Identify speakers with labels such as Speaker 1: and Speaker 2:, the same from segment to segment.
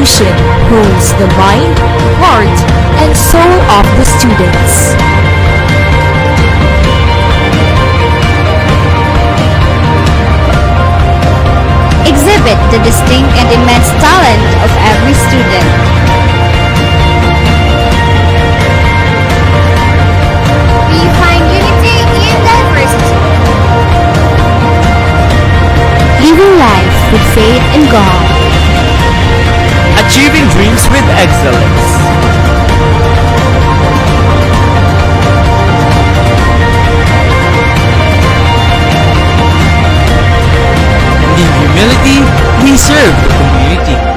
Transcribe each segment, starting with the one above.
Speaker 1: institution holds the mind, heart, and soul of the students.
Speaker 2: Exhibit the distinct and immense talent of every student. We find unity in diversity.
Speaker 1: Living life with faith in God.
Speaker 3: Achieving dreams with excellence. And in humility, we serve the community.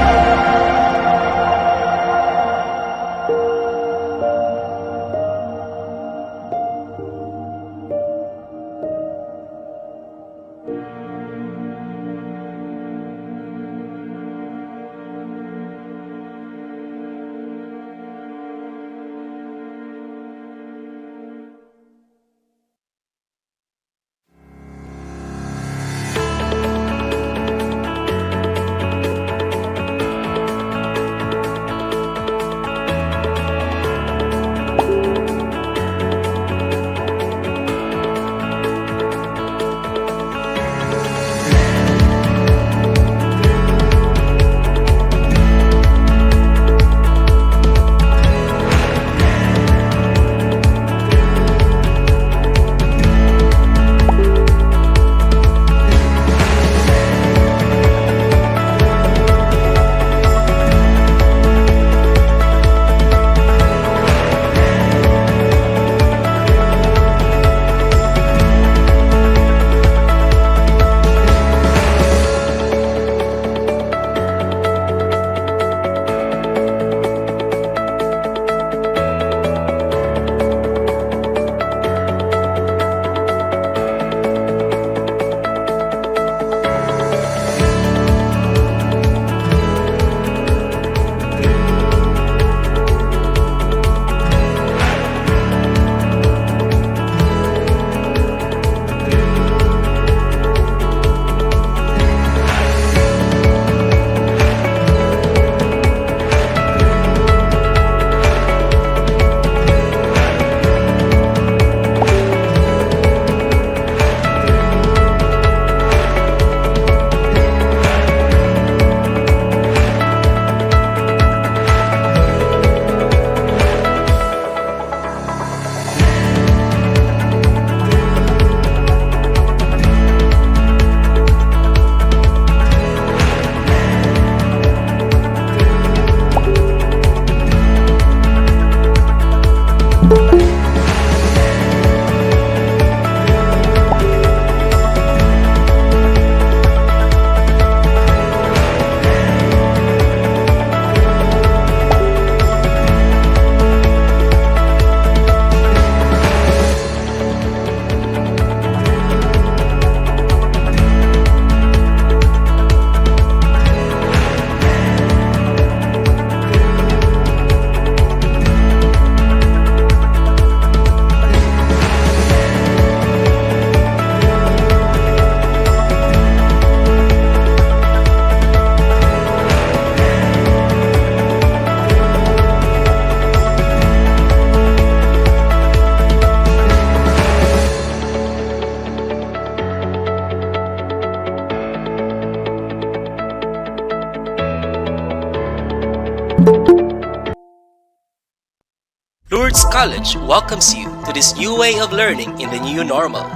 Speaker 4: Lourdes College welcomes you to this new way of learning in the new normal.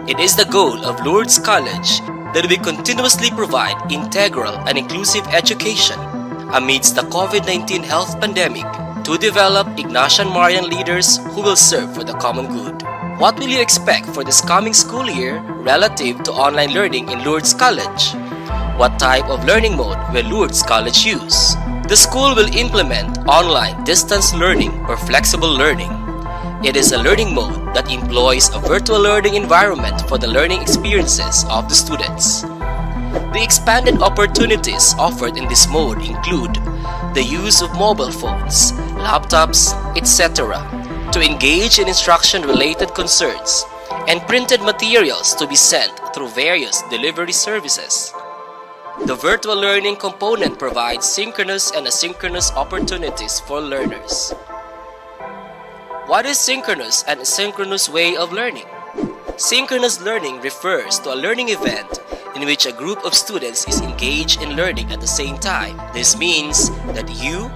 Speaker 4: It is the goal of Lourdes College that we continuously provide integral and inclusive education amidst the COVID-19 health pandemic to develop Ignatian Marian leaders who will serve for the common good. What will you expect for this coming school year relative to online learning in Lourdes College? What type of learning mode will Lourdes College use? The school will implement online distance learning or flexible learning. It is a learning mode that employs a virtual learning environment for the learning experiences of the students. The expanded opportunities offered in this mode include the use of mobile phones, laptops, etc. to engage in instruction-related concerns and printed materials to be sent through various delivery services. The virtual learning component provides synchronous and asynchronous opportunities for learners. What is synchronous and asynchronous way of learning? Synchronous learning refers to a learning event in which a group of students is engaged in learning at the same time. This means that you,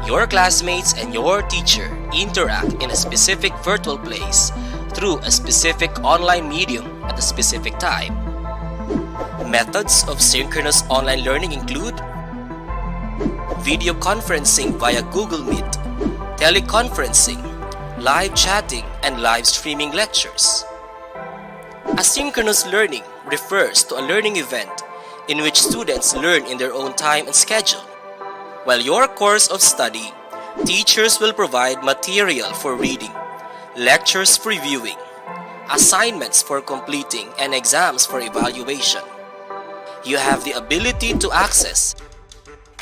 Speaker 4: your classmates, and your teacher interact in a specific virtual place through a specific online medium at a specific time. Methods of synchronous online learning include video conferencing via Google Meet, teleconferencing, live chatting, and live streaming lectures. Asynchronous learning refers to a learning event in which students learn in their own time and schedule. While your course of study, teachers will provide material for reading, lectures for viewing, assignments for completing, and exams for evaluation. You have the ability to access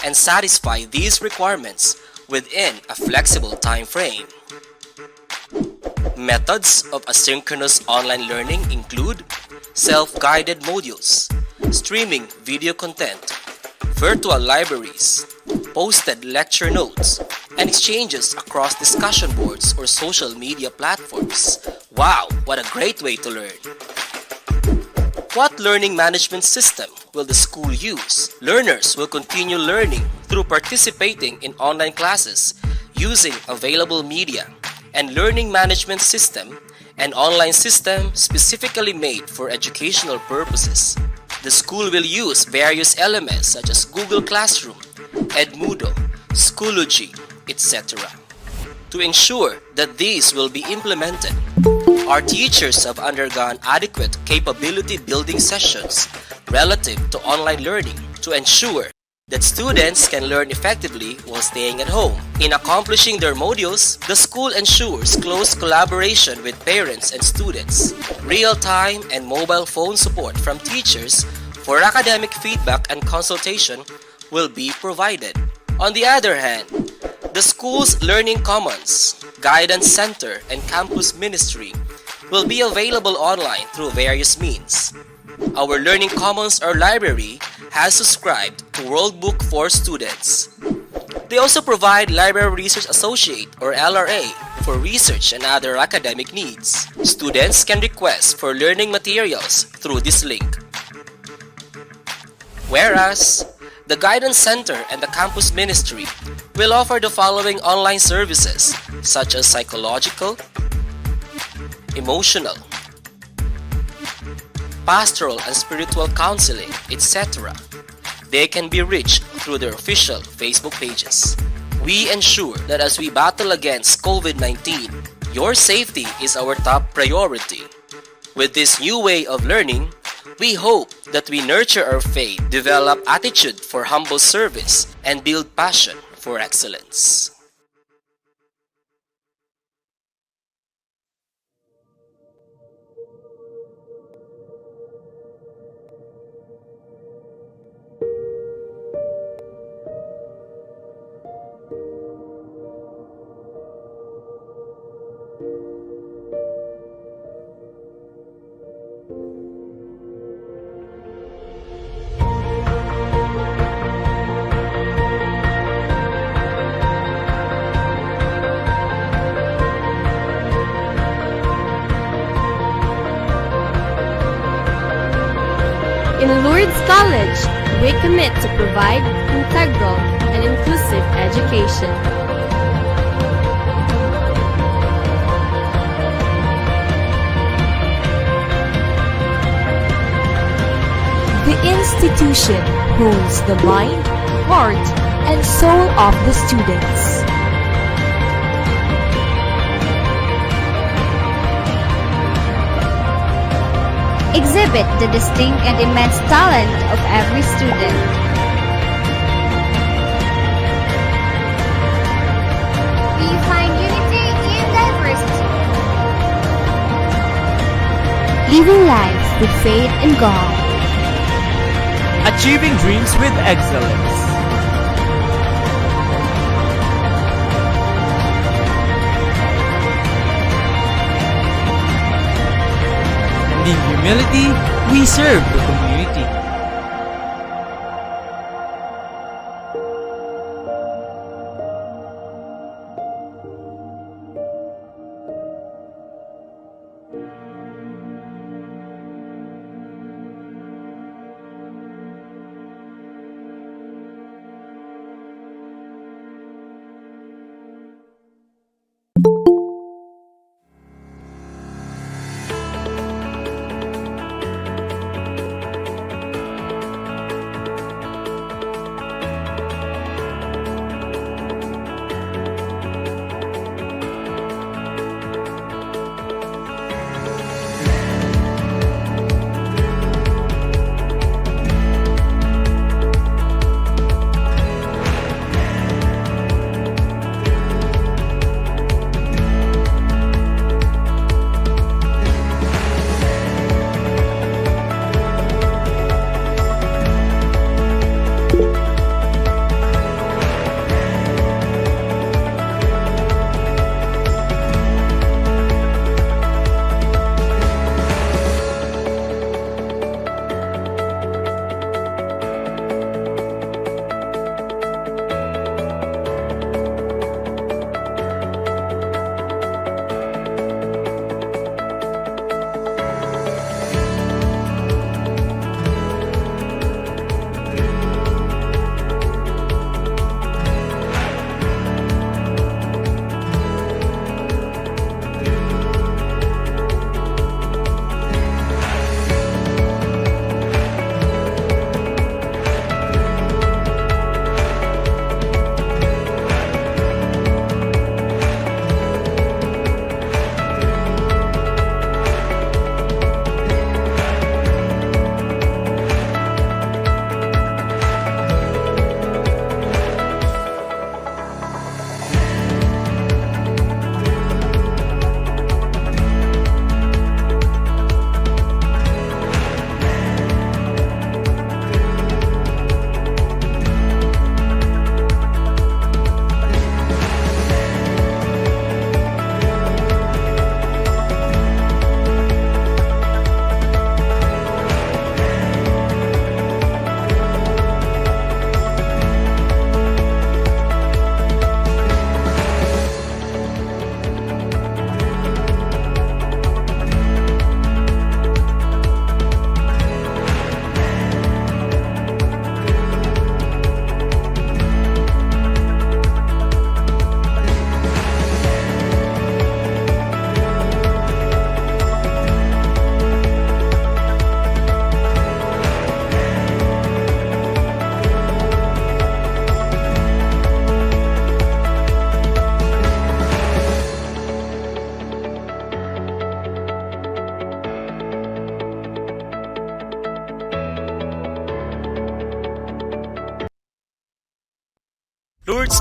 Speaker 4: and satisfy these requirements within a flexible time frame. Methods of asynchronous online learning include self-guided modules, streaming video content, virtual libraries, posted lecture notes, and exchanges across discussion boards or social media platforms. Wow, what a great way to learn! What learning management system will the school use? Learners will continue learning through participating in online classes using available media and learning management system, an online system specifically made for educational purposes. The school will use various elements such as Google Classroom, Edmodo, Schoology, etc. To ensure that these will be implemented, our teachers have undergone adequate capability building sessions relative to online learning to ensure that students can learn effectively while staying at home. In accomplishing their modules, the school ensures close collaboration with parents and students. Real-time and mobile phone support from teachers for academic feedback and consultation will be provided. On the other hand, the school's Learning Commons, Guidance Center, and Campus Ministry will be available online through various means. Our Learning Commons or library has subscribed to World Book for students. They also provide Library Research Associate or LRA for research and other academic needs. Students can request for learning materials through this link. Whereas, the Guidance Center and the Campus Ministry will offer the following online services such as psychological, emotional, pastoral and spiritual counseling, etc. They can be reached through their official Facebook pages. We ensure that as we battle against COVID-19, your safety is our top priority. With this new way of learning, we hope that we nurture our faith, develop attitude for humble service, and build passion for excellence.
Speaker 2: In Lourdes College, we commit to provide integral and inclusive education.
Speaker 1: The institution holds the mind, heart, and soul of the students.
Speaker 2: Exhibit the distinct and immense talent of every student. We find unity in diversity. Living life with faith in God.
Speaker 3: Achieving dreams with excellence. And in humility, we serve the community.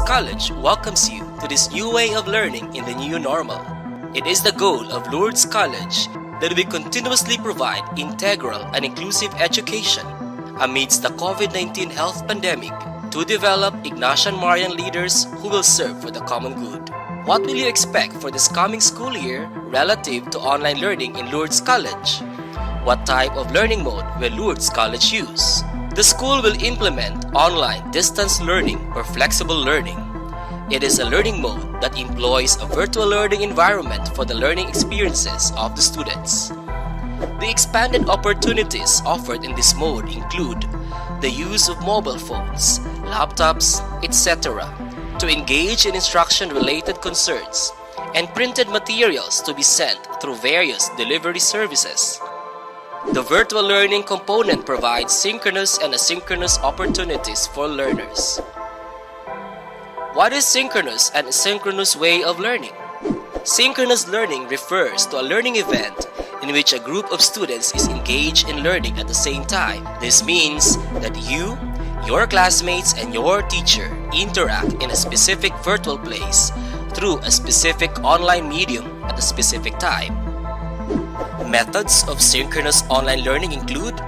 Speaker 4: College welcomes you to this new way of learning in the new normal. It is the goal of Lourdes College that we continuously provide integral and inclusive education amidst the COVID-19 health pandemic to develop Ignatian Marian leaders who will serve for the common good. What will you expect for this coming school year relative to online learning in Lourdes College? What type of learning mode will Lourdes College use? The school will implement online distance learning or flexible learning. It is a learning mode that employs a virtual learning environment for the learning experiences of the students. The expanded opportunities offered in this mode include the use of mobile phones, laptops, etc. to engage in instruction-related concerns and printed materials to be sent through various delivery services. The virtual learning component provides synchronous and asynchronous opportunities for learners. What is synchronous and asynchronous way of learning? Synchronous learning refers to a learning event in which a group of students is engaged in learning at the same time. This means that you, your classmates, and your teacher interact in a specific virtual place through a specific online medium at a specific time. Methods of synchronous online learning include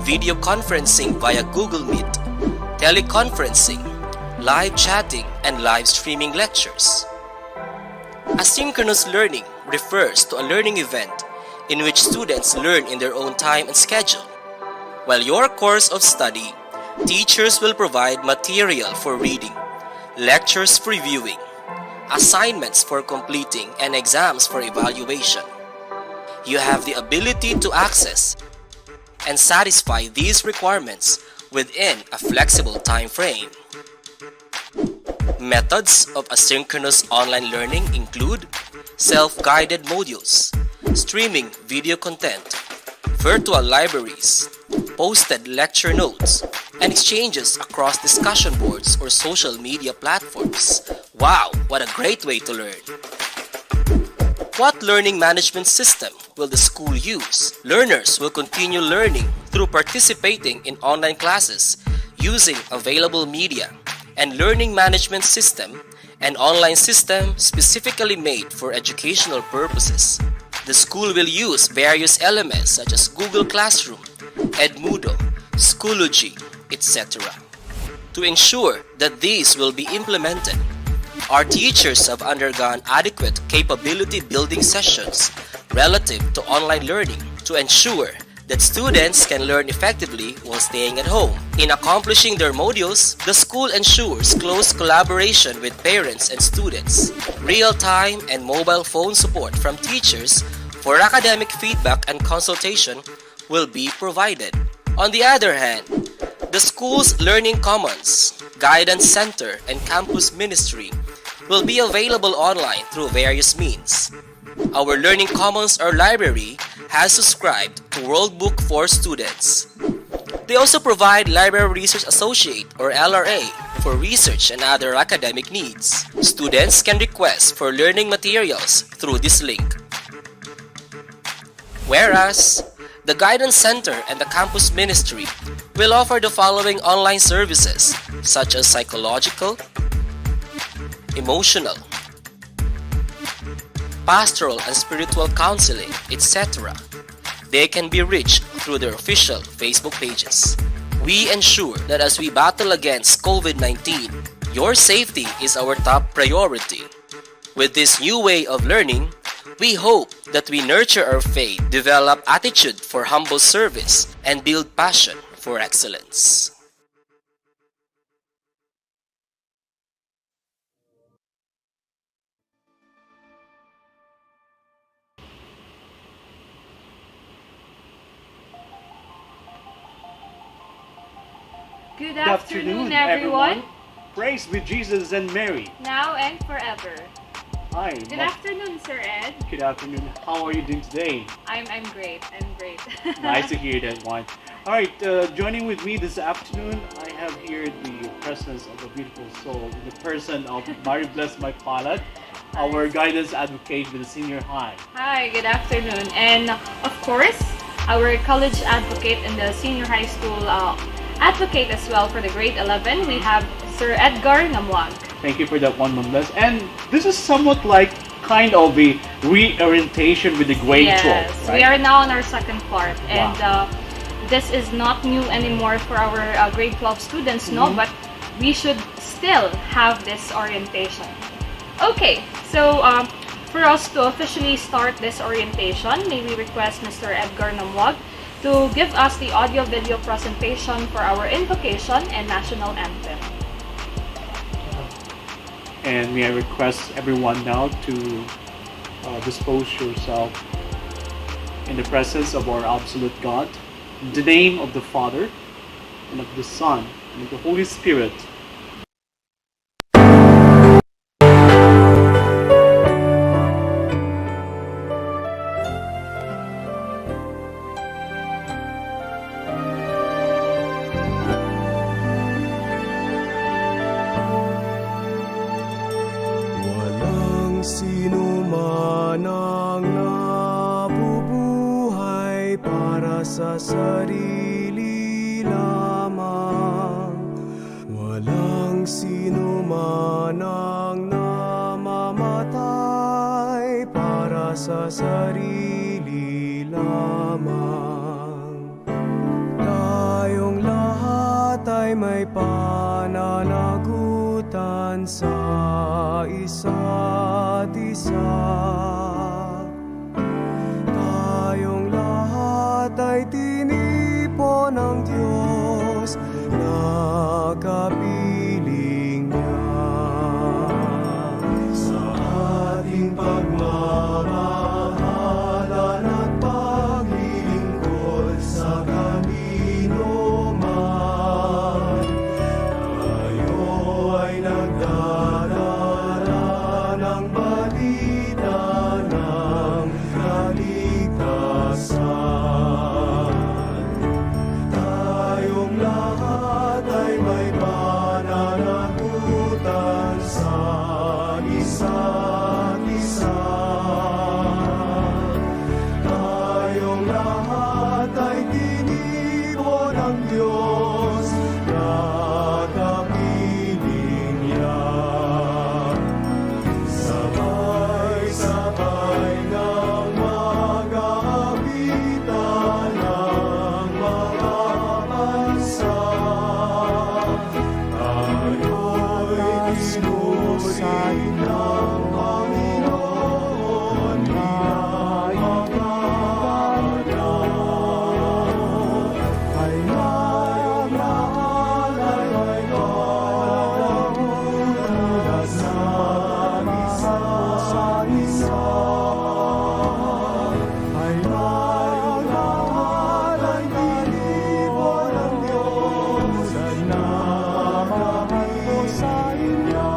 Speaker 4: video conferencing via Google Meet, teleconferencing, live chatting, and live streaming lectures. Asynchronous learning refers to a learning event in which students learn in their own time and schedule. While your course of study, teachers will provide material for reading, lectures for viewing, assignments for completing, and exams for evaluation. You have the ability to access and satisfy these requirements within a flexible time frame. Methods of asynchronous online learning include self-guided modules, streaming video content, virtual libraries, posted lecture notes, and exchanges across discussion boards or social media platforms. Wow, what a great way to learn! What learning management system will the school use? Learners will continue learning through participating in online classes using available media and learning management system, an online system specifically made for educational purposes. The school will use various elements such as Google Classroom, Edmodo, Schoology, etc. To ensure that these will be implemented, our teachers have undergone adequate capability building sessions relative to online learning to ensure that students can learn effectively while staying at home. In accomplishing their modules, the school ensures close collaboration with parents and students. Real-time and mobile phone support from teachers for academic feedback and consultation will be provided. On the other hand, the school's Learning Commons, Guidance Center, and Campus Ministry will be available online through various means. Our Learning Commons or library has subscribed to World Book for students. They also provide Library Research Associate or LRA for research and other academic needs. Students can request for learning materials through this link. Whereas, the Guidance Center and the Campus Ministry will offer the following online services such as psychological, emotional, pastoral and spiritual counseling, etc. They can be reached through their official Facebook pages. We ensure that as we battle against COVID-19, your safety is our top priority. With this new way of learning, we hope that we nurture our faith, develop attitude for humble service, and build passion for excellence.
Speaker 5: Good afternoon, everyone.
Speaker 6: Praise be Jesus and Mary.
Speaker 5: Now and forever.
Speaker 6: Hi.
Speaker 5: Good afternoon, Sir Ed.
Speaker 6: Good afternoon. How are you doing today?
Speaker 5: I'm great. I'm great.
Speaker 6: Nice to hear that one. All right, joining with me this afternoon, I have here the presence of a beautiful soul in the person of Mary Bless Maipalat, our guidance advocate with the senior high.
Speaker 5: Hi, good afternoon. And of course, our college advocate in the senior high school advocate as well for the grade 11. We have Mr. Edgar Namuag.
Speaker 6: Thank you for that one, Ma'am Les. And this is somewhat like kind of a reorientation with the grade 12,
Speaker 5: Yes,
Speaker 6: right?
Speaker 5: we are now on our second part, and this is not new anymore for our grade 12 students, no, but we should still have this orientation. Okay, so for us to officially start this orientation, may we request Mr. Edgar Namuag to give us the audio-video presentation for our invocation and national anthem.
Speaker 6: And may I request everyone now to dispose yourself in the presence of our absolute God, in the name of the Father, and of the Son, and of the Holy Spirit.
Speaker 7: Walang sino man ang nabubuhay para sa sarili lamang. Walang sino man ang namamatay para sa sarili lamang. Tayong lahat ay may pananagutan sa isa't isa. Tayong lahat ay tinipon ng Diyos na kapiling niya. Sa ating pagmamahalan at paglilingkod sa kanino man, tayo ay nagdadala ng balita ng kaligtasan. Tayong lahat ay may pananagutan sa isa't isa. Tayong lahat ay tinipon ng Diyos na kapiling niya. Sabay-sabay ng mag-aapitan ng mga bansa. Tayo'y sinusay ng Panginoon bilang mga ay nagmahal, ay may nagmumula sa isa. Ay nagmahal, ay tinipon ng Diyos na nagmamahal ko sa inyo.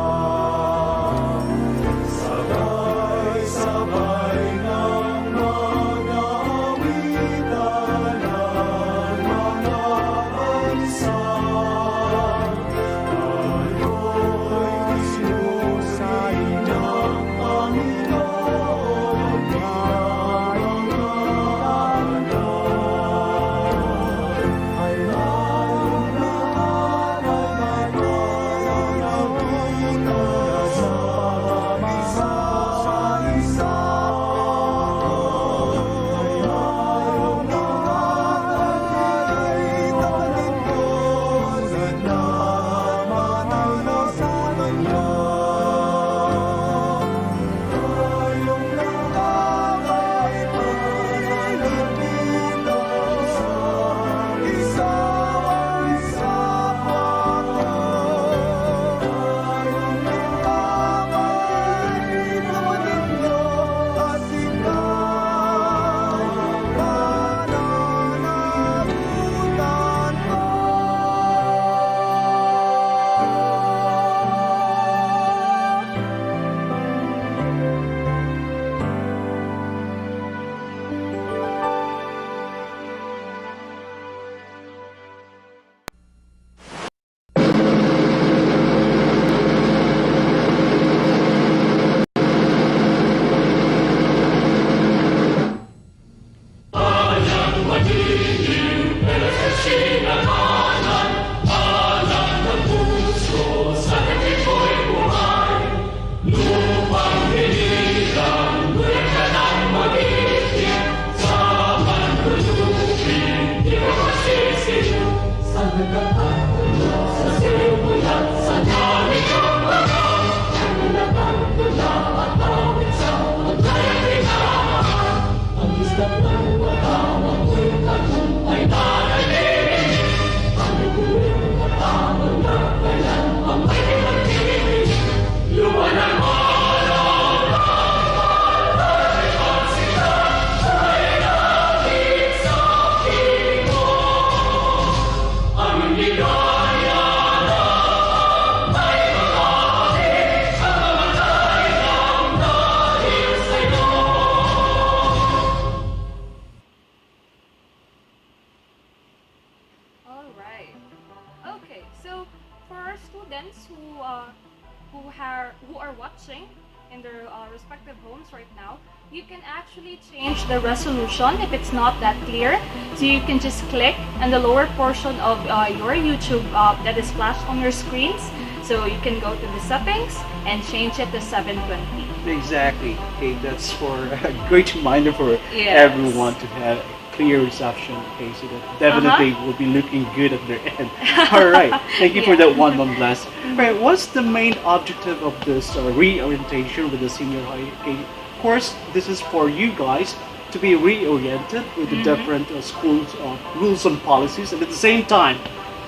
Speaker 5: who are watching in their respective homes right now, you can actually change the resolution if it's not that clear. So you can just click on the lower portion of your YouTube that is flashed on your screens. So you can go to the settings and change it to 720.
Speaker 6: Exactly. Okay, that's for a great reminder for
Speaker 5: Yes.
Speaker 6: everyone to have clear reception. Okay, so that definitely will be looking good at their end. All right. Thank you for that one, Mom Bless. All right. What's the main objective of this reorientation with the senior high? Okay, of course, this is for you guys to be reoriented with the different schools rules and policies, and at the same time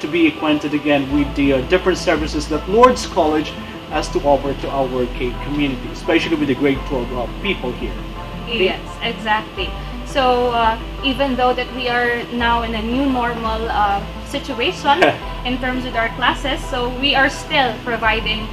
Speaker 6: to be acquainted again with the different services that Lord's College has to offer to our community, especially with the grade 12 people here.
Speaker 5: Yes, exactly. So even though that we are now in a new normal situation in terms of our classes, so we are still providing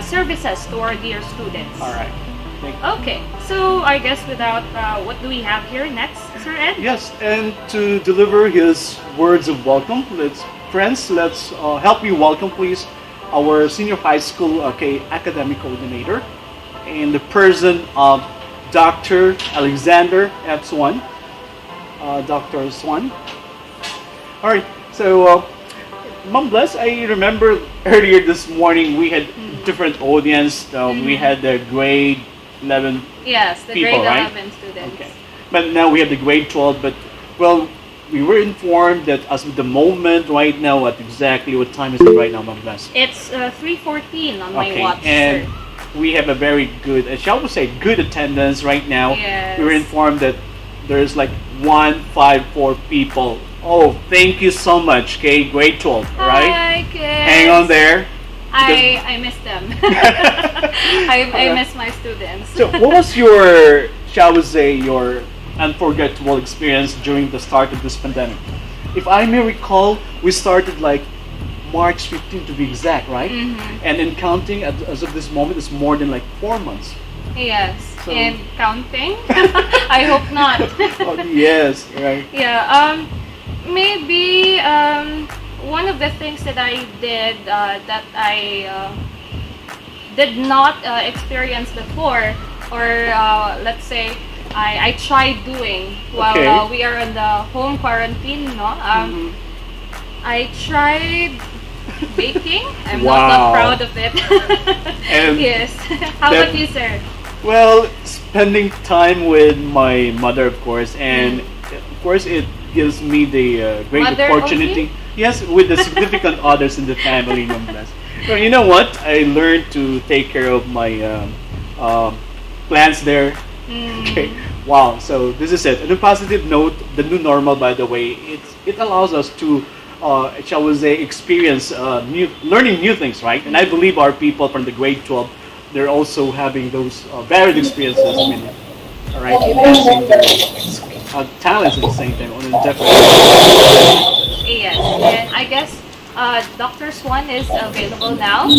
Speaker 5: services to our dear students.
Speaker 6: All right. Thank you.
Speaker 5: Okay, so I guess without, what do we have here next, Sir Ed?
Speaker 6: Yes, and to deliver his words of welcome, let's help me welcome, please, our senior high school academic coordinator, in the person of Dr. Alexander F. Swan. Dr. Swan. All right, so Mom Bless, I remember earlier this morning we had different audience. We had the grade 11
Speaker 5: Yes, the
Speaker 6: people,
Speaker 5: grade
Speaker 6: right?
Speaker 5: 11 students.
Speaker 6: Okay. But now we have the grade 12, but well, we were informed that as of the moment right now, at exactly what time is it right now, Ma'am Bless?
Speaker 5: It's 3:14 on my
Speaker 6: Okay,
Speaker 5: watch,
Speaker 6: and
Speaker 5: sir.
Speaker 6: we have a very good, shall we say, good attendance right now.
Speaker 5: Yes.
Speaker 6: We were informed that there's like 154 people. Oh, thank you so much, okay, grade 12, right?
Speaker 5: Hi, kids.
Speaker 6: Hang on there.
Speaker 5: I miss them. I miss my students.
Speaker 6: So, what was your, shall we say, your unforgettable experience during the start of this pandemic? If I may recall, we started like March 15 to be exact, right? And in counting, as of this moment, it's more than like 4 months.
Speaker 5: Yes,
Speaker 6: So-
Speaker 5: and counting? I hope not.
Speaker 6: Oh, yes, right.
Speaker 5: Yeah, maybe one of the things that I did that I did not experience before, or let's say I tried doing while
Speaker 6: Okay.
Speaker 5: we are in the home quarantine, no? I tried baking. I'm not
Speaker 6: Wow.
Speaker 5: that proud of it.
Speaker 6: And
Speaker 5: yes. How
Speaker 6: that-
Speaker 5: about you, sir?
Speaker 6: Well, spending time with my mother, of course, and of course it gives me the great
Speaker 5: Mother
Speaker 6: opportunity. Yes, with the significant others in the family, nonetheless. So you know what? I learned to take care of my plants there. Okay. Wow. So this is it. On a positive note, the new normal, by the way, it allows us to, shall we say, experience learning new things, right? And I believe our people from the grade 12, they're also having those varied experiences. I mean, all right, enhancing their talents at the same time on a different.
Speaker 5: Yes, and I guess Dr. Swan is available now.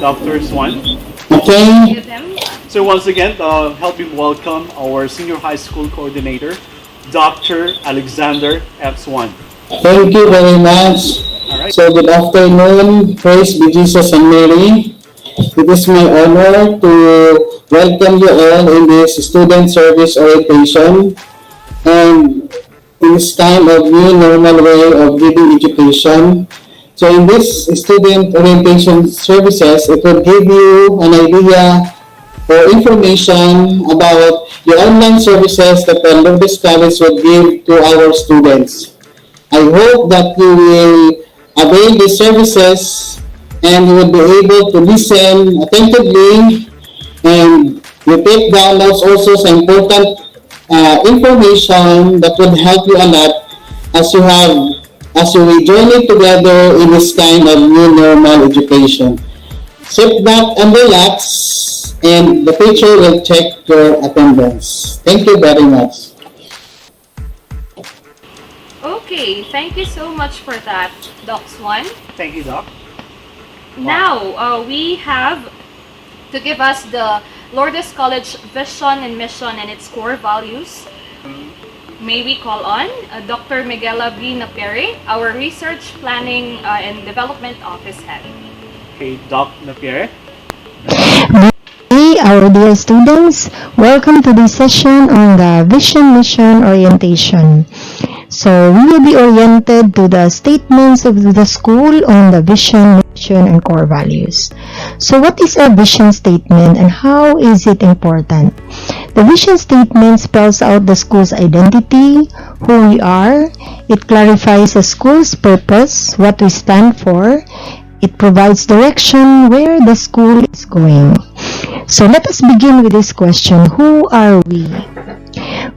Speaker 6: Dr. Swan.
Speaker 8: Okay,
Speaker 5: Give him.
Speaker 6: So once again, help me welcome our senior high school coordinator, Dr. Alexander F. Swan.
Speaker 8: thank you very much.
Speaker 6: All right.
Speaker 8: So good afternoon, praise be Jesus and Mary. It is my honor to welcome you all in this student service orientation and in this time of new normal way of giving education. So in this student orientation services, it will give you an idea or information about the online services that the Lourdes College will give to our students. I hope that you will avail these services and you will be able to listen attentively and you take down also some important information that will help you a lot as you will journey together in this kind of new normal education. Sit back and relax and the teacher will check your attendance. Thank you very much.
Speaker 5: Okay, thank you so much for that, Doc Swan.
Speaker 6: Thank you, Doc.
Speaker 5: Now, we have to give us the Lourdes College vision and mission and its core values. May we call on Dr. Miguela B. Napere, our Research Planning and Development Office Head.
Speaker 6: Okay, Doc Napier.
Speaker 9: Hey, our dear students, welcome to this session on the Vision Mission Orientation. So, we will be oriented to the statements of the school on the vision, mission, and core values. So, what is a vision statement and how is it important? The vision statement spells out the school's identity, who we are. It clarifies the school's purpose, what we stand for. It provides direction where the school is going. So let us begin with this question. Who are we?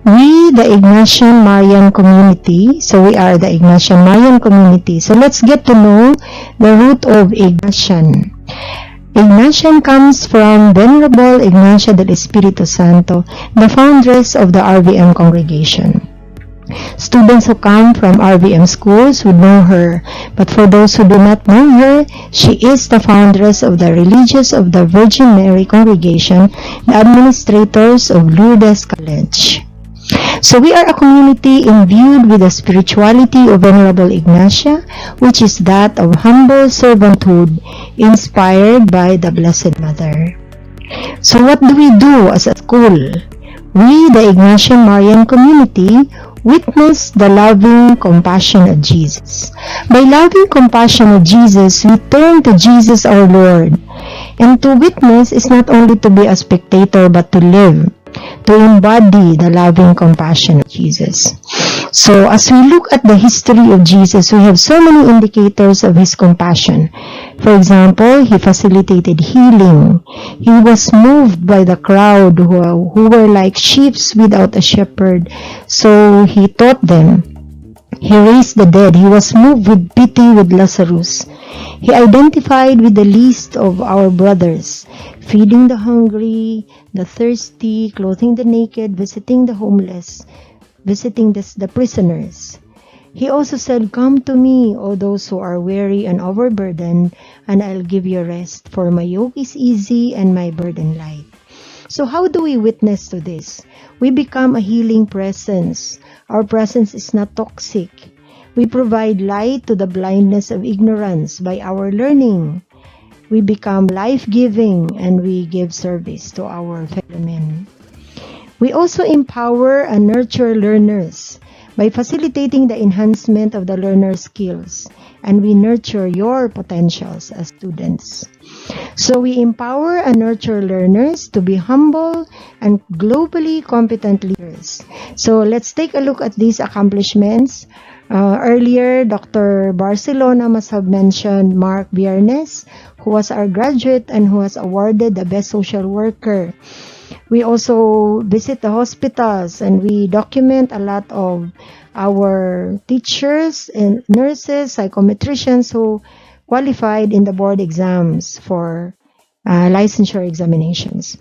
Speaker 9: We, the Ignatian Marian community. So we are the Ignatian Marian community. So let's get to know the root of Ignatian. Ignatian comes from Venerable Ignacia del Espiritu Santo, the foundress of the RVM congregation. Students who come from RVM schools would know her, but for those who do not know her, she is the foundress of the Religious of the Virgin Mary congregation, the administrators of Lourdes College. So we are a community imbued with the spirituality of Venerable Ignacia, which is that of humble servanthood inspired by the Blessed Mother. So what do we do as a school? We, the Ignatian Marian community, witness the loving compassion of Jesus. By loving compassion of Jesus, we turn to Jesus our Lord. And to witness is not only to be a spectator but to live, to embody the loving compassion of Jesus. So as we look at the history of Jesus, we have so many indicators of his compassion. For example, he facilitated healing. He was moved by the crowd who were like sheep without a shepherd. So he taught them. He raised the dead. He was moved with pity with Lazarus. He identified with the least of our brothers, feeding the hungry, the thirsty, clothing the naked, visiting the homeless, visiting the prisoners. He also said, "Come to me, O those who are weary and overburdened, and I'll give you rest, for my yoke is easy and my burden light." So how do we witness to this? We become a healing presence. Our presence is not toxic. We provide light to the blindness of ignorance by our learning. We become life-giving and we give service to our fellow men. We also empower and nurture learners by facilitating the enhancement of the learner skills, and we nurture your potentials as students. So we empower and nurture learners to be humble and globally competent leaders. So let's take a look at these accomplishments. Earlier, Dr. Barcelona must have mentioned Mark Viernes, who was our graduate and who was awarded the Best Social Worker. We also visit the hospitals and we document a lot of our teachers and nurses, psychometricians who qualified in the board exams for licensure examinations.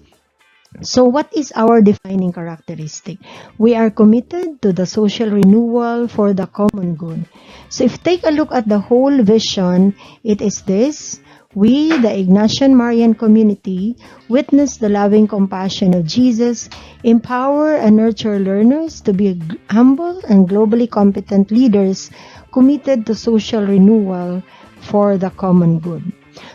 Speaker 9: So what is our defining characteristic? We are committed to the social renewal for the common good. So if you take a look at the whole vision, it is this. We, the Ignatian Marian community, witness the loving compassion of Jesus, empower and nurture learners to be humble and globally competent leaders committed to social renewal for the common good.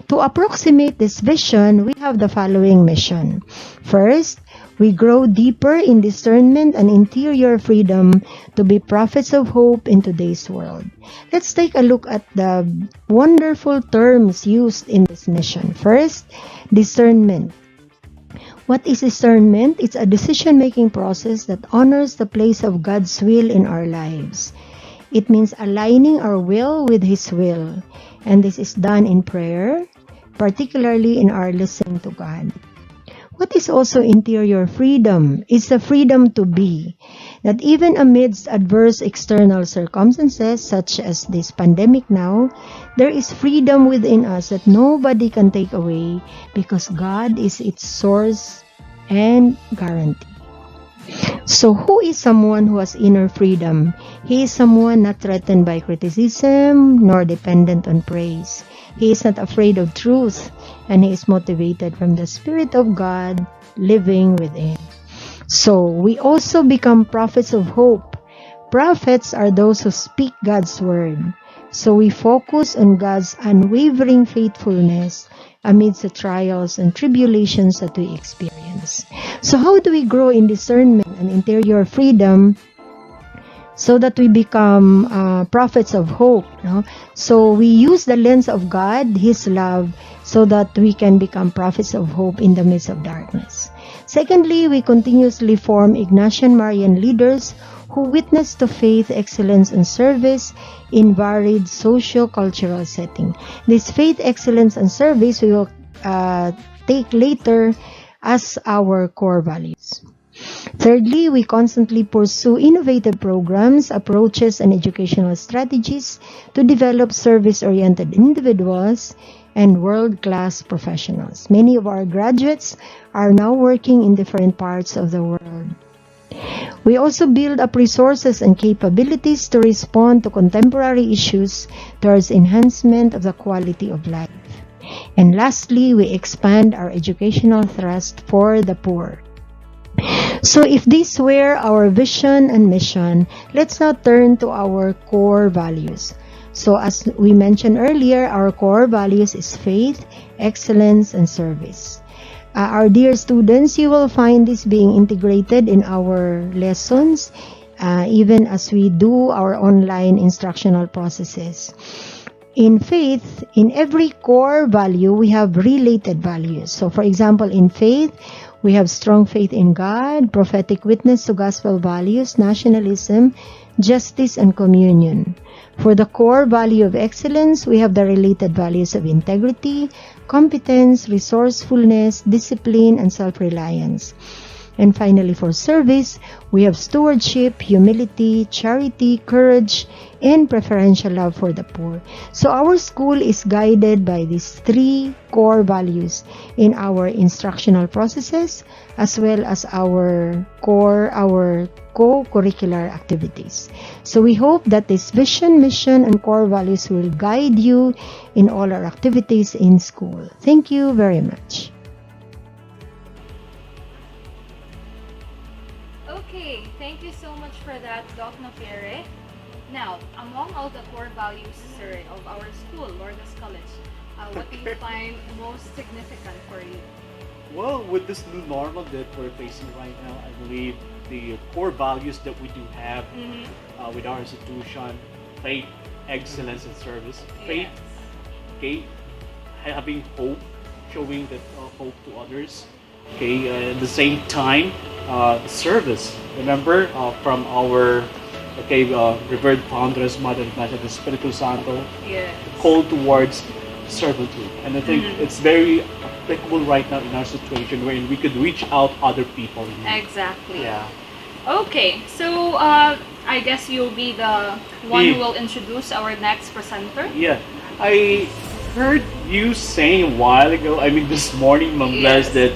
Speaker 9: To approximate this vision, we have the following mission. First, we grow deeper in discernment and interior freedom to be prophets of hope in today's world. Let's take a look at the wonderful terms used in this mission. First, discernment. What is discernment? It's a decision-making process that honors the place of God's will in our lives. It means aligning our will with His will. And this is done in prayer, particularly in our listening to God. What is also interior freedom? It's the freedom to be. That even amidst adverse external circumstances, such as this pandemic now, there is freedom within us that nobody can take away because God is its source and guarantee. So who is someone who has inner freedom? He is someone not threatened by criticism nor dependent on praise. He is not afraid of truth, and he is motivated from the Spirit of God living within. So we also become prophets of hope. Prophets are those who speak God's word. So we focus on God's unwavering faithfulness amidst the trials and tribulations that we experience. So how do we grow in discernment and interior freedom so that we become prophets of hope? No? So we use the lens of God, His love, so that we can become prophets of hope in the midst of darkness. Secondly, we continuously form Ignatian Marian leaders who witness to faith, excellence, and service in varied socio-cultural setting. This faith, excellence, and service we will take later as our core values. Thirdly, we constantly pursue innovative programs, approaches, and educational strategies to develop service-oriented individuals and world-class professionals. Many of our graduates are now working in different parts of the world. We also build up resources and capabilities to respond to contemporary issues towards enhancement of the quality of life. And lastly, we expand our educational thrust for the poor. So if these were our vision and mission, let's now turn to our core values. So as we mentioned earlier, our core values is faith, excellence, and service. Our dear students, you will find this being integrated in our lessons, even as we do our online instructional processes. In faith, in every core value, we have related values. So for example, in faith, we have strong faith in God, prophetic witness to gospel values, nationalism, justice, and communion. For the core value of excellence, we have the related values of integrity, competence, resourcefulness, discipline, and self-reliance. And finally, for service, we have stewardship, humility, charity, courage, and preferential love for the poor. So our school is guided by these three core values in our instructional processes as well as our co-curricular activities. So we hope that this vision, mission, and core values will guide you in all our activities in school. Thank you very much.
Speaker 5: Okay, thank you so much for that, Doc Napere. Now, among all the core values, sir, of our school, Lourdes College, what do you find most significant for you?
Speaker 6: Well, with this new normal that we're facing right now, I believe the core values that we do have with our institution, faith, excellence, and service. Faith, okay, having hope, showing that hope to others. Okay, at the same time, service. Remember, from our revered foundress, Mother Ignacia de Espiritu Santo,
Speaker 5: Yes.
Speaker 6: the call towards servitude. And I think it's very applicable right now in our situation wherein we could reach out other people.
Speaker 5: Exactly.
Speaker 6: Yeah.
Speaker 5: Okay, so I guess you'll be the one who will introduce our next presenter.
Speaker 6: Yeah. I heard you saying a while ago, this morning, Ma'am Bless, that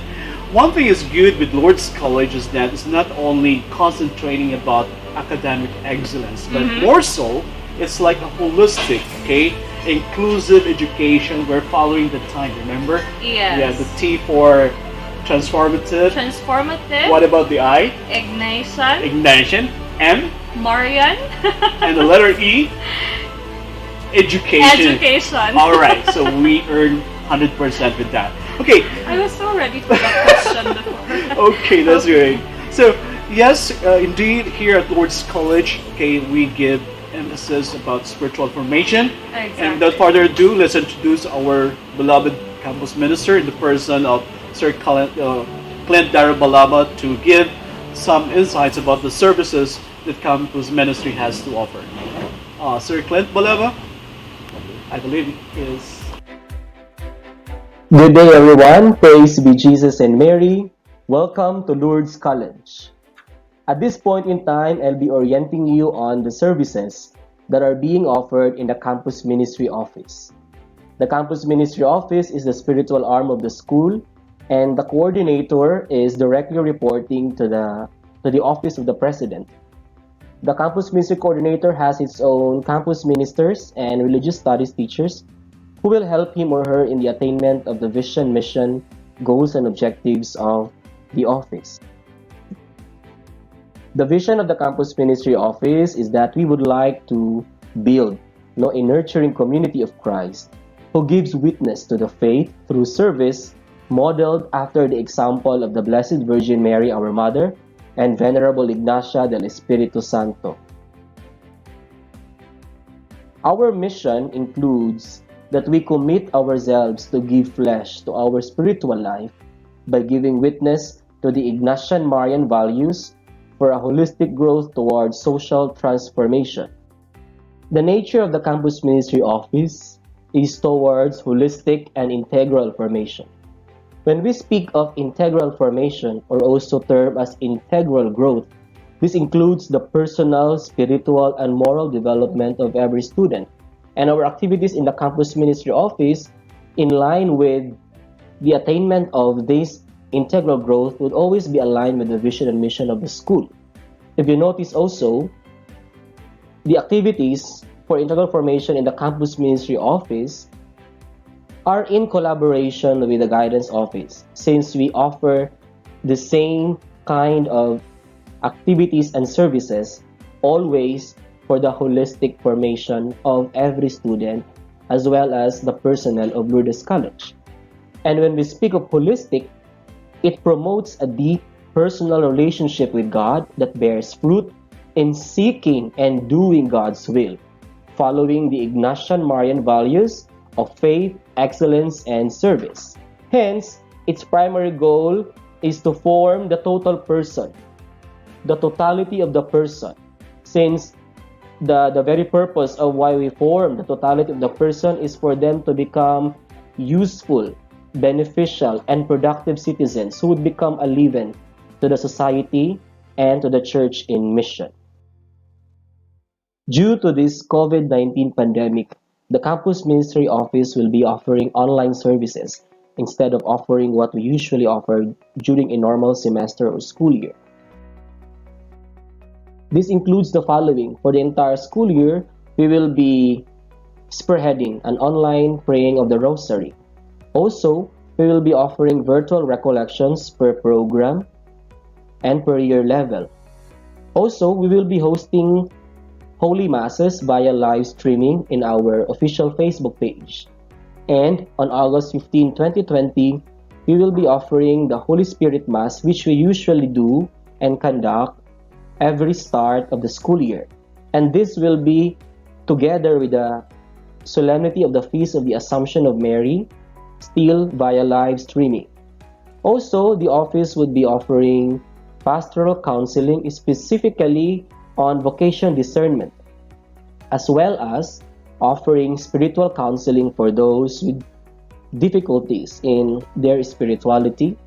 Speaker 6: one thing is good with Lourdes College is that it's not only concentrating about academic excellence, but more so, it's like a holistic, inclusive education. We're following the time, remember?
Speaker 5: Yes.
Speaker 6: Yeah, the T for transformative.
Speaker 5: Transformative.
Speaker 6: What about the I?
Speaker 5: Ignatian.
Speaker 6: Ignatian. M?
Speaker 5: Marian.
Speaker 6: And the letter E? Education.
Speaker 5: Education.
Speaker 6: Alright, so we earn 100% with that. Okay.
Speaker 5: I was so ready for that question before.
Speaker 6: Okay, that's great. So, yes, indeed, here at Lourdes College, we give emphasis about spiritual formation.
Speaker 5: Exactly.
Speaker 6: And without further ado, let's introduce our beloved campus minister in the person of Sir Clint Darabalaba to give some insights about the services that campus ministry has to offer. Sir Clint Balaba, I believe is...
Speaker 10: Good day, everyone. Praise be Jesus and Mary. Welcome to Lourdes College. At this point in time, I'll be orienting you on the services that are being offered in the Campus Ministry Office. The Campus Ministry Office is the spiritual arm of the school, and the coordinator is directly reporting to the Office of the President. The Campus Ministry Coordinator has its own campus ministers and religious studies teachers who will help him or her in the attainment of the vision, mission, goals, and objectives of the office. The vision of the Campus Ministry Office is that we would like to build a nurturing community of Christ who gives witness to the faith through service modeled after the example of the Blessed Virgin Mary, our Mother, and Venerable Ignacia del Espiritu Santo. Our mission includes that we commit ourselves to give flesh to our spiritual life by giving witness to the Ignatian Marian values for a holistic growth towards social transformation. The nature of the Campus Ministry Office is towards holistic and integral formation. When we speak of integral formation, or also termed as integral growth, this includes the personal, spiritual, and moral development of every student. And our activities in the Campus Ministry Office, in line with the attainment of this integral growth, would always be aligned with the vision and mission of the school. If you notice also, the activities for integral formation in the Campus Ministry Office are in collaboration with the Guidance Office, since we offer the same kind of activities and services always for the holistic formation of every student as well as the personnel of Lourdes College. And when we speak of holistic, it promotes a deep personal relationship with God that bears fruit in seeking and doing God's will, following the Ignatian Marian values of faith, excellence, and service. Hence, its primary goal is to form the total person, the totality of the person, since the very purpose of why we form the totality of the person is for them to become useful, beneficial, and productive citizens who would become a leaven to the society and to the church in mission. Due to this COVID-19 pandemic, the Campus Ministry Office will be offering online services instead of offering what we usually offer during a normal semester or school year. This includes the following. For the entire school year, we will be spearheading an online praying of the Rosary. Also, we will be offering virtual recollections per program and per year level. Also, we will be hosting Holy Masses via live streaming in our official Facebook page. And on August 15, 2020, we will be offering the Holy Spirit Mass, which we usually do and conduct every start of the school year. And this will be together with the solemnity of the Feast of the Assumption of Mary, still via live streaming. Also, the office would be offering pastoral counseling specifically on vocation discernment, as well as offering spiritual counseling for those with difficulties in their spirituality.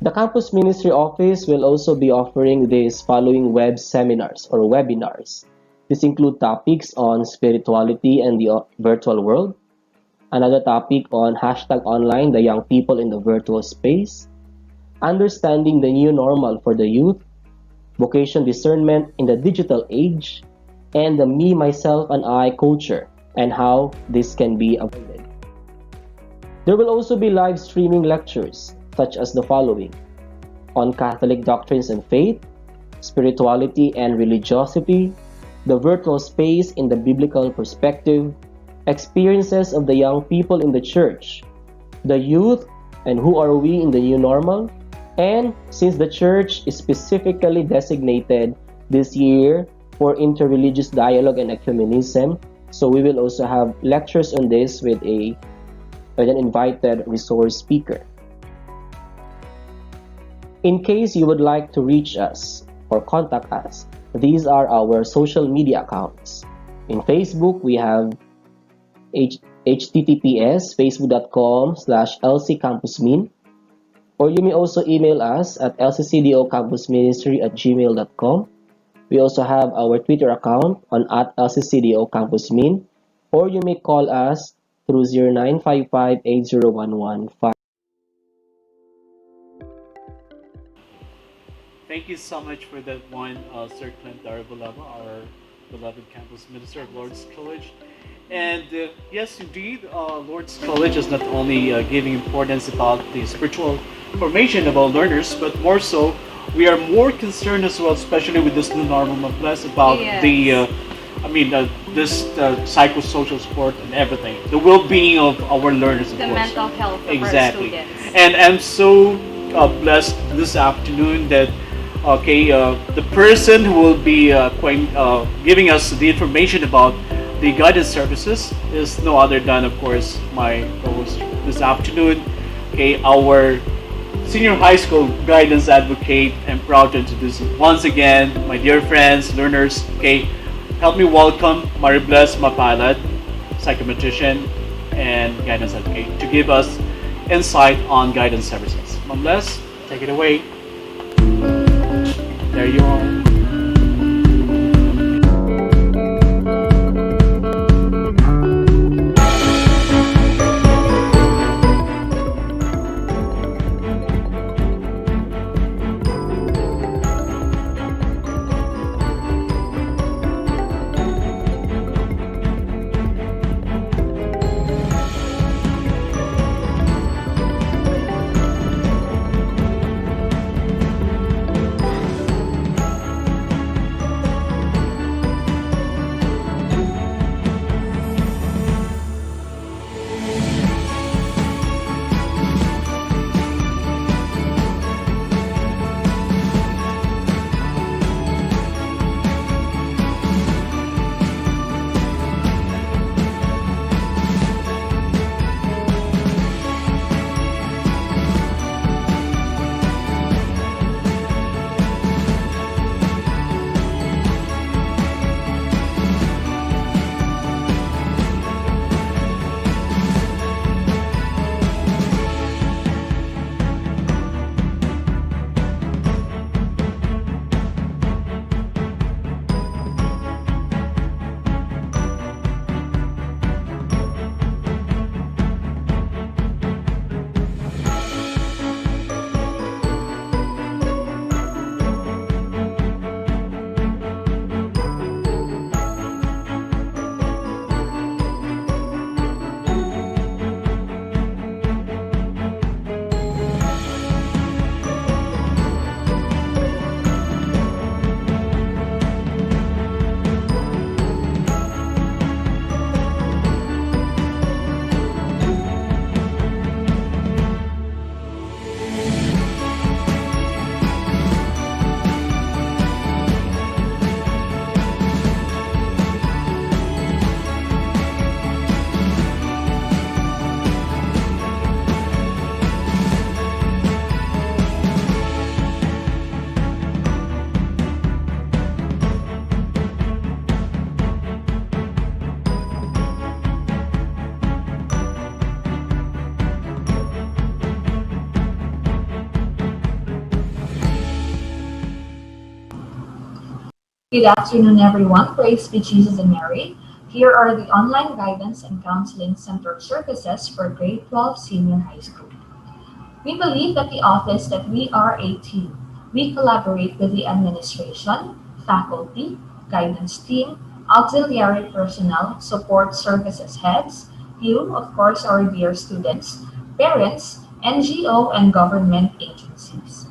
Speaker 10: The Campus Ministry Office will also be offering these following web seminars or webinars. These include topics on spirituality and the virtual world, another topic on #online, the young people in the virtual space, understanding the new normal for the youth, vocation discernment in the digital age, and the me, myself, and I culture and how this can be avoided. There will also be live streaming lectures such as the following: on Catholic doctrines and faith, spirituality and religiosity, the virtual space in the biblical perspective, experiences of the young people in the church, the youth and who are we in the new normal, and since the church is specifically designated this year for interreligious dialogue and ecumenism, so we will also have lectures on this with an invited resource speaker. In case you would like to reach us or contact us, these are our social media accounts. In Facebook, we have https facebook.com/lccampusmin, or you may also email us at lccdocampusministry@gmail.com. We also have our Twitter account on @lccdocampusmin, or you may call us through 0955-80115.
Speaker 6: Thank you so much for that one, Sir Clint Darabalava, our beloved campus minister of Lourdes College. And yes, indeed, Lourdes College is not only giving importance about the spiritual formation of our learners, but more so we are more concerned as well, especially with this new normal, Bless, about
Speaker 5: Yes.
Speaker 6: this psychosocial support and everything, the well-being of our learners, of
Speaker 5: The
Speaker 6: course.
Speaker 5: mental health of
Speaker 6: Exactly.
Speaker 5: our students.
Speaker 6: And I'm so blessed this afternoon that the person who will be giving us the information about the guidance services is no other than, of course, my co-host this afternoon. Our senior high school guidance advocate. I'm proud to introduce you once again, my dear friends, learners. Help me welcome Maribless Mapalad, psychometrician and guidance advocate, to give us insight on guidance services. Maribless, take it away. There you are.
Speaker 11: Good afternoon, everyone. Praise be Jesus and Mary. Here are the online guidance and counseling center services for grade 12 senior high school. We believe that the office that we are a team. We collaborate with the administration, faculty, guidance team, auxiliary personnel, support services heads, you, of course, our dear students, parents, NGO, and government agencies.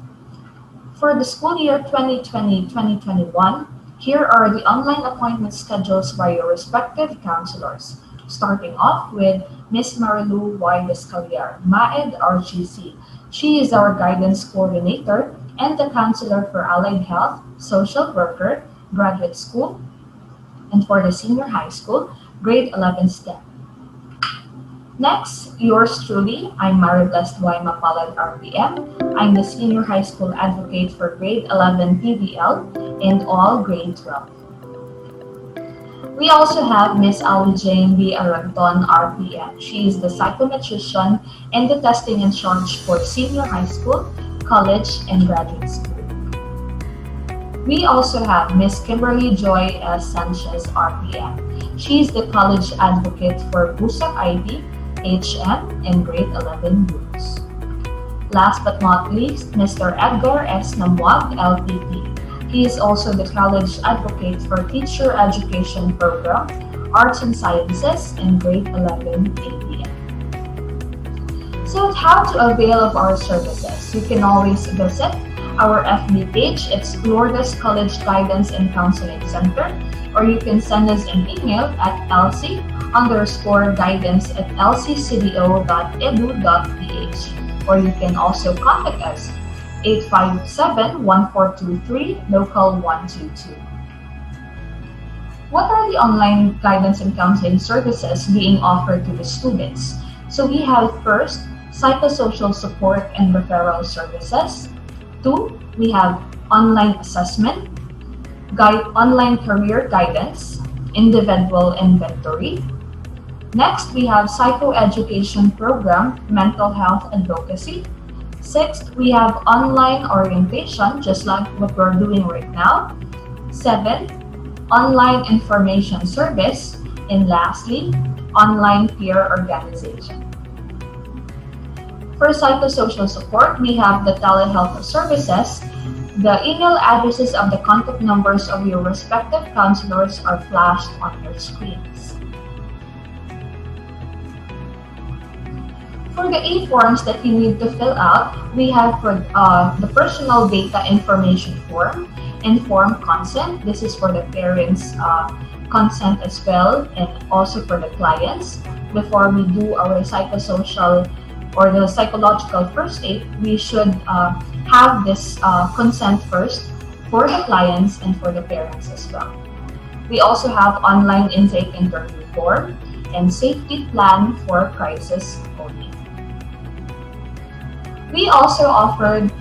Speaker 11: For the school year 2020-2021, here are the online appointment schedules by your respective counselors, starting off with Ms. Marilu Y. Descaliar, MAED RGC. She is our guidance coordinator and the counselor for allied health, social worker, graduate school, and for the senior high school, grade 11 STEM. Next, yours truly, I'm Maribless Y. Mapalad RPM. I'm the senior high school advocate for grade 11 PBL and all grade 12. We also have Ms. Ali Jane B. Aranton RPM. She is the psychometrician and the testing in charge for senior high school, college, and graduate school. We also have Ms. Kimberly Joy S. Sanchez RPM. She is the college advocate for Busak IB, HM, and grade 11 groups. Last but not least, Mr. Edgar S. Namuag, LPP. He is also the college advocate for Teacher Education Program, Arts and Sciences, and grade 11 ABM. So how to avail of our services? You can always visit our FB page. It's Lourdes College Guidance and Counseling Center, or you can send us an email at lc_guidance@lccdo.edu.ph, or you can also contact us 857-1423 local 122. What are the online guidance and counseling services being offered to the students? So we have first, psychosocial support and referral services. 2, we have online assessment, online career guidance, individual inventory. Next, we have psychoeducation program, mental health advocacy. Sixth, we have online orientation, just like what we're doing right now. 7, online information service. And lastly, online peer organization. For psychosocial support, we have the telehealth services. The email addresses of the contact numbers of your respective counselors are flashed on your screens. For the A-forms that you need to fill out, we have for the personal data information form, informed consent. This is for the parents' consent as well, and also for the clients. Before we do our psychosocial or the psychological first aid, we should have this consent first for the clients and for the parents as well. We also have online intake interview form and safety plan for crisis only. We also offered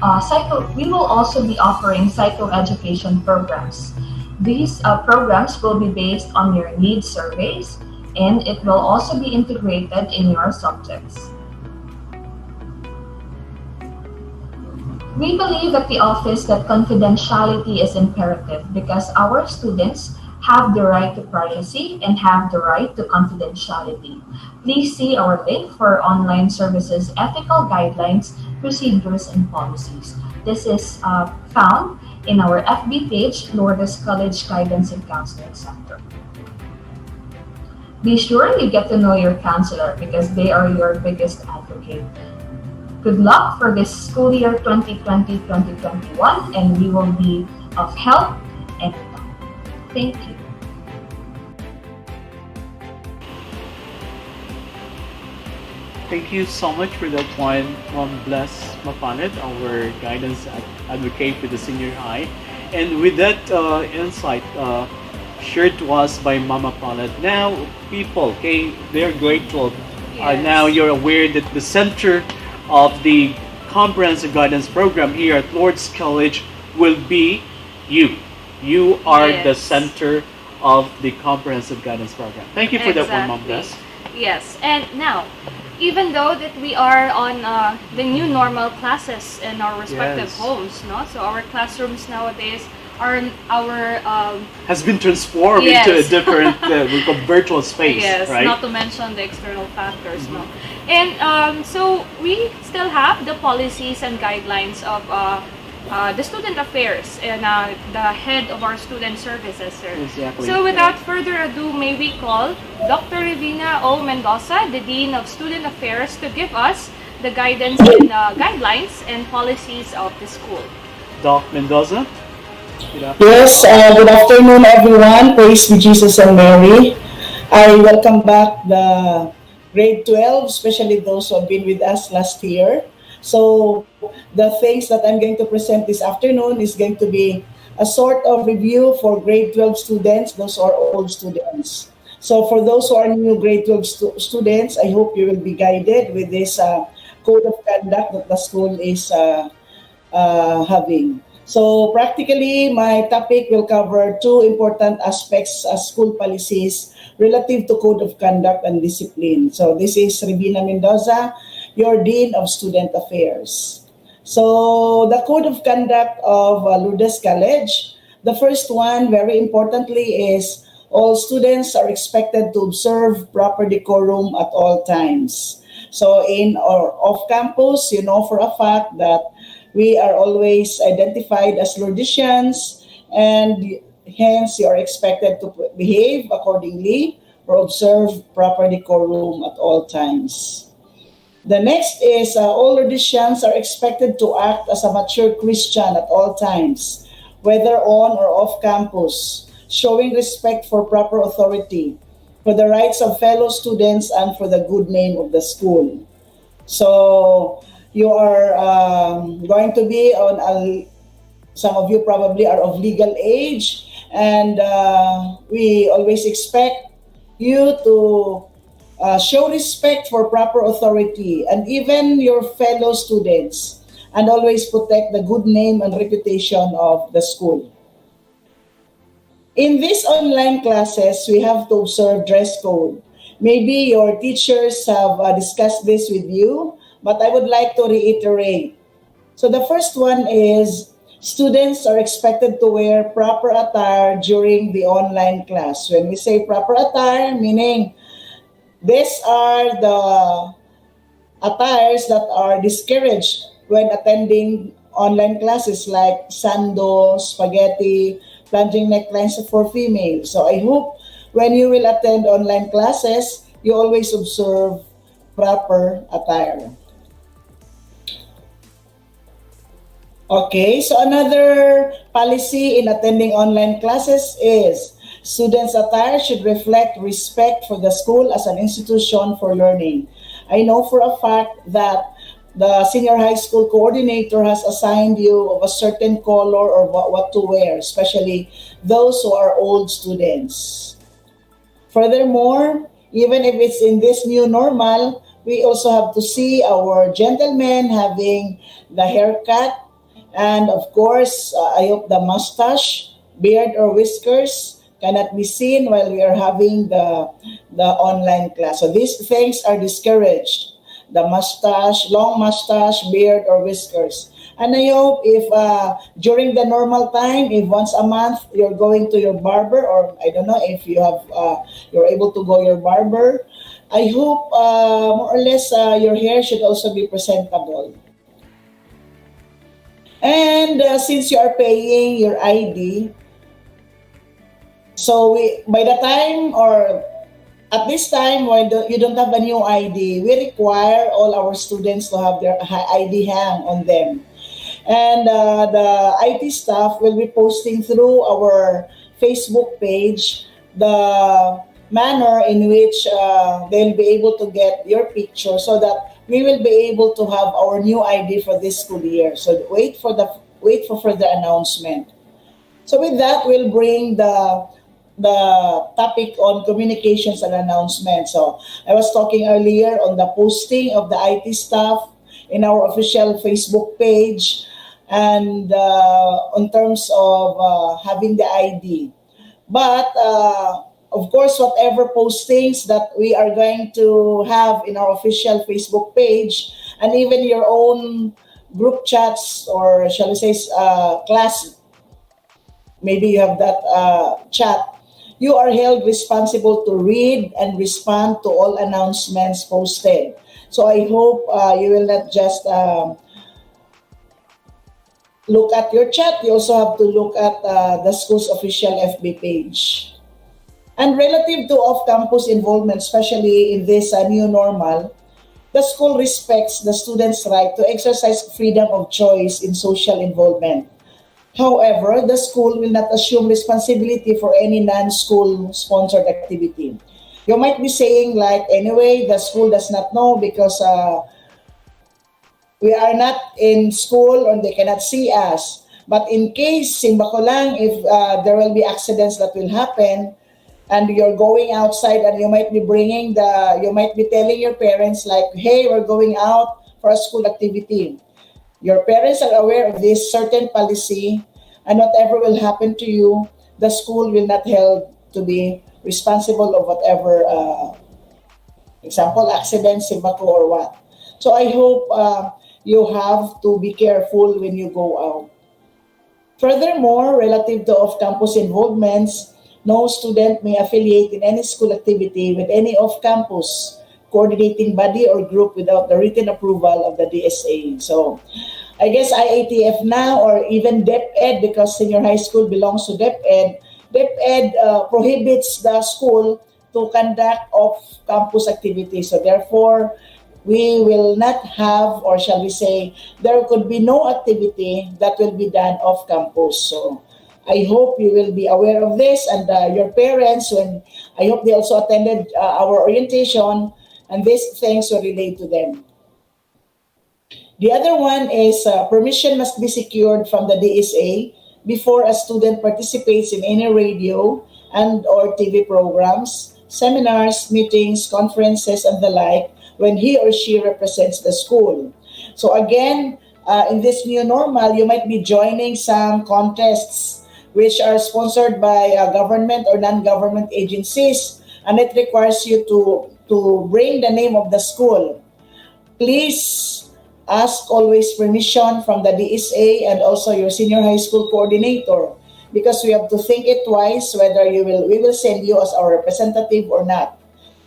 Speaker 11: we will also be offering psychoeducation programs. These programs will be based on your needs surveys, and it will also be integrated in your subjects. We believe at the office that confidentiality is imperative because our students have the right to privacy and have the right to confidentiality. Please see our link for online services, ethical guidelines, procedures, and policies. This is found in our FB page, Lourdes College Guidance and Counseling Center. Be sure you get to know your counselor because they are your biggest advocate. Good luck for this school year 2020-2021, and we will be of help anytime. Thank you.
Speaker 6: Thank you so much for that one, Mom Bless Mapanet, our guidance advocate with the senior high. And with that insight shared to us by Mama Panet, now people, okay, they're grade 12.
Speaker 5: Yes.
Speaker 6: Now you're aware that the center of the comprehensive guidance program here at Lourdes College will be you. You are the center of the comprehensive guidance program. Thank you for that one, Mom Bless.
Speaker 5: Yes, and now, even though that we are on the new normal classes in our respective homes, no? So our classrooms nowadays are
Speaker 6: has been transformed into a different virtual space, right?
Speaker 5: Not to mention the external factors, no? And so we still have the policies and guidelines of the student affairs and the head of our student services, sir.
Speaker 6: Exactly.
Speaker 5: So without further ado, may we call Dr. Rivina O. Mendoza, the Dean of Student Affairs, to give us the guidance and guidelines and policies of the school.
Speaker 6: Doc Mendoza?
Speaker 12: Yes, good afternoon everyone. Praise be Jesus and Mary. I welcome back the grade 12, especially those who have been with us last year. So the things that I'm going to present this afternoon is going to be a sort of review for grade 12 students. Those are old students. So for those who are new grade 12 students, I hope you will be guided with this code of conduct that the school is having. So practically, my topic will cover two important aspects as school policies relative to code of conduct and discipline. So this is Rivina Mendoza, your Dean of Student Affairs. So the code of conduct of Lourdes College, the first one, very importantly, is all students are expected to observe proper decorum at all times. So in or off campus, you know for a fact that we are always identified as Lourdesians, and hence you are expected to behave accordingly or observe proper decorum at all times. The next is all Rhodesians are expected to act as a mature Christian at all times, whether on or off campus, showing respect for proper authority, for the rights of fellow students, and for the good name of the school. So you are going to be on some of you probably are of legal age, and we always expect you to show respect for proper authority and even your fellow students, and always protect the good name and reputation of the school. In these online classes, we have to observe dress code. Maybe your teachers have discussed this with you, but I would like to reiterate. So the first one is students are expected to wear proper attire during the online class. When we say proper attire, meaning these are the attires that are discouraged when attending online classes, like sando, spaghetti, plunging necklines for females. So I hope when you will attend online classes, you always observe proper attire. Okay, so another policy in attending online classes is students' attire should reflect respect for the school as an institution for learning. I know for a fact that the senior high school coordinator has assigned you of a certain color or what to wear, especially those who are old students. Furthermore, even if it's in this new normal, we also have to see our gentlemen having the haircut, and of course, I hope the mustache, beard, or whiskers cannot be seen while we are having the online class. So these things are discouraged. The mustache, long mustache, beard, or whiskers. And I hope if during the normal time, if once a month you're going to your barber, or I don't know if you have, you're able to go your barber, I hope more or less your hair should also be presentable. And since you are paying your ID, so by the time or at this time when you don't have a new ID, we require all our students to have their ID hang on them. And the IT staff will be posting through our Facebook page the manner in which they'll be able to get your picture, so that we will be able to have our new ID for this school year. So wait for further announcement. So with that, we'll bring the topic on communications and announcements. So I was talking earlier on the posting of the IT staff in our official Facebook page, and on terms of having the ID. But of course, whatever postings that we are going to have in our official Facebook page, and even your own group chats, or shall we say class, maybe you have that chat, you are held responsible to read and respond to all announcements posted. So I hope you will not just look at your chat, you also have to look at the school's official FB page. And relative to off-campus involvement, especially in this new normal, the school respects the students' right to exercise freedom of choice in social involvement. However, the school will not assume responsibility for any non-school sponsored activity. You might be saying, like, anyway, the school does not know because we are not in school or they cannot see us. But in case, simba ko lang, if there will be accidents that will happen, and you're going outside and you might be telling your parents like, hey, we're going out for a school activity. Your parents are aware of this certain policy, and whatever will happen to you, the school will not held to be responsible of whatever, example, accidents, simbako, or what. So I hope you have to be careful when you go out. Furthermore, relative to off-campus involvements, no student may affiliate in any school activity with any off-campus coordinating body or group without the written approval of the DSA. So I guess IATF now, or even DepEd, because senior high school belongs to DepEd, DepEd prohibits the school to conduct off-campus activities. So therefore, we will not have, or shall we say, there could be no activity that will be done off campus. So I hope you will be aware of this, and your parents, when I hope they also attended our orientation, and these things will relate to them. The other one is permission must be secured from the DSA before a student participates in any radio and or TV programs, seminars, meetings, conferences, and the like when he or she represents the school. So again, in this new normal, you might be joining some contests which are sponsored by government or non-government agencies, and it requires you to bring the name of the school. Please ask always permission from the DSA and also your senior high school coordinator, because we have to think it twice whether we will send you as our representative or not.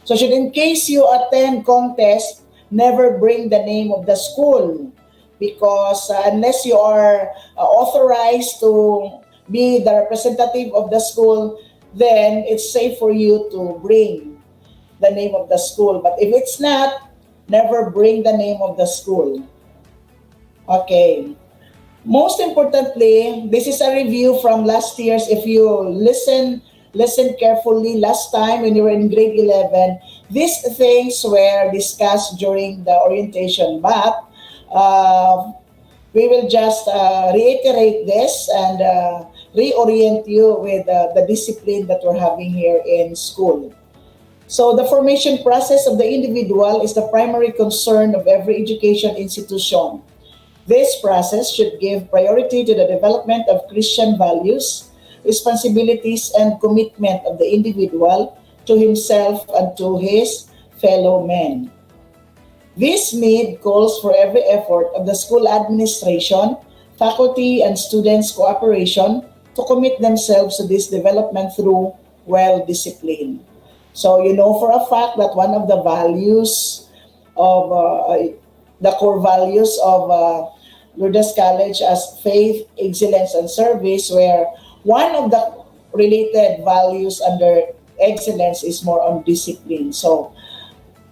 Speaker 12: So should in case you attend contest, never bring the name of the school, because unless you are authorized to be the representative of the school, then it's safe for you to bring the name of the school. But if it's not, never bring the name of the school. Okay. Most importantly, this is a review from last year's. If you listen carefully, last time when you were in grade 11, these things were discussed during the orientation, but we will just reiterate this and reorient you with the discipline that we're having here in school. So the formation process of the individual is the primary concern of every education institution. This process should give priority to the development of Christian values, responsibilities, and commitment of the individual to himself and to his fellow men. This need calls for every effort of the school administration, faculty, and students' cooperation to commit themselves to this development through well-discipline. So you know for a fact that one of the values of the core values of Lourdes College as faith, excellence, and service, where one of the related values under excellence is more on discipline. So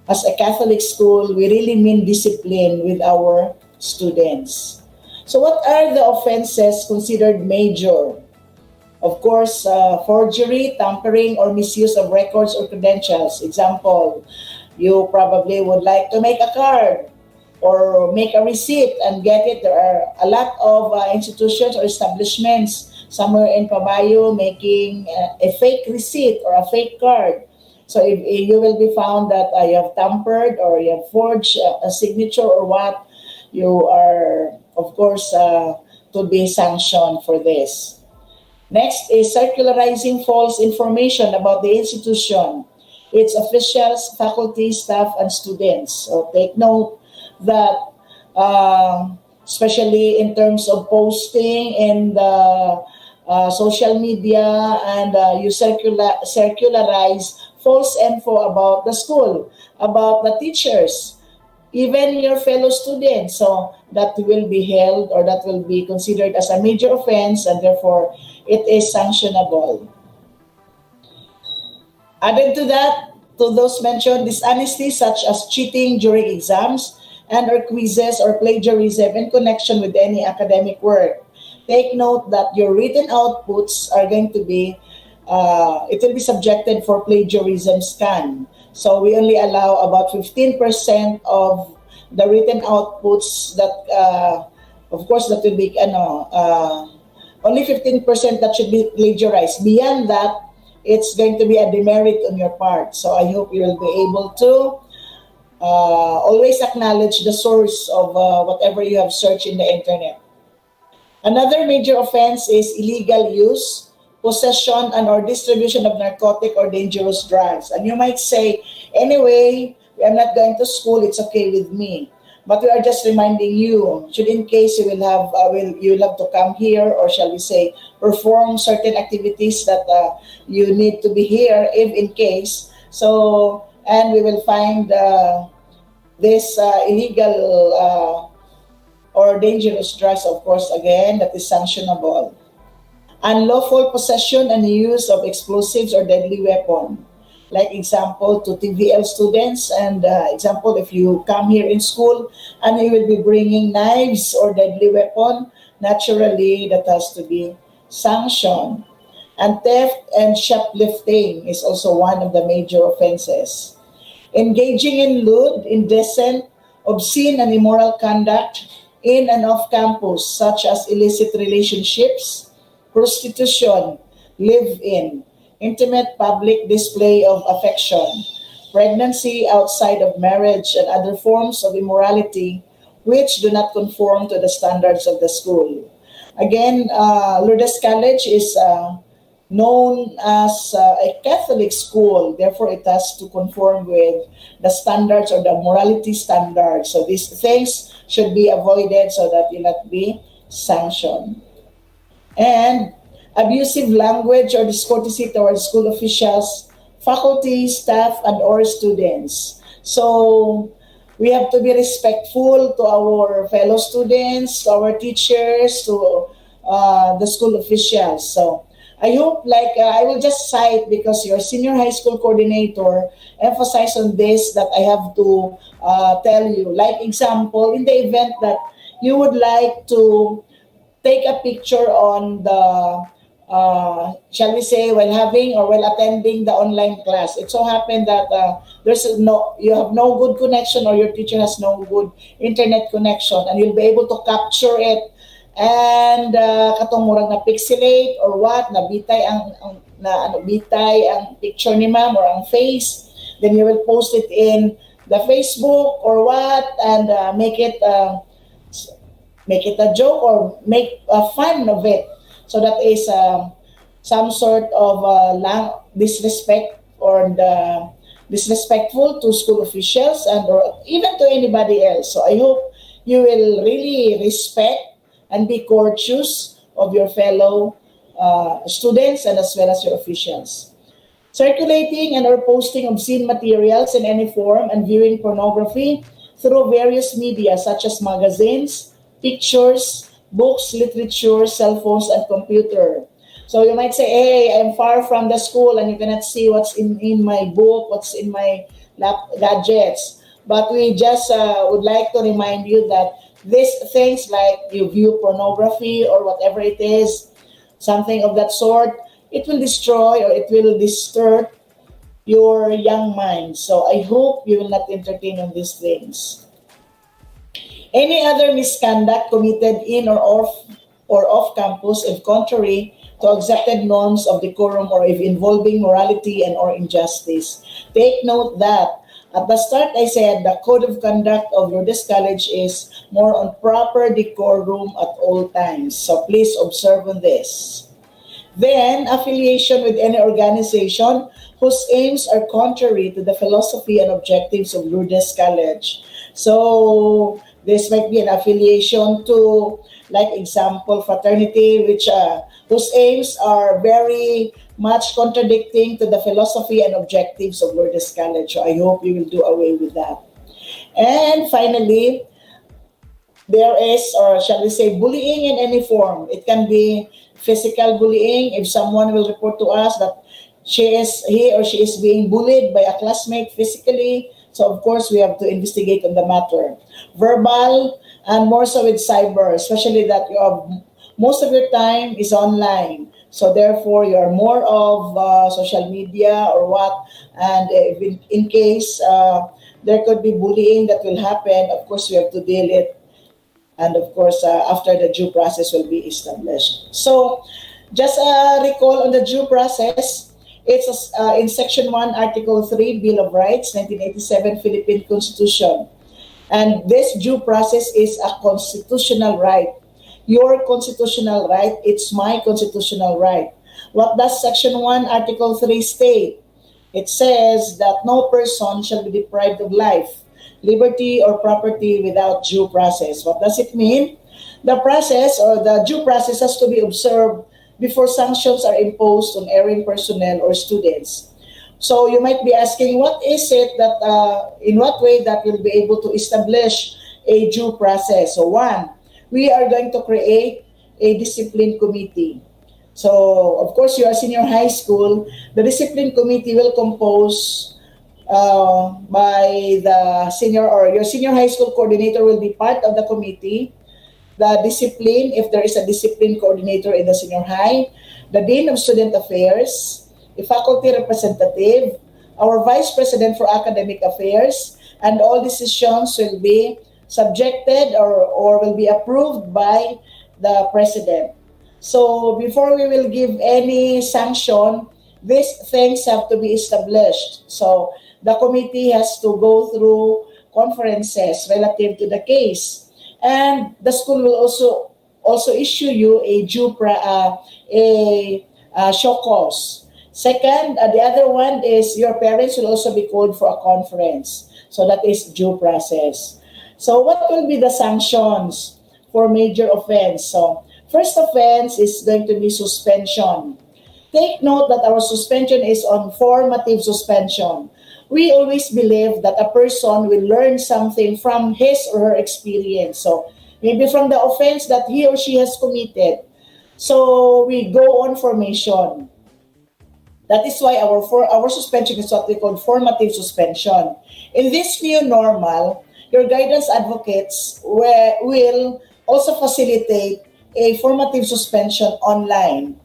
Speaker 12: as a Catholic school, we really mean discipline with our students. So what are the offenses considered major? Of course, forgery, tampering, or misuse of records or credentials. Example, you probably would like to make a card or make a receipt and get it. There are a lot of institutions or establishments somewhere in Pabayo making a fake receipt or a fake card. So if you will be found that you have tampered or you have forged a signature or what, you are, of course, to be sanctioned for this. Next is circularizing false information about the institution, its officials, faculty, staff, and students. So take note that especially in terms of posting in the social media and you circularize false info about the school, about the teachers, even your fellow students. So that will be held or that will be considered as a major offense, and therefore it is sanctionable. Added to that, to those mentioned, dishonesty such as cheating during exams and or quizzes or plagiarism in connection with any academic work. Take note that your written outputs are going to be, it will be subjected for plagiarism scan. So we only allow about 15% of the written outputs that, of course, that will be, only 15% that should be plagiarized. Beyond that, it's going to be a demerit on your part. So I hope you will be able to always acknowledge the source of whatever you have searched in the internet. Another major offense is illegal use, possession, and or distribution of narcotic or dangerous drugs. And you might say, anyway, I'm not going to school, it's okay with me. But we are just reminding you, should in case you will have to come here, or shall we say, perform certain activities that you need to be here, if in case. So, and we will find this illegal or dangerous drugs, of course, again, that is sanctionable. Unlawful possession and use of explosives or deadly weapon. like example to TVL students, and example if you come here in school and you will be bringing knives or deadly weapon, naturally that has to be sanctioned. And theft and shoplifting is also one of the major offenses. Engaging in lewd, indecent, obscene, and immoral conduct in and off campus, such as illicit relationships, prostitution, live-in, intimate public display of affection, pregnancy outside of marriage, and other forms of immorality which do not conform to the standards of the school. Again, Lourdes College is known as a Catholic school, therefore it has to conform with the standards or the morality standards. So these things should be avoided so that will not be sanctioned. And abusive language or discourtesy towards school officials, faculty, staff, and or students. So we have to be respectful to our fellow students, to our teachers, to the school officials. So I hope, I will just cite because your senior high school coordinator emphasized on this that I have to tell you. Like example, in the event that you would like to take a picture on the, shall we say, while having or while attending the online class. It so happened that you have no good connection or your teacher has no good internet connection, and you'll be able to capture it and katong murag na pixelate or what, nabitay ang picture ni ma'am or ang face, then you will post it in the Facebook or what, and make it a joke or make fun of it. So that is some sort of disrespect or disrespectful to school officials and or even to anybody else. So I hope you will really respect and be courteous of your fellow students and as well as your officials. Circulating and or posting obscene materials in any form and viewing pornography through various media such as magazines, pictures, books, literature, cell phones, and computer. So you might say, hey, I'm far from the school and you cannot see what's in my book, what's in my gadgets. But we just would like to remind you that these things like you view pornography or whatever it is, something of that sort, it will destroy or it will disturb your young mind. So I hope you will not entertain on these things. Any other misconduct committed in or off campus if contrary to accepted norms of decorum or if involving morality and or injustice. Take note that at the start, I said the code of conduct of Lourdes College is more on proper decorum at all times. So please observe on this. Then, affiliation with any organization whose aims are contrary to the philosophy and objectives of Lourdes College. So this might be an affiliation to, like example, fraternity, whose aims are very much contradicting to the philosophy and objectives of Lourdes College. So I hope you will do away with that. And finally, there is, or shall we say, bullying in any form. It can be physical bullying if someone will report to us that he or she is being bullied by a classmate physically. So of course we have to investigate on the matter. Verbal and more so with cyber, especially that you have most of your time is online. So therefore, you're more of social media or what. And if in case there could be bullying that will happen, of course, we have to deal it. And of course, after the due process will be established. So just recall on the due process, it's in Section 1, Article 3, Bill of Rights, 1987 Philippine Constitution. And this due process is a constitutional right. Your constitutional right, it's my constitutional right. What does Section 1, Article 3 state? It says that no person shall be deprived of life, liberty, or property without due process. What does it mean? The process or the due process has to be observed before sanctions are imposed on erring personnel or students. So you might be asking, what is it that, in what way that will be able to establish a due process? So one, we are going to create a discipline committee. So, of course, you are senior high school. The discipline committee will compose by the senior or your senior high school coordinator will be part of the committee. The discipline, if there is a discipline coordinator in the senior high, the dean of student affairs, a faculty representative, our vice president for academic affairs, and all decisions will be subjected or will be approved by the president. So before we will give any sanction, these things have to be established. So the committee has to go through conferences relative to the case, and the school will also issue you a show cause. Second, the other one is your parents will also be called for a conference. So that is due process. So what will be the sanctions for major offense? So first offense is going to be suspension. Take note that our suspension is on formative suspension. We always believe that a person will learn something from his or her experience. So maybe from the offense that he or she has committed. So we go on formation. That is why our suspension is what we call formative suspension. In this new normal, your guidance advocates will also facilitate a formative suspension online.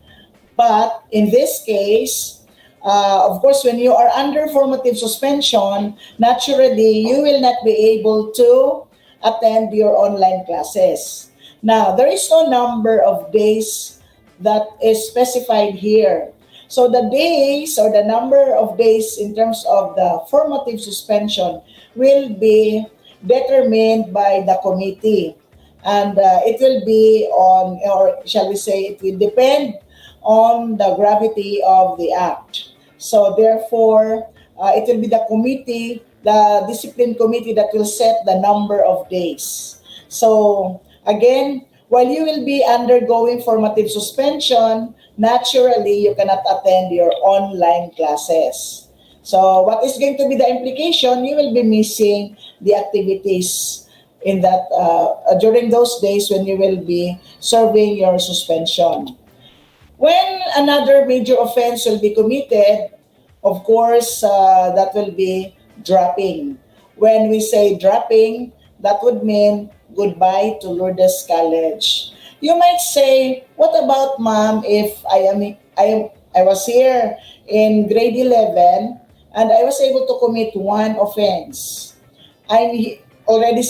Speaker 12: But in this case, of course, when you are under formative suspension, naturally, you will not be able to attend your online classes. Now, there is no number of days that is specified here. So the days or the number of days in terms of the formative suspension will be determined by the committee. And it will be on, or shall we say, it will depend on the gravity of the act. So therefore, it will be the committee, the discipline committee that will set the number of days. So again, while you will be undergoing formative suspension, naturally, you cannot attend your online classes. So what is going to be the implication? You will be missing the activities in that during those days when you will be serving your suspension. When another major offense will be committed, of course, that will be dropping. When we say dropping, that would mean goodbye to Lourdes College. You might say, what about, ma'am, if I was here in grade 11 and I was able to commit one offense. I'm already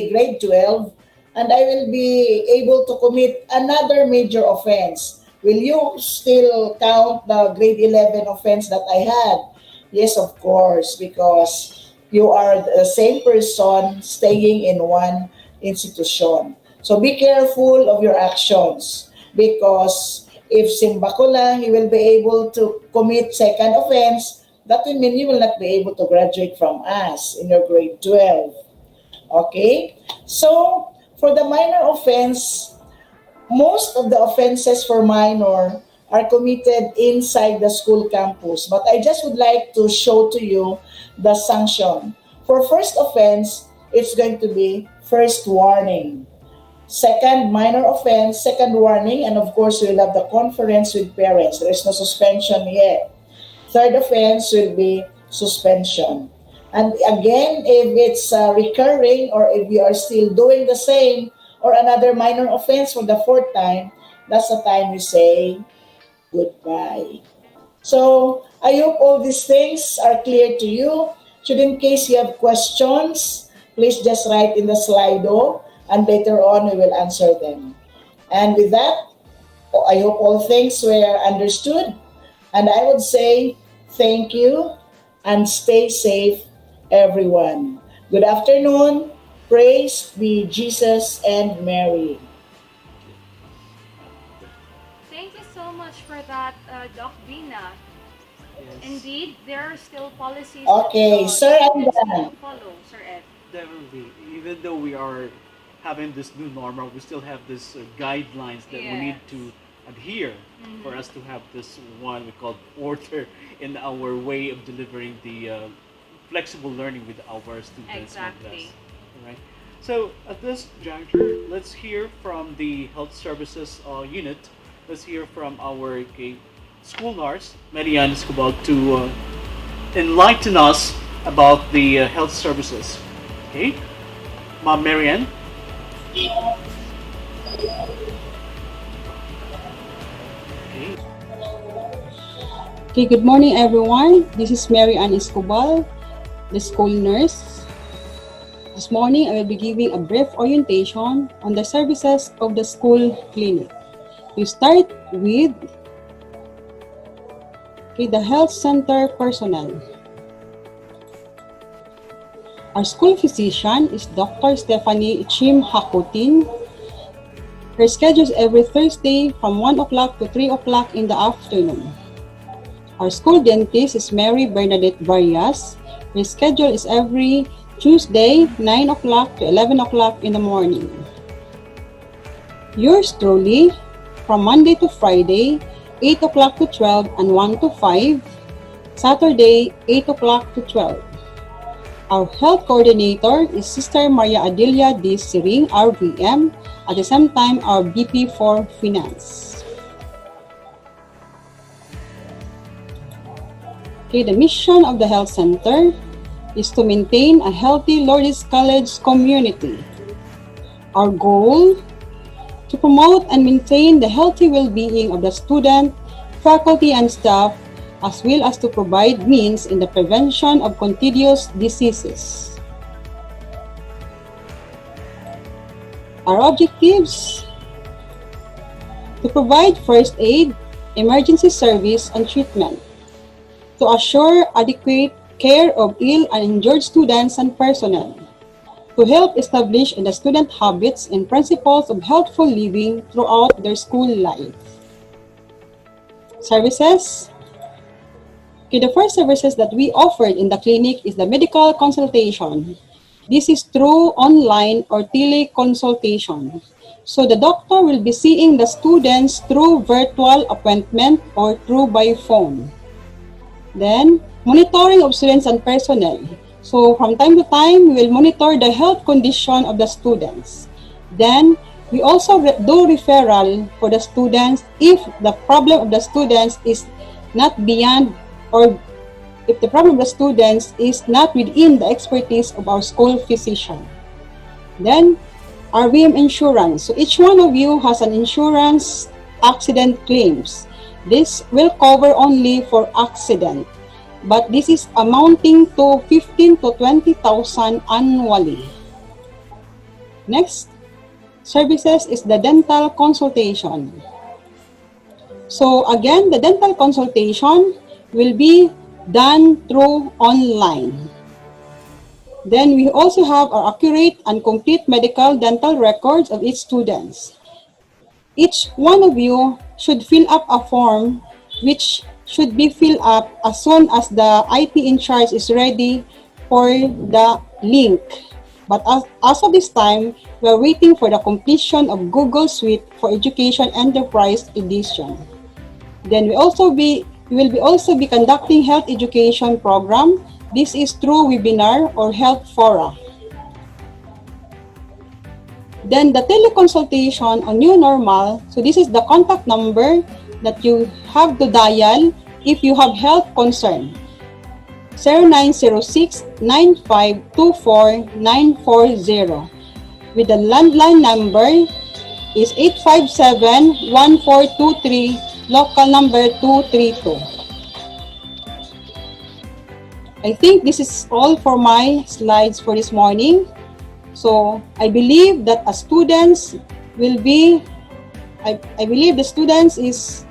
Speaker 12: grade 12, and I will be able to commit another major offense. Will you still count the grade 11 offense that I had? Yes, of course, because you are the same person staying in one institution. So be careful of your actions, because if Simbakula, he will be able to commit second offense, that will mean you will not be able to graduate from us in your grade 12. Okay? So, for the minor offense, most of the offenses for minor are committed inside the school campus. But I just would like to show to you the sanction. For first offense, it's going to be first warning. Second, minor offense, second warning, and of course, we'll have the conference with parents. There is no suspension yet. Third offense will be suspension. And again, if it's recurring or if you are still doing the same or another minor offense for the fourth time, that's the time you say goodbye. So I hope all these things are clear to you. Should in case you have questions, please just write in the Slido and later on we will answer them. And with that, I hope all things were understood. And I would say thank you and stay safe, everyone. Good afternoon. Praise be Jesus and Mary.
Speaker 5: Thank you so much for that, Doc Vina.
Speaker 6: Yes.
Speaker 5: Indeed, there are still policies
Speaker 12: Okay,
Speaker 5: that
Speaker 12: sir, I'm
Speaker 5: students
Speaker 12: done.
Speaker 5: need to follow, Sir Ed.
Speaker 6: Definitely. Even though we are having this new normal, we still have this guidelines that we need to adhere for us to have this one we call order in our way of delivering the flexible learning with our students.
Speaker 5: Exactly.
Speaker 6: Right. So at this juncture, let's hear from the health services unit let's hear from our school nurse, Marianne Escobar, to enlighten us about the health services. Okay, Ma'am Marianne.
Speaker 13: Okay, good morning everyone. This is Mary Ann Escobar, the school nurse. This morning I will be giving a brief orientation on the services of the school clinic. We start with the health center personnel. Our school physician is Dr. Stephanie Chim Hakutin. Her schedule is every Thursday from 1 o'clock to 3 o'clock in the afternoon. Our school dentist is Mary Bernadette Varias. Her schedule is every Tuesday, 9 o'clock to 11 o'clock in the morning. Yours truly, from Monday to Friday, 8 o'clock to 12 and 1 to 5. Saturday, 8 o'clock to 12. Our health coordinator is Sister Maria Adelia D. Siring, RVM, at the same time our BP for Finance. Okay, the mission of the health center is to maintain a healthy Lourdes College community. Our goal, to promote and maintain the healthy well-being of the student, faculty, and staff, as well as to provide means in the prevention of contagious diseases. Our objectives: to provide first aid, emergency service, and treatment, to assure adequate care of ill and injured students and personnel, to help establish in the student habits and principles of healthful living throughout their school life. Services. Okay, the first services that we offered in the clinic is the medical consultation. This is through online or teleconsultation. So the doctor will be seeing the students through virtual appointment or through by phone. Then, monitoring of students and personnel. So from time to time, we will monitor the health condition of the students. Then, we also do referral for the students if the problem of the students is not beyond, or if the problem of the students is not within the expertise of our school physician. Then, RVM insurance. So each one of you has an insurance accident claims. This will cover only for accident, but this is amounting to 15 to 20,000 annually. Next services is the dental consultation. So again, the dental consultation will be done through online. Then we also have our accurate and complete medical dental records of each student. Each one of you should fill up a form which should be filled up as soon as the IT in charge is ready for the link. But as of this time, we are waiting for the completion of Google Suite for Education Enterprise Edition. Then we will be also be conducting health education program. This is through webinar or health fora. Then the teleconsultation on New Normal. So this is the contact number that you have to dial if you have health concern. 0906-9524-940. With the landline number is 857-1423, local number 232. I think this is all for my slides for this morning. So I believe that as students will be, I believe the students is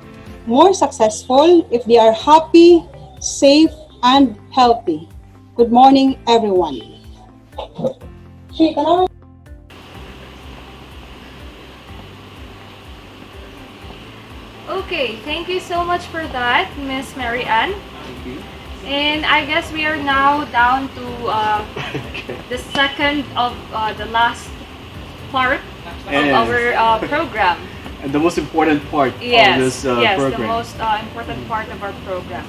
Speaker 13: more successful if they are happy, safe, and healthy. Good morning, everyone.
Speaker 5: Okay, thank you so much for that, Miss Mary Ann.
Speaker 6: Thank you.
Speaker 5: And I guess we are now down to the second of the last part of our program.
Speaker 6: And the most important part of this
Speaker 5: yes,
Speaker 6: program.
Speaker 5: the most important part of our program.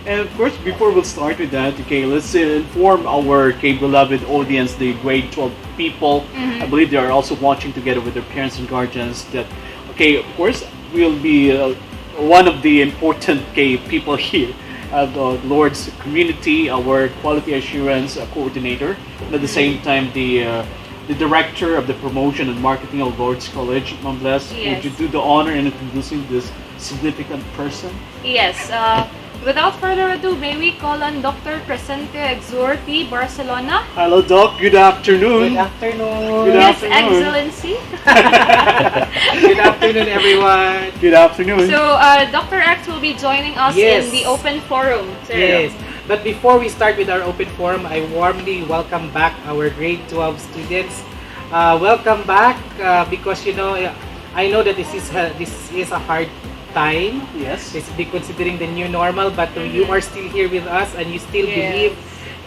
Speaker 6: And of course, before we'll start with that, okay, let's inform our beloved audience, the grade 12 people. I believe they are also watching together with their parents and guardians that, okay, of course, will be one of the important people here at the Lord's community, our quality assurance coordinator, and at the same time the director of the promotion and marketing of Lord's College. Ma'am Bless, would you do the honor in introducing this significant person?
Speaker 5: Yes. Without further ado, may we call on Dr. Crescente Exorti Barcelona.
Speaker 6: Hello, Doc. Good afternoon.
Speaker 14: Good afternoon.
Speaker 6: Good
Speaker 5: His
Speaker 6: afternoon.
Speaker 5: Excellency.
Speaker 14: Good afternoon, everyone.
Speaker 6: Good afternoon.
Speaker 5: So, Dr. X will be joining us
Speaker 14: Yes.
Speaker 5: in the open forum. Sir.
Speaker 14: Yes. But before we start with our open forum, I warmly welcome back our grade 12 students. Welcome back because I know that this is a hard time.
Speaker 6: Yes.
Speaker 14: Considering the new normal, but you are still here with us and you still believe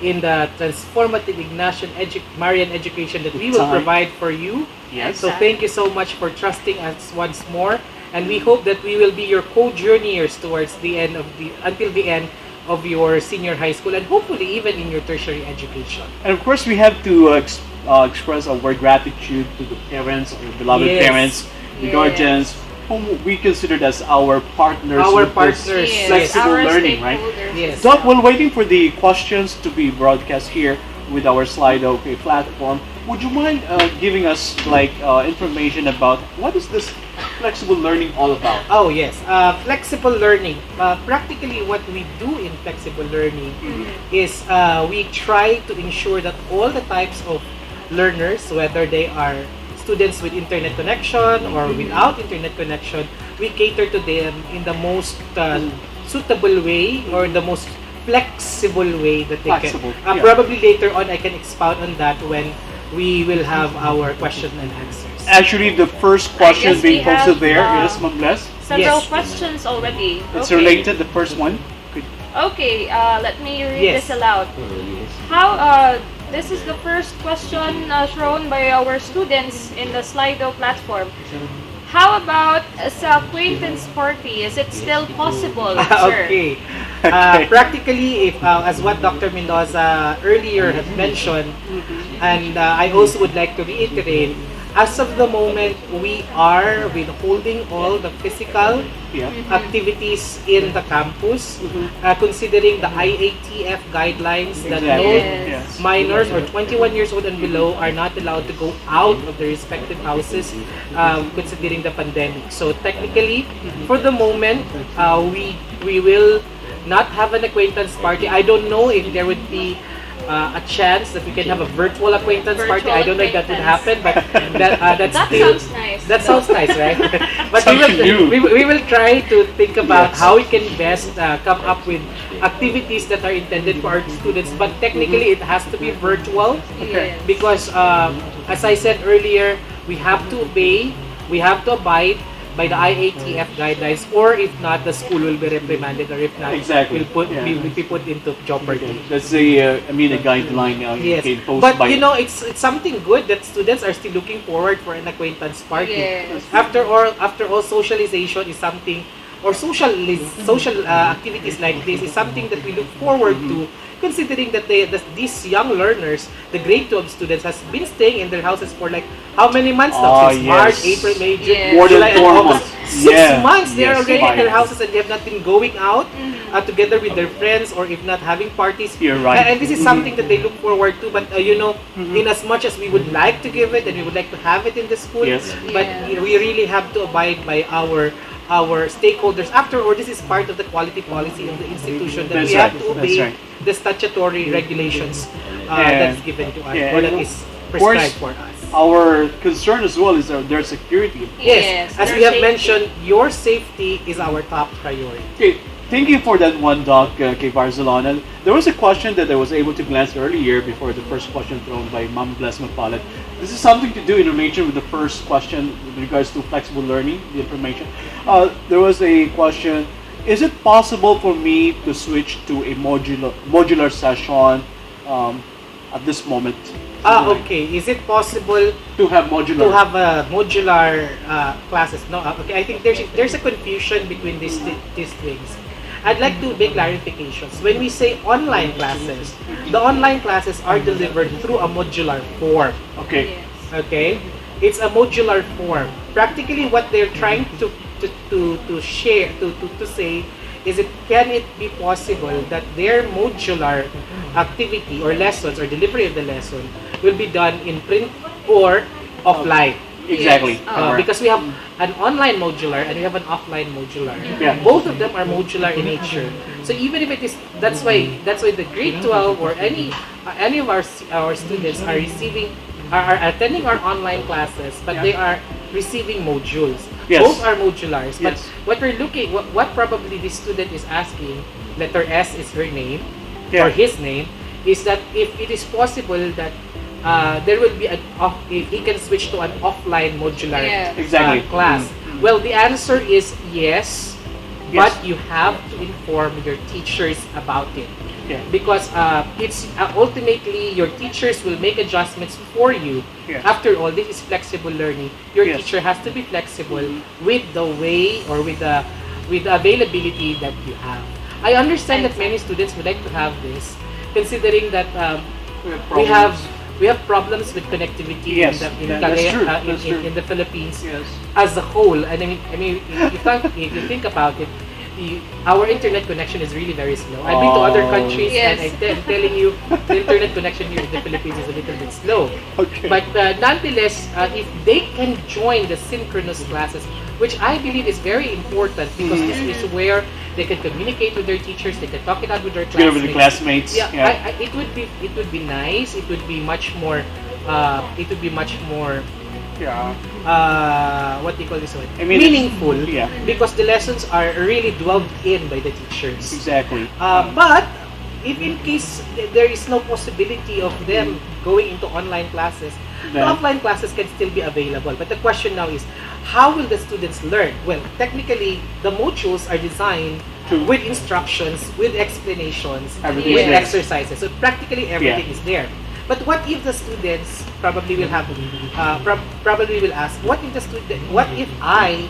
Speaker 14: in the transformative Ignatian Marian education that we will provide for you.
Speaker 6: Yes.
Speaker 14: So thank you so much for trusting us once more, and we hope that we will be your co-journeyers towards until the end of your senior high school, and hopefully even in your tertiary education.
Speaker 6: And of course, we have to express our gratitude to the parents, our beloved parents, the guardians, whom we considered as our partners. Flexible learning, right?
Speaker 14: Yes.
Speaker 6: Doc, while waiting for the questions to be broadcast here with our Slido platform, would you mind giving us information about what is this flexible learning all about?
Speaker 14: Oh yes, flexible learning. Practically what we do in flexible learning is we try to ensure that all the types of learners, whether they are students with internet connection or without internet connection, we cater to them in the most suitable way or the most flexible way that they can. Probably later on I can expound on that when we will have our question and answers.
Speaker 6: Actually, the first question being posted there is, Ma'am Bless.
Speaker 5: Several questions already.
Speaker 6: It's related, the first one.
Speaker 5: Okay, let me read this aloud. How this is the first question thrown by our students in the Slido platform. How about sa acquaintance party? Is it still possible, sir?
Speaker 14: Okay. Practically, if as what Dr. Mendoza earlier had mentioned, and I also would like to reiterate, as of the moment, we are withholding all the physical activities in the campus, considering the IATF guidelines that no minors or 21 years old and below are not allowed to go out of their respective houses, considering the pandemic. So technically, for the moment, we will not have an acquaintance party. I don't know if there would be a chance that we can have a virtual acquaintance party. I don't know if that would happen, but
Speaker 5: sounds nice.
Speaker 14: That sounds nice, right? But we will try to think about how we can best come up with activities that are intended for our students. But technically, it has to be virtual because, as I said earlier, we have to obey, we have to abide by the IATF guidelines, or if not, the school will be reprimanded, or if not, will be put into jeopardy.
Speaker 6: That's a guideline imposed
Speaker 14: but
Speaker 6: by...
Speaker 14: it's something good that students are still looking forward for an acquaintance party. After all, socialization is something, or social activities like this is something that we look forward to, considering that these young learners, the grade 12 students, has been staying in their houses for like how many months now? Since March, April, May, June,
Speaker 6: more than
Speaker 14: July,
Speaker 6: 4
Speaker 14: and
Speaker 6: months.
Speaker 14: August. 6 months they are already in their houses and they have not been going out together with their friends, or if not having parties.
Speaker 6: You're right.
Speaker 14: And this is something that they look forward to. But in as much as we would like to give it and we would like to have it in the school, but we really have to abide by our stakeholders. After all, this is part of the quality policy of the institution that we have to obey the statutory regulations that's given to us, or that is prescribed for us.
Speaker 6: Our concern as well is their security.
Speaker 14: Yes, as we have mentioned, your safety is our top priority.
Speaker 6: Okay, thank you for that one, Doc K. Barcelona. There was a question that I was able to glance earlier before the first question thrown by Ma'am Bless Mapalat. This is something to do in relation with the first question with regards to flexible learning, the information. There was a question, is it possible for me to switch to a modular session at this moment?
Speaker 14: Okay. Is it possible
Speaker 6: to have modular
Speaker 14: classes? No. Okay. I think there's a confusion between these things. I'd like to make clarifications. When we say online classes, the online classes are delivered through a modular form.
Speaker 6: Okay.
Speaker 14: Okay. It's a modular form. Practically, what they're trying to to share to say is can it be possible that their modular activity or lessons or delivery of the lesson will be done in print or offline?
Speaker 6: Exactly.
Speaker 14: Because we have an online modular and we have an offline modular.
Speaker 6: Yeah.
Speaker 14: Both of them are modular in nature. So even if it is, that's why the grade 12 or any of our students are attending our online classes, but they are receiving modules.
Speaker 6: Yes.
Speaker 14: Both are modulars. But
Speaker 6: Yes.
Speaker 14: what probably the student is asking, letter S is her name
Speaker 6: Yeah.
Speaker 14: or his name, is that if it is possible that there will be he can switch to an offline modular
Speaker 6: Exactly.
Speaker 14: class. Well, the answer is yes, but you have to inform your teachers about it.
Speaker 6: Yeah.
Speaker 14: Because it's ultimately your teachers will make adjustments for you.
Speaker 6: Yeah.
Speaker 14: After all, this is flexible learning. Your
Speaker 6: Yes.
Speaker 14: teacher has to be flexible with the way or with the availability that you have. I understand that many students would like to have this, considering that we have problems with connectivity
Speaker 6: Yes,
Speaker 14: in
Speaker 6: that's true. That's true.
Speaker 14: in the Philippines
Speaker 6: Yes.
Speaker 14: as a whole. And I mean, if you think about it, our internet connection is really very slow. I've been to other countries and I'm telling you, the internet connection here in the Philippines is a little bit slow.
Speaker 6: Okay.
Speaker 14: But nonetheless, if they can join the synchronous classes, which I believe is very important because this is where they can communicate with their teachers, they can talk it out with their
Speaker 6: Together
Speaker 14: classmates.
Speaker 6: with the classmates.
Speaker 14: Yeah, it would be nice. It would be much more. What do you call this one?
Speaker 6: I mean,
Speaker 14: meaningful.
Speaker 6: yeah.
Speaker 14: Because the lessons are really dwelled in by the teachers.
Speaker 6: Exactly.
Speaker 14: But if in case there is no possibility of them going into online classes, the
Speaker 6: Then-
Speaker 14: offline classes can still be available. But the question now is, how will the students learn? Well, technically, the modules are designed with instructions, with explanations,
Speaker 6: Everything
Speaker 14: with
Speaker 6: is there.
Speaker 14: exercises. So practically everything is there. But what if the students probably will have probably will ask, what if I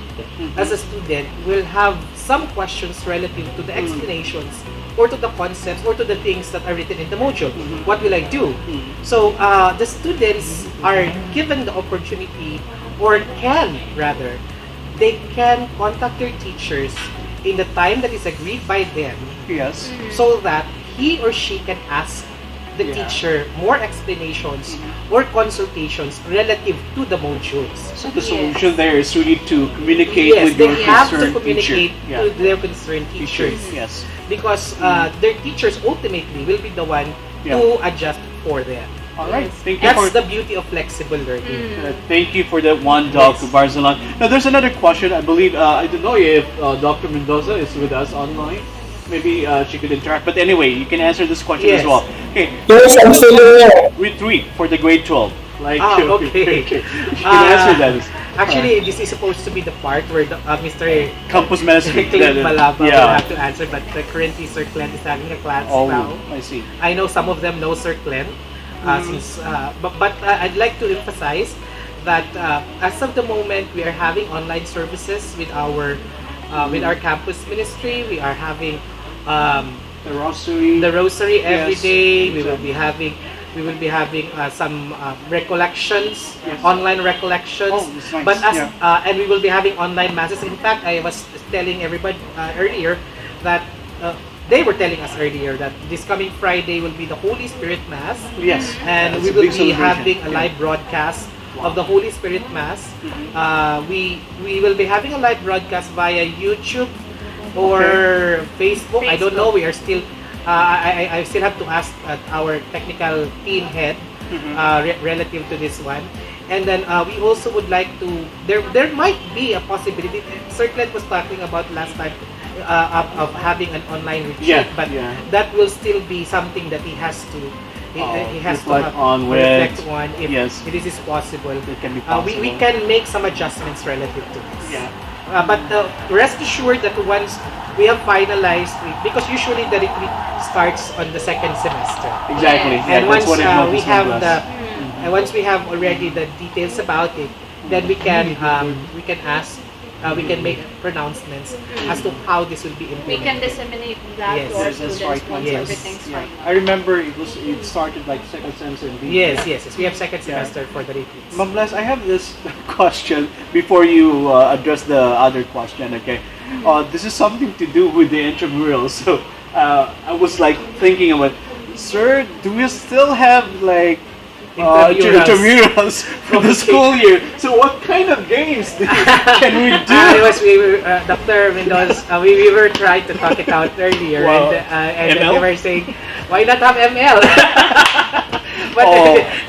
Speaker 14: as a student will have some questions relative to the explanations or to the concepts or to the things that are written in the module? What will I do? So the students are given the opportunity, or they can contact their teachers in the time that is agreed by them.
Speaker 6: Yes.
Speaker 14: So that he or she can ask the teacher more explanations or consultations relative to the modules.
Speaker 6: So the solution there is really to communicate with your
Speaker 14: they have to
Speaker 6: concerned
Speaker 14: communicate
Speaker 6: teacher.
Speaker 14: to their concerned teachers.
Speaker 6: Yes.
Speaker 14: Because their teachers ultimately will be the one to adjust for them.
Speaker 6: All right. Thank you
Speaker 14: That's the beauty of flexible learning.
Speaker 6: Thank you for that one, Dr. Barzalan. Now, there's another question. I believe, I don't know if Dr. Mendoza is with us online. Maybe she could interact. But anyway, you can answer this question as well. Okay.
Speaker 8: Yes, I'm still here.
Speaker 6: With 3 for the grade 12. Like,
Speaker 14: okay.
Speaker 6: You can answer that.
Speaker 14: Actually, this is supposed to be the part where Mr.
Speaker 6: Campus Management.
Speaker 14: Clint Balaba will have to answer, but currently Sir Clint is having a class now.
Speaker 6: I see.
Speaker 14: I know some of them know Sir Clint. But I'd like to emphasize that as of the moment, we are having online services with our campus ministry. We are having
Speaker 6: the rosary
Speaker 14: every day. We will be having some recollections, online recollections.
Speaker 6: That's nice.
Speaker 14: But and we will be having online masses. In fact, I was telling everybody earlier that they were telling us earlier that this coming Friday will be the Holy Spirit Mass.
Speaker 6: Yes.
Speaker 14: And
Speaker 6: That's
Speaker 14: we
Speaker 6: a
Speaker 14: will
Speaker 6: big
Speaker 14: be
Speaker 6: celebration.
Speaker 14: having a live broadcast of the Holy Spirit Mass. We will be having a live broadcast via YouTube or Facebook. I don't know. We are still. I still have to ask our technical team head relative to this one. And then we also would like to. There might be a possibility. Sir Clint was talking about last time of having an online retreat, but that will still be something that he has to. He has to
Speaker 6: reflect on
Speaker 14: reflect on if this is possible.
Speaker 6: It can be possible.
Speaker 14: We can make some adjustments relative to this. But rest assured that once we have finalized, because usually the retreat starts on the second semester.
Speaker 6: Exactly.
Speaker 14: And
Speaker 6: that's
Speaker 14: once
Speaker 6: what it
Speaker 14: we have
Speaker 6: was.
Speaker 14: and once we have already the details about it, then we can ask we can make pronouncements as to how this will be
Speaker 5: We
Speaker 14: implemented.
Speaker 5: can disseminate that
Speaker 14: Yes.
Speaker 5: to our
Speaker 6: Yes, that's
Speaker 5: students
Speaker 6: right.
Speaker 5: once
Speaker 14: Yes.
Speaker 5: everything's
Speaker 6: Yeah.
Speaker 5: fine.
Speaker 6: I remember it started like second semester.
Speaker 14: Yes, yes, yes. We have second
Speaker 6: Yeah.
Speaker 14: semester for the repeats.
Speaker 6: Ma'am Bless, I have this question before you address the other question. Okay, this is something to do with the intramurals. So I was like thinking about, sir, do we still have like intramurals for the school year? So what kind of games can we do?
Speaker 14: Dr. Mendoza, we were trying to talk it out earlier,
Speaker 6: Wow.
Speaker 14: and
Speaker 6: ML?
Speaker 14: we were saying, why not have ML? But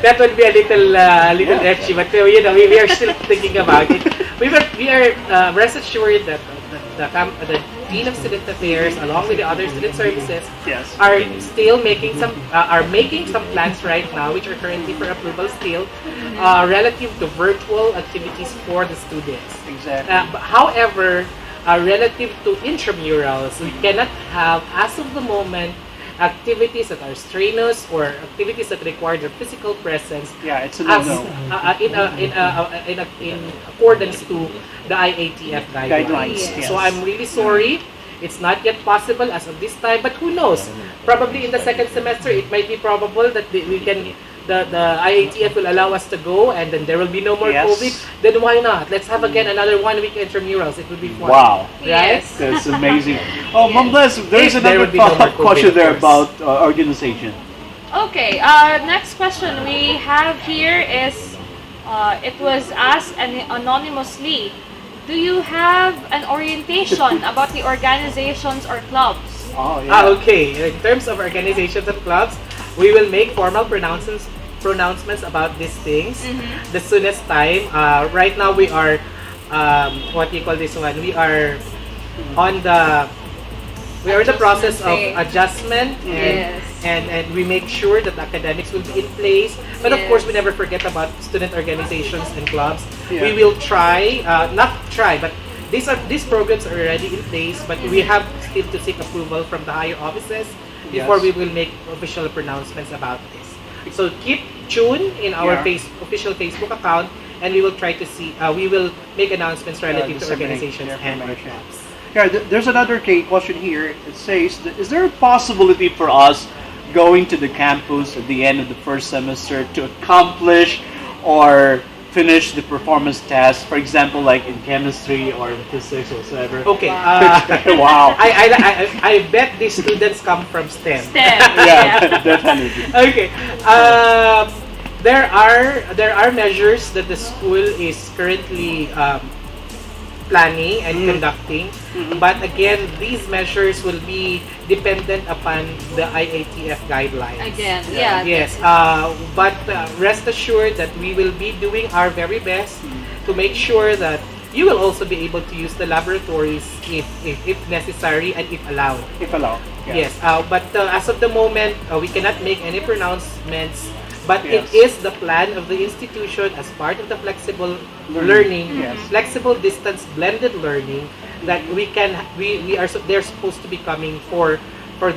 Speaker 14: that would be a little etchy. But we are still thinking about it. We are rest assured that the Dean of Student Affairs, along with the other student services, are still making some plans right now, which are currently for approval still, relative to virtual activities for the students.
Speaker 6: Exactly.
Speaker 14: However, relative to intramurals, we cannot have, as of the moment, activities that are strenuous or activities that require their physical presence.
Speaker 6: Yeah, it's a
Speaker 14: as,
Speaker 6: no-no.
Speaker 14: in accordance to the IATF guidelines.
Speaker 6: Yes.
Speaker 14: So I'm really sorry. It's not yet possible as of this time, but who knows? Probably in the second semester, it might be probable that the IATF will allow us to go, and then there will be no more
Speaker 6: Yes.
Speaker 14: COVID. Then why not? Let's have again another 1 week intramurals. It would be fun.
Speaker 6: Wow.
Speaker 14: Right?
Speaker 6: That's amazing. Oh, Ma'am Bless, there's
Speaker 14: If there
Speaker 6: another
Speaker 14: would be no more
Speaker 6: follow-up
Speaker 14: COVID,
Speaker 6: question
Speaker 14: of
Speaker 6: there
Speaker 14: course.
Speaker 6: about organization.
Speaker 5: Okay, next question we have here is, it was asked anonymously. Do you have an orientation about the organizations or clubs?
Speaker 6: Oh, yeah.
Speaker 14: Okay. In terms of organizations and clubs, we will make formal pronouncements about these things the soonest time. Right now, we are, what do you call this one? We are in the process of adjustment, and we make sure that academics will be in place. But of course, we never forget about student organizations and clubs.
Speaker 6: Yeah.
Speaker 14: We will try, but these programs are already in place, but we have still to seek approval from the higher offices before
Speaker 6: Yes.
Speaker 14: we will make official pronouncements about this. So keep tuned in our official Facebook account, and we will try to see, we will make announcements relative to
Speaker 6: disseminate
Speaker 14: organizations and
Speaker 6: information.
Speaker 14: clubs.
Speaker 6: Yeah, there's another question here. It says, is there a possibility for us going to the campus at the end of the first semester to accomplish or finish the performance test, for example, like in chemistry or in physics or whatever?
Speaker 14: Okay.
Speaker 6: Wow.
Speaker 14: I bet these students come from STEM.
Speaker 6: Yeah, definitely.
Speaker 14: Okay. There are measures that the school is currently planning and conducting, but again, these measures will be dependent upon the IATF guidelines.
Speaker 5: Again, yeah.
Speaker 14: Yes, but rest assured that we will be doing our very best to make sure that you will also be able to use the laboratories if necessary and if allowed.
Speaker 6: If allowed.
Speaker 14: Yes, but as of the moment, we cannot make any pronouncements. But
Speaker 6: Yes.
Speaker 14: it is the plan of the institution as part of the flexible learning,
Speaker 6: Yes.
Speaker 14: flexible distance blended learning, that they're supposed to be coming for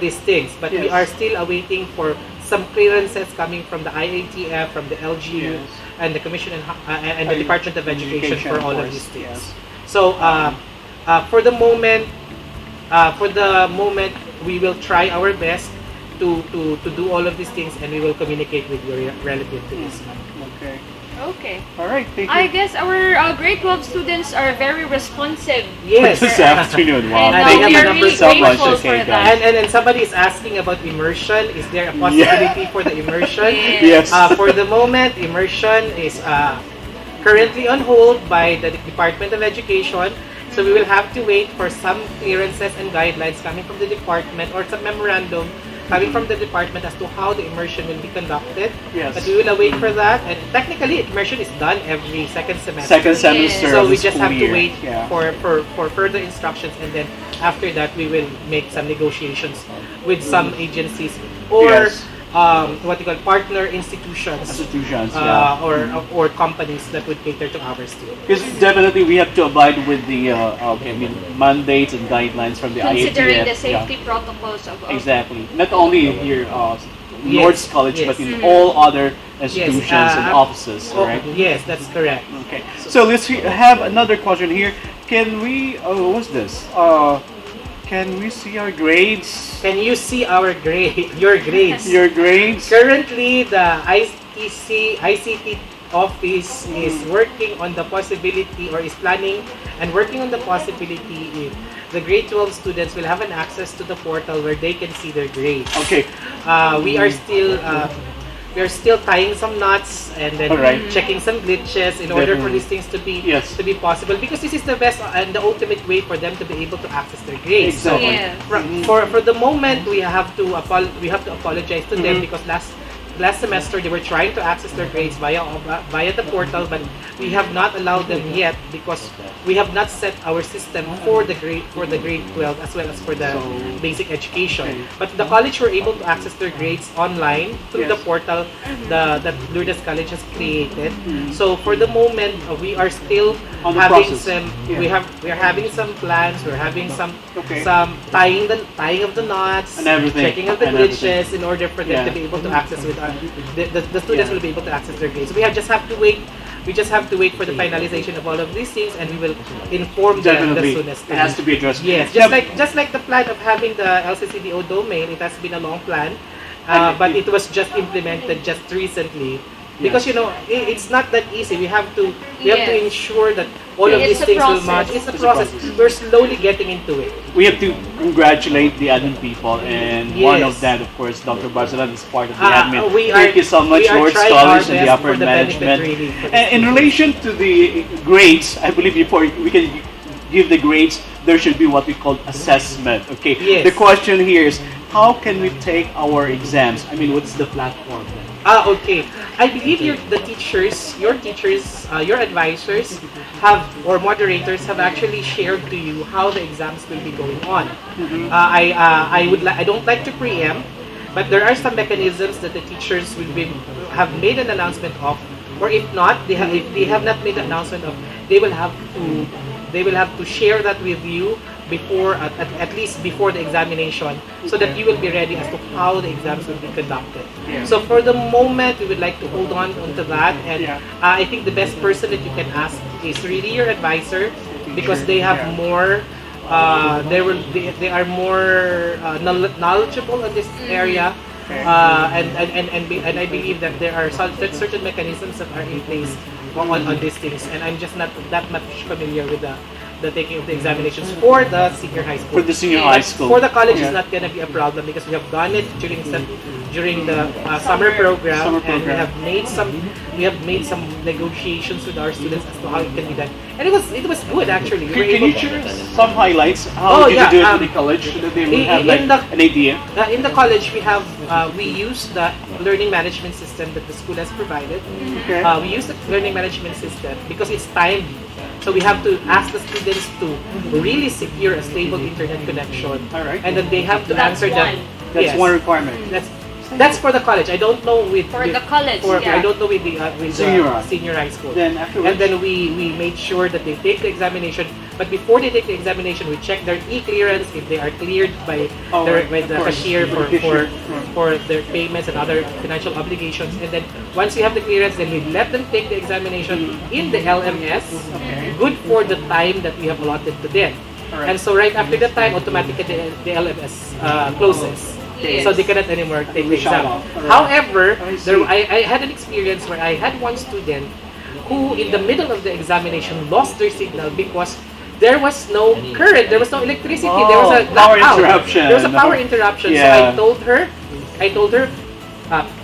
Speaker 14: these things. But we
Speaker 6: Yes.
Speaker 14: are still awaiting for some clearances coming from the IATF, from the LGU,
Speaker 6: Yes.
Speaker 14: and the Commission and the Department of Education for all of
Speaker 6: course,
Speaker 14: these things.
Speaker 6: yes.
Speaker 14: So for the moment, we will try our best to do all of these things, and we will communicate with your relative to this.
Speaker 6: Okay.
Speaker 5: Okay.
Speaker 6: All right. Thank you.
Speaker 5: I guess our grade 12 students are very responsive.
Speaker 14: Yes.
Speaker 6: This afternoon. Wow.
Speaker 5: And
Speaker 6: Thank
Speaker 5: we
Speaker 6: you
Speaker 5: are really
Speaker 6: so much.
Speaker 5: grateful for
Speaker 6: Okay,
Speaker 5: that.
Speaker 6: guys.
Speaker 14: And somebody is asking about immersion. Is there a possibility for the immersion?
Speaker 6: Yes.
Speaker 14: For the moment, immersion is currently on hold by the Department of Education. So we will have to wait for some clearances and guidelines coming from the department, or some memorandum coming from the department as to how the immersion will be conducted.
Speaker 6: Yes.
Speaker 14: But we will await for that. And technically, immersion is done every second semester.
Speaker 6: Second semester.
Speaker 14: So
Speaker 6: of
Speaker 14: we
Speaker 6: the
Speaker 14: just
Speaker 6: school
Speaker 14: have to
Speaker 6: year.
Speaker 14: wait
Speaker 6: Yeah.
Speaker 14: for further instructions, and then after that we will make some negotiations with some agencies or
Speaker 6: Yes.
Speaker 14: what you call partner institutions,
Speaker 6: Institutions, yeah.
Speaker 14: or companies that would cater to our students.
Speaker 6: Because definitely we have to abide with the mandates and guidelines from the
Speaker 5: Considering
Speaker 6: IATF.
Speaker 5: the safety protocols of
Speaker 6: Exactly. Not only here, Lord's College,
Speaker 14: yes.
Speaker 6: but in all other institutions and offices,
Speaker 14: Oh,
Speaker 6: right?
Speaker 14: yes, that's correct.
Speaker 6: Okay. So let's have another question here. Can we? What's this? Can we see our grades?
Speaker 14: Can you see our grade? Your grades.
Speaker 6: Your grades.
Speaker 14: Currently, the ICT office is working on the possibility, or is planning and working on the possibility if the grade 12 students will have an access to the portal where they can see their grades.
Speaker 6: Okay.
Speaker 14: We are still tying some knots and then checking some glitches in order for these things to be possible, because this is the best and the ultimate way for them to be able to access their grades.
Speaker 6: Exactly.
Speaker 14: So for the moment, we have to apologize to them, because last semester they were trying to access their grades via the portal, but we have not allowed them yet because we have not set our system for the grade 12 as well as for the basic education. But the college were able to access their grades online through the portal that Lourdes College has created. So for the moment, we are still having some. We are having some plans. We're having some tying of the knots,
Speaker 6: and everything,
Speaker 14: checking of the glitches in order for them to be able to access with the students will be able to access their grades. So we just have to wait. We just have to wait for the finalization of all of these things, and we will inform them the soonest.
Speaker 6: It has to be addressed.
Speaker 14: Yes, just like the plan of having the LCCDO domain. It has been a long plan, but it was just implemented just recently. Because it's not that easy. We have to ensure that all of these things will match. It's a process. We're slowly getting into it.
Speaker 6: We have to congratulate the admin people, and one of that, of course, Dr. Barcelona is part of the admin. Thank you so much, Lord Scholars and the upper management. And in relation to the grades, I believe before we can give the grades, there should be what we call assessment. Okay.
Speaker 14: Yes.
Speaker 6: The question here is, how can we take our exams? I mean, what's the platform?
Speaker 14: Okay. I believe your teachers, your advisors or moderators have actually shared to you how the exams will be going on. I don't like to preempt, but there are some mechanisms that the teachers have made an announcement of, or if not, if they have not made an announcement of, they will have to share that with you before, at least before the examination, so that you will be ready as to how the exams will be conducted. So for the moment, we would like to hold on to that, and I think the best person that you can ask is really your advisor, because they have more. They are more knowledgeable in this area, and I believe that there are certain mechanisms that are in place on these things, and I'm just not that much familiar with the taking of the examinations for the senior high school.
Speaker 6: For the senior high school.
Speaker 14: For the college, it's not going to be a problem, because we have done it during the summer program, and we have made some negotiations with our students as to how it can be done, and it was good actually.
Speaker 6: Can you share some highlights? How did you do it in the college, so that they will have an idea?
Speaker 14: In the college, we use the learning management system that the school has provided. We use the learning management system because it's timed. So we have to ask the students to really secure a stable internet connection. And then they have to answer that.
Speaker 6: That's one requirement.
Speaker 14: That's for the college. I don't know with
Speaker 5: the college.
Speaker 14: I don't know with the senior high school.
Speaker 6: Then afterwards,
Speaker 14: and then we made sure that they take the examination. But before they take the examination, we check their e-clearance, if they are cleared by the cashier for their payments and other financial obligations. And then once we have the clearance, then we let them take the examination in the LMS, good for the time that we have allotted to them. And so right after that time, automatically the LMS closes. So they cannot anymore take the exam. However, I had an experience where I had one student who, in the middle of the examination, lost their signal because there was no current, there was no electricity, there was a
Speaker 6: power interruption.
Speaker 14: There was a power interruption. So I told her,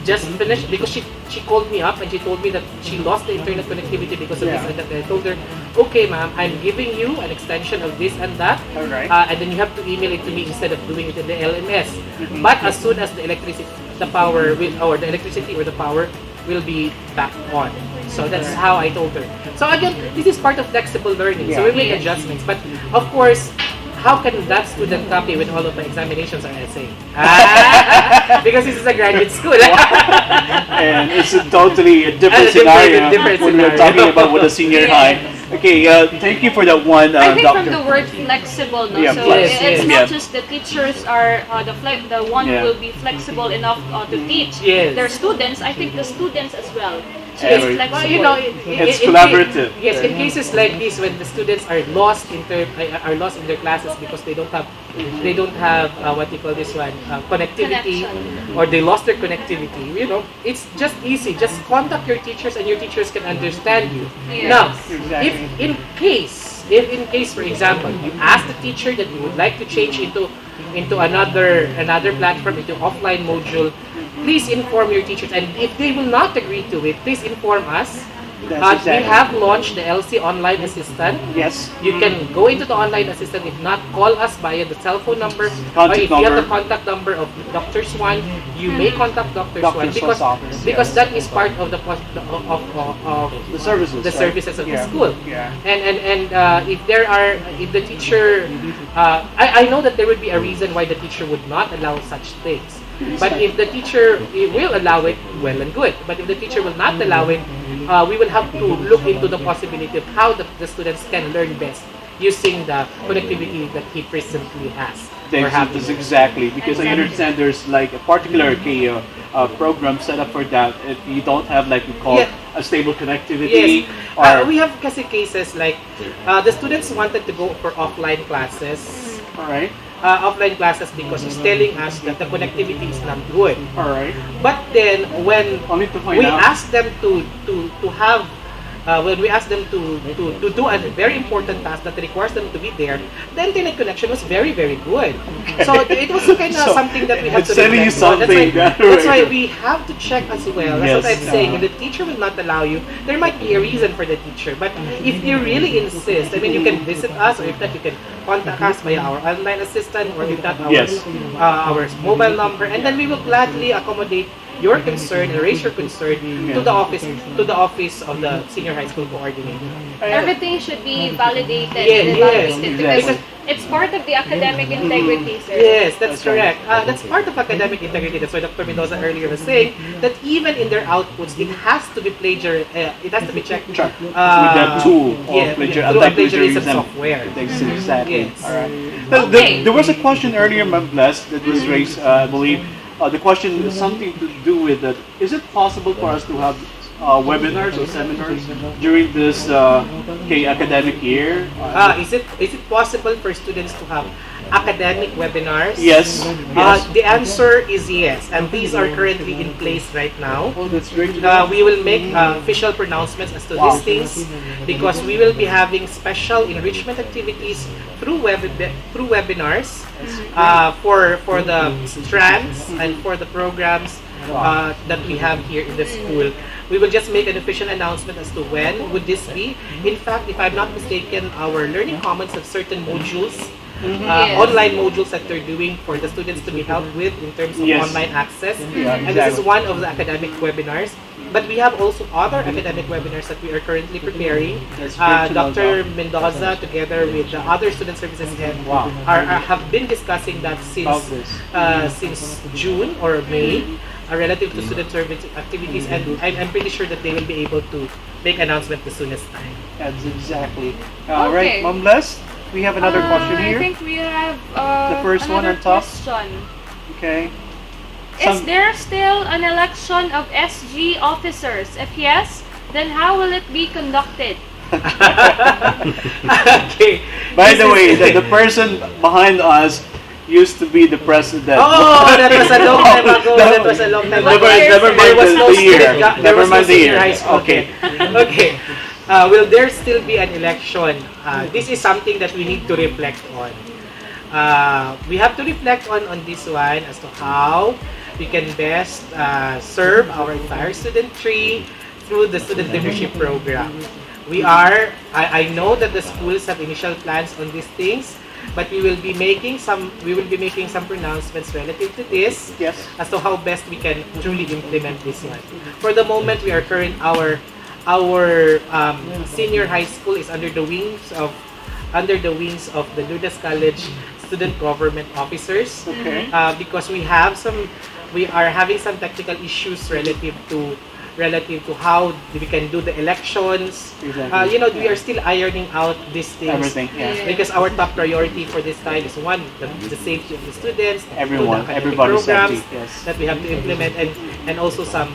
Speaker 14: just finish, because she called me up and she told me that she lost the internet connectivity because of this and that. And I told her, okay ma'am, I'm giving you an extension of this and that, and then you have to email it to me instead of doing it in the LMS. But as soon as the electricity or the power will be back on. So that's how I told her. So again, this is part of flexible learning. So we make adjustments. But of course, how can that student copy when all of my examinations are essay? Because this is a graduate school.
Speaker 6: And it's a totally different scenario when we're talking about with a senior high. Okay, thank you for that one,
Speaker 5: I think
Speaker 6: Doctor.
Speaker 5: from the word flexible, no?
Speaker 6: Yeah,
Speaker 5: So it's not just the teachers are the one who will be flexible enough to teach their students. I think the students as well.
Speaker 6: Every-
Speaker 14: Well, you know,
Speaker 6: It's collaborative.
Speaker 14: Yes, in cases like this, when the students are lost in their classes because they don't have what you call this one connectivity, or they lost their connectivity. You know, it's just easy. Just contact your teachers, and your teachers can understand you.
Speaker 5: Yes.
Speaker 14: Now,
Speaker 6: Exactly.
Speaker 14: if in case, for example, you ask the teacher that you would like to change into another platform, into offline module, please inform your teachers. And if they will not agree to it, please inform us.
Speaker 6: That's
Speaker 14: We
Speaker 6: exactly.
Speaker 14: have launched the LC Online Assistant.
Speaker 6: Yes.
Speaker 14: You can go into the online assistant. If not, call us via the cell phone number.
Speaker 6: Contact
Speaker 14: or if you have
Speaker 6: number.
Speaker 14: the contact number of Dr. Swan, you may contact Dr. Swan,
Speaker 6: Dr. Swan's office,
Speaker 14: because
Speaker 6: yes.
Speaker 14: that is part of the
Speaker 6: The services.
Speaker 14: the
Speaker 6: right?
Speaker 14: services of the
Speaker 6: Yeah.
Speaker 14: school.
Speaker 6: Yeah.
Speaker 14: And if the teacher, I know that there would be a reason why the teacher would not allow such things. But if the teacher will allow it, well and good. But if the teacher will not allow it, we will have to look into the possibility of how the students can learn best using the connectivity that he presently has. or have
Speaker 6: That's exactly, because I understand there's like a particular program set up for that. If you don't have like we call a stable connectivity,
Speaker 14: Yes.
Speaker 6: or
Speaker 14: We have kasi cases like the students wanted to go for offline classes.
Speaker 6: Alright.
Speaker 14: Offline classes because he's telling us that the connectivity is not good.
Speaker 6: Alright.
Speaker 14: But then when
Speaker 6: Only to find
Speaker 14: we
Speaker 6: out.
Speaker 14: ask them to have when we ask them to do a very important task that requires them to be there, the internet connection was very, very good. So it was kind of
Speaker 6: So,
Speaker 14: something that we have
Speaker 6: it's
Speaker 14: to
Speaker 6: telling you
Speaker 14: reflect on.
Speaker 6: something
Speaker 14: That's why
Speaker 6: that way.
Speaker 14: we have to check as well. That's
Speaker 6: Yes.
Speaker 14: what I'm saying. If the teacher will not allow you, there might be a reason for the teacher. But if you really insist, I mean, you can visit us, or if not, you can contact us via our online assistant, or if not, our mobile number, and then we will gladly accommodate your concern and raise your concern to the office of the senior high school coordinator.
Speaker 5: Everything should be validated
Speaker 14: Yes,
Speaker 5: and
Speaker 14: yes,
Speaker 5: evaluated because
Speaker 14: exactly.
Speaker 5: it's part of the academic integrity, sir.
Speaker 14: Yes, that's correct. That's part of academic integrity. That's why Dr. Mendoza earlier was saying that even in their outputs, it has to be it has to be checked.
Speaker 6: with that tool of
Speaker 14: through a plagiarism software.
Speaker 6: Exactly.
Speaker 14: Yes.
Speaker 6: All right. There was a question earlier, Ma'am Bless, that was raised. I believe the question is something to do with that. Is it possible for us to have webinars or seminars during this academic year?
Speaker 14: Is it possible for students to have academic webinars?
Speaker 6: Yes.
Speaker 14: The answer is yes, and these are currently in place right now.
Speaker 6: Oh, that's great.
Speaker 14: We will make official pronouncements as to these things because we will be having special enrichment activities through webinars for the strands and for the programs that we have here in the school. We will just make an official announcement as to when would this be. In fact, if I'm not mistaken, our Learning Commons have certain modules, online modules that they're doing for the students to be helped with in terms of online access. And this is one of the academic webinars. But we have also other academic webinars that we are currently preparing. Dr. Mendoza, together with the other student services head, have been discussing that since June or May, relative to student service activities, and I'm pretty sure that they will be able to make announcement the soonest time.
Speaker 6: That's exactly. Right, Ma'am Bless, we have another question here.
Speaker 5: I think we have
Speaker 6: The first one
Speaker 5: another
Speaker 6: on top.
Speaker 5: question.
Speaker 6: Okay.
Speaker 5: Is there still an election of SG officers? If yes, then how will it be conducted?
Speaker 14: Okay.
Speaker 6: By the way, the person behind us used to be the president.
Speaker 14: Oh, that was a long time ago. That was a long time ago.
Speaker 6: Never mind
Speaker 14: There was no
Speaker 6: the year.
Speaker 14: student there
Speaker 6: Never
Speaker 14: was no
Speaker 6: mind the
Speaker 14: senior
Speaker 6: year.
Speaker 14: high school.
Speaker 6: Okay.
Speaker 14: Okay. Will there still be an election? This is something that we need to reflect on. We have to reflect on this one as to how we can best serve our entire student tree through the student leadership program. I know that the schools have initial plans on these things, but we will be making some pronouncements relative to this as to how best we can truly implement this one. For the moment, our senior high school is under the wings of the Lourdes College student government officers.
Speaker 6: Okay.
Speaker 14: Because we are having some technical issues relative to how we can do the elections.
Speaker 6: Exactly.
Speaker 14: We are still ironing out these things.
Speaker 6: Everything, yeah.
Speaker 14: Because our top priority for this time is one, the safety of the students,
Speaker 6: Everyone,
Speaker 14: the academic
Speaker 6: everybody's
Speaker 14: programs
Speaker 6: safety, yes.
Speaker 14: that we have to implement, and also some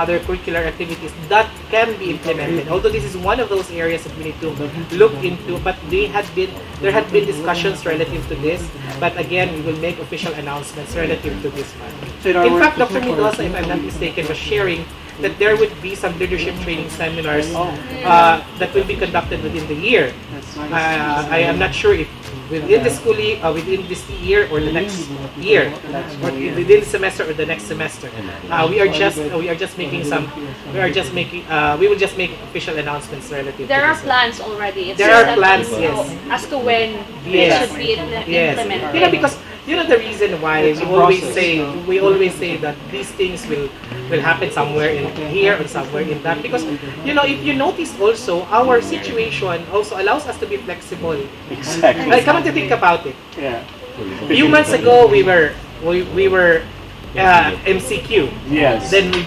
Speaker 14: other curricular activities that can be implemented. Although this is one of those areas that we need to look into, but there had been discussions relative to this. But again, we will make official announcements relative to this one. In fact, Dr. Mendoza, if I'm not mistaken, was sharing that there would be some leadership training seminars that will be conducted within the year. I am not sure if within the school year, within this year or the next year, or within the semester or the next semester. We will just make official announcements relative.
Speaker 5: There
Speaker 14: to
Speaker 5: are
Speaker 14: this.
Speaker 5: plans already. It's
Speaker 14: There
Speaker 5: just
Speaker 14: are
Speaker 5: that
Speaker 14: plans,
Speaker 5: we
Speaker 14: yes.
Speaker 5: know as to when
Speaker 14: Yes.
Speaker 5: it should be implemented.
Speaker 14: You know, because you know the reason why
Speaker 6: It's a
Speaker 14: we always say that these things will happen somewhere in here or somewhere in that, because you know, if you notice also, our situation also allows us to be flexible.
Speaker 6: Exactly.
Speaker 14: Like, come on to think about it.
Speaker 6: Yeah.
Speaker 14: A few months ago, we were MCQ.
Speaker 6: Yes.
Speaker 14: Then we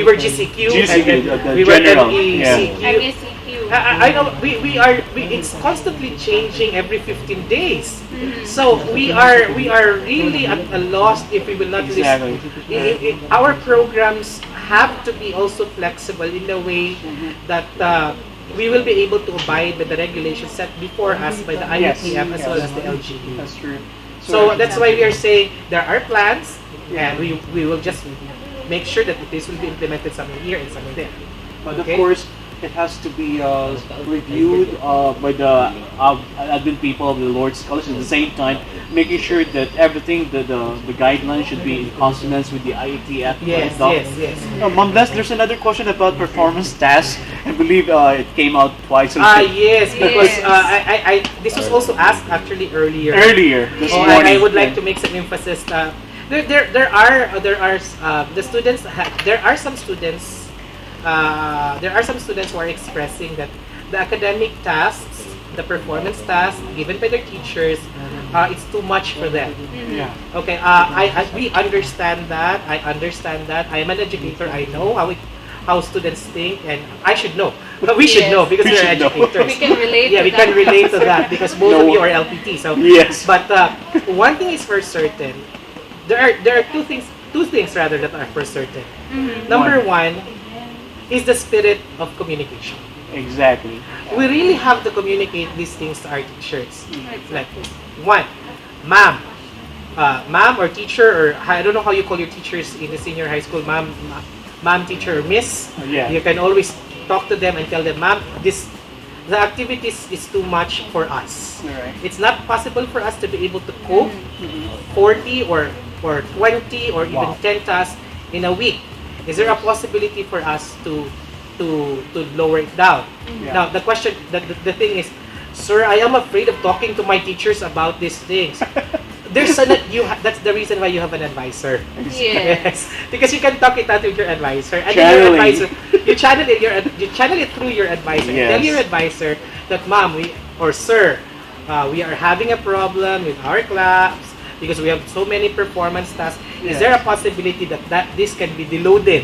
Speaker 14: were GCQ, and then
Speaker 6: the
Speaker 14: we were
Speaker 6: general,
Speaker 14: MECQ.
Speaker 5: MECQ.
Speaker 14: I know it's constantly changing every 15 days. So we are really at a loss if we will not
Speaker 6: Exactly.
Speaker 14: listen. Our programs have to be also flexible in a way that we will be able to abide by the regulations set before us by the IUPM as well as the LGU.
Speaker 6: That's true.
Speaker 14: So that's why we are saying there are plans, and we will just make sure that this will be implemented somewhere here and somewhere there.
Speaker 6: But of course, it has to be reviewed by the admin people of the Lord's College. At the same time, making sure that everything, the guidelines should be in consonance with the IETF.
Speaker 14: Yes.
Speaker 6: Ma'am Bless, there's another question about performance tasks. I believe it came out twice.
Speaker 14: Yes, because this was also asked actually earlier.
Speaker 6: This morning.
Speaker 14: I would like to make some emphasis. There are some students who are expressing that the academic tasks, the performance tasks given by their teachers, it's too much for them.
Speaker 6: Yeah.
Speaker 14: Okay, we understand that. I understand that. I am an educator. I know how students think, and I should know. But we should know because we're educators.
Speaker 5: We can relate.
Speaker 14: Yeah, we can relate to that because both of you are LPT. So
Speaker 6: yes.
Speaker 14: But one thing is for certain. There are two things rather that are for certain. Number one is the spirit of communication.
Speaker 6: Exactly.
Speaker 14: We really have to communicate these things to our teachers. Like, one, ma'am or teacher, or I don't know how you call your teachers in the senior high school, ma'am, teacher, or miss.
Speaker 6: Yeah.
Speaker 14: You can always talk to them and tell them, ma'am, the activities is too much for us.
Speaker 6: Right.
Speaker 14: It's not possible for us to be able to cope 40 or 20 or even 10 tasks in a week. Is there a possibility for us to lower it down?
Speaker 6: Yeah.
Speaker 14: Now the question, the thing is, sir, I am afraid of talking to my teachers about these things. That's the reason why you have an advisor.
Speaker 5: Yes.
Speaker 14: Because you can talk it out with your advisor, and
Speaker 6: Channeling.
Speaker 14: then your advisor, you channel it through your advisor.
Speaker 6: Yes.
Speaker 14: And tell your advisor that, ma'am, or sir, we are having a problem with our class because we have so many performance tasks.
Speaker 6: Yes.
Speaker 14: Is there a possibility that this can be deloaded,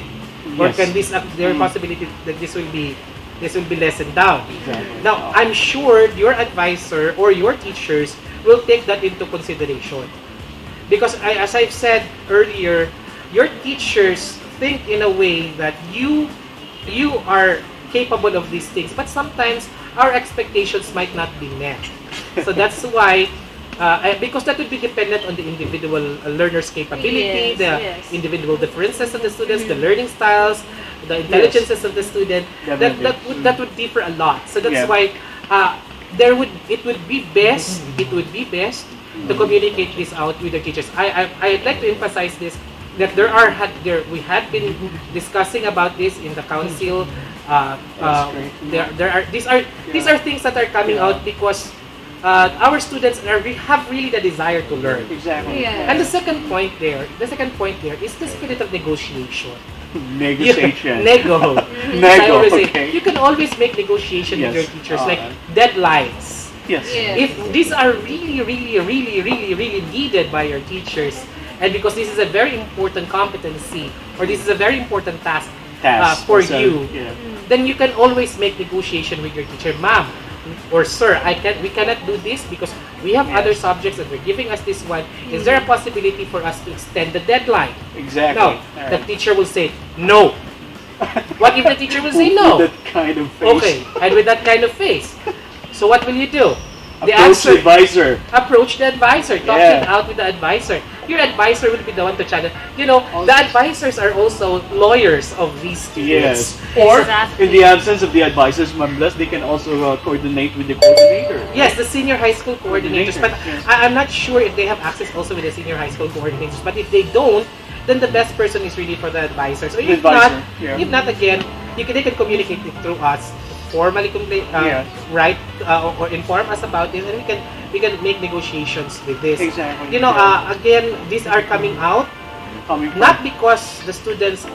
Speaker 14: or
Speaker 6: Yes.
Speaker 14: can there a possibility that this will be lessened down?
Speaker 6: Exactly.
Speaker 14: Now, I'm sure your advisor or your teachers will take that into consideration. Because as I've said earlier, your teachers think in a way that you are capable of these things, but sometimes our expectations might not be met. So that's why, because that would be dependent on the individual learner's capability, the individual differences of the students, the learning styles, the intelligences of the student. That would differ a lot. So that's why it would be best to communicate this out with the teachers. I'd like to emphasize this, that we had been discussing about this in the council. These are things that are coming out because our students have really the desire to learn.
Speaker 6: Exactly.
Speaker 5: Yeah.
Speaker 14: And the second point there is the spirit of negotiation.
Speaker 6: Negotiation.
Speaker 14: Nego. I always say,
Speaker 6: Okay.
Speaker 14: you can always make negotiation with your teachers, like deadlines.
Speaker 6: Yes.
Speaker 14: If these are really needed by your teachers, and because this is a very important competency, or this is a very important task for you, then you can always make negotiation with your teacher. Ma'am or sir, we cannot do this because we have other subjects and they're giving us this one. Is there a possibility for us to extend the deadline?
Speaker 6: Exactly.
Speaker 14: No. The teacher will say, no, What if the teacher will say no?
Speaker 6: With that kind of face.
Speaker 14: Okay, and with that kind of face. So what will you do?
Speaker 6: Approach the advisor.
Speaker 14: Approach the advisor. Talk
Speaker 6: Yeah.
Speaker 14: it out with the advisor. Your advisor will be the one to challenge. You know, the advisors are also lawyers of these students.
Speaker 6: Yes. Or
Speaker 5: Exactly.
Speaker 6: in the absence of the advisors, Ma'am Bless, they can also coordinate with the coordinator.
Speaker 14: Yes, the senior high school coordinators. But
Speaker 6: Yes.
Speaker 14: I'm not sure if they have access also with the senior high school coordinators. But if they don't, then the best person is really for the advisor. So
Speaker 6: The
Speaker 14: if not,
Speaker 6: advisor, yeah.
Speaker 14: if not again, they can communicate it through us, formally
Speaker 6: Yes.
Speaker 14: write or inform us about it, and we can make negotiations with this.
Speaker 6: Exactly.
Speaker 14: You know,
Speaker 6: Yeah.
Speaker 14: again, these are coming out
Speaker 6: Coming from
Speaker 14: not because the students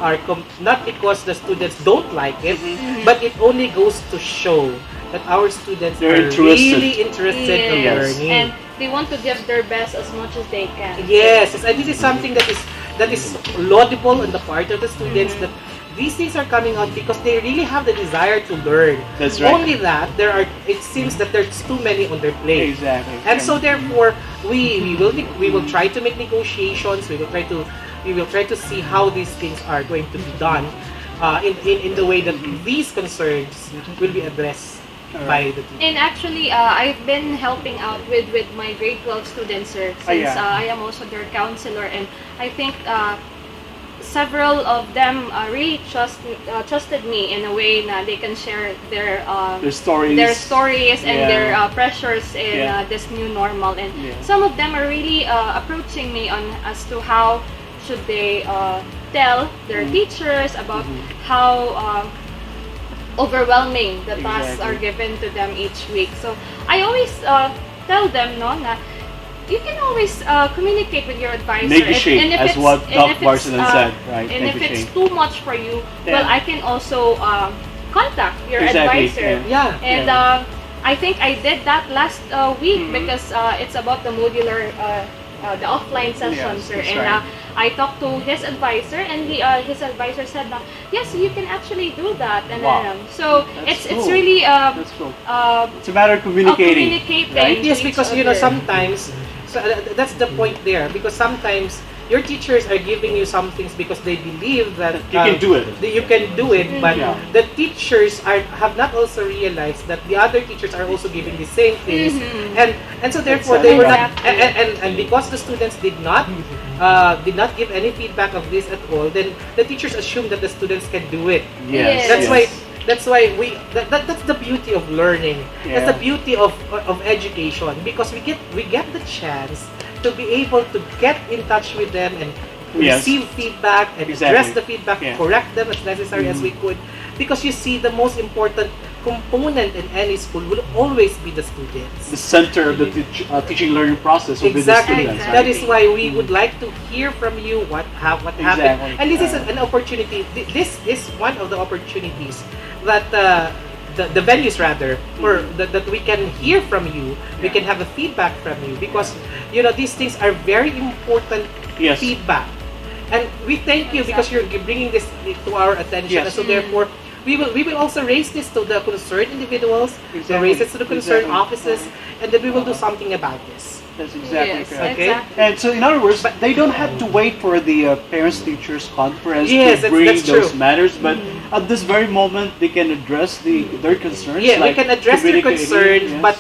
Speaker 14: don't like it, but it only goes to show that our students
Speaker 6: They're
Speaker 14: are
Speaker 6: interested.
Speaker 14: really interested in
Speaker 5: Yes.
Speaker 14: learning.
Speaker 5: And they want to give their best as much as they can.
Speaker 14: Yes, and this is something that is laudable on the part of the students, that these things are coming out because they really have the desire to learn.
Speaker 6: That's right.
Speaker 14: Only that it seems that there's too many on their plate.
Speaker 6: Exactly.
Speaker 14: And so therefore we will try to make negotiations. We will try to see how these things are going to be done in the way that these concerns will be addressed by the teacher.
Speaker 5: And actually, I've been helping out with my grade 12 students, sir, since
Speaker 6: yeah.
Speaker 5: I am also their counselor, and I think several of them really trusted me in a way that they can share their stories and
Speaker 6: Yeah.
Speaker 5: their pressures in
Speaker 6: Yeah.
Speaker 5: this new normal. And
Speaker 6: Yeah.
Speaker 5: some of them are really approaching me on as to how should they tell their teachers about how overwhelming the tasks
Speaker 6: Exactly.
Speaker 5: are given to them each week. So I always tell them, no, na you can always communicate with your advisor.
Speaker 6: Negotiate,
Speaker 5: and if
Speaker 6: as
Speaker 5: it's-
Speaker 6: what
Speaker 5: and
Speaker 6: Doc
Speaker 5: if it's,
Speaker 6: Barcelona said, right?
Speaker 5: And if it's
Speaker 6: Negotiate.
Speaker 5: too much for you, well,
Speaker 6: Yeah.
Speaker 5: I can also contact your
Speaker 6: Exactly,
Speaker 5: advisor.
Speaker 14: Yeah.
Speaker 5: And I think I did that last week because it's about the modular, the offline session,
Speaker 6: Yes,
Speaker 5: sir.
Speaker 6: that's
Speaker 5: And
Speaker 6: right.
Speaker 5: I talked to his advisor, and his advisor said that yes, you can actually do that. And
Speaker 6: Wow.
Speaker 5: so
Speaker 6: That's
Speaker 5: it's
Speaker 6: cool.
Speaker 5: really
Speaker 6: That's cool. It's a matter of communicating.
Speaker 5: right?
Speaker 14: Yes,
Speaker 5: to
Speaker 14: because
Speaker 5: each
Speaker 14: you know
Speaker 5: other.
Speaker 14: sometimes that's the point there, because sometimes your teachers are giving you some things because they believe that
Speaker 6: You can do it.
Speaker 14: that you can do it, but
Speaker 6: Yeah.
Speaker 14: the teachers have not also realized that the other teachers are also giving the same things, and so therefore they were not, and because the students did not give any feedback of this at all, then the teachers assume that the students can do it.
Speaker 6: Yes.
Speaker 14: That's
Speaker 6: yes.
Speaker 14: why that's that's the beauty of learning. That's
Speaker 6: Yeah.
Speaker 14: the beauty of education, because we get the chance to be able to get in touch with them and
Speaker 6: Yes.
Speaker 14: receive feedback and
Speaker 6: Exactly.
Speaker 14: address the feedback,
Speaker 6: Yeah.
Speaker 14: correct them as necessary as we could, because you see the most important component in any school will always be the students.
Speaker 6: The center of the teaching learning process will
Speaker 14: Exactly.
Speaker 6: be the students.
Speaker 14: That is why we would like to hear from you what happened.
Speaker 6: Exactly.
Speaker 14: And this is an opportunity. This is one of the opportunities that the venues rather, or that we can hear from you. We can have a feedback from you, because you know these things are very important
Speaker 6: Yes.
Speaker 14: feedback. And we thank you because you're bringing this to our attention.
Speaker 6: Yes.
Speaker 14: So therefore, we will also raise this to the concerned individuals, we'll raise this to the concerned offices, and then we will do something about this.
Speaker 6: That's exactly
Speaker 5: Yes,
Speaker 6: correct.
Speaker 14: Okay.
Speaker 5: exactly.
Speaker 6: And so, in other words, they don't have to wait for the parents-teachers conference
Speaker 14: Yes,
Speaker 6: to bring
Speaker 14: that's
Speaker 6: those
Speaker 14: true.
Speaker 6: matters, but at this very moment, they can address their concerns.
Speaker 14: Yeah, we
Speaker 6: like
Speaker 14: can address their
Speaker 6: communicating,
Speaker 14: concern,
Speaker 6: yes.
Speaker 14: but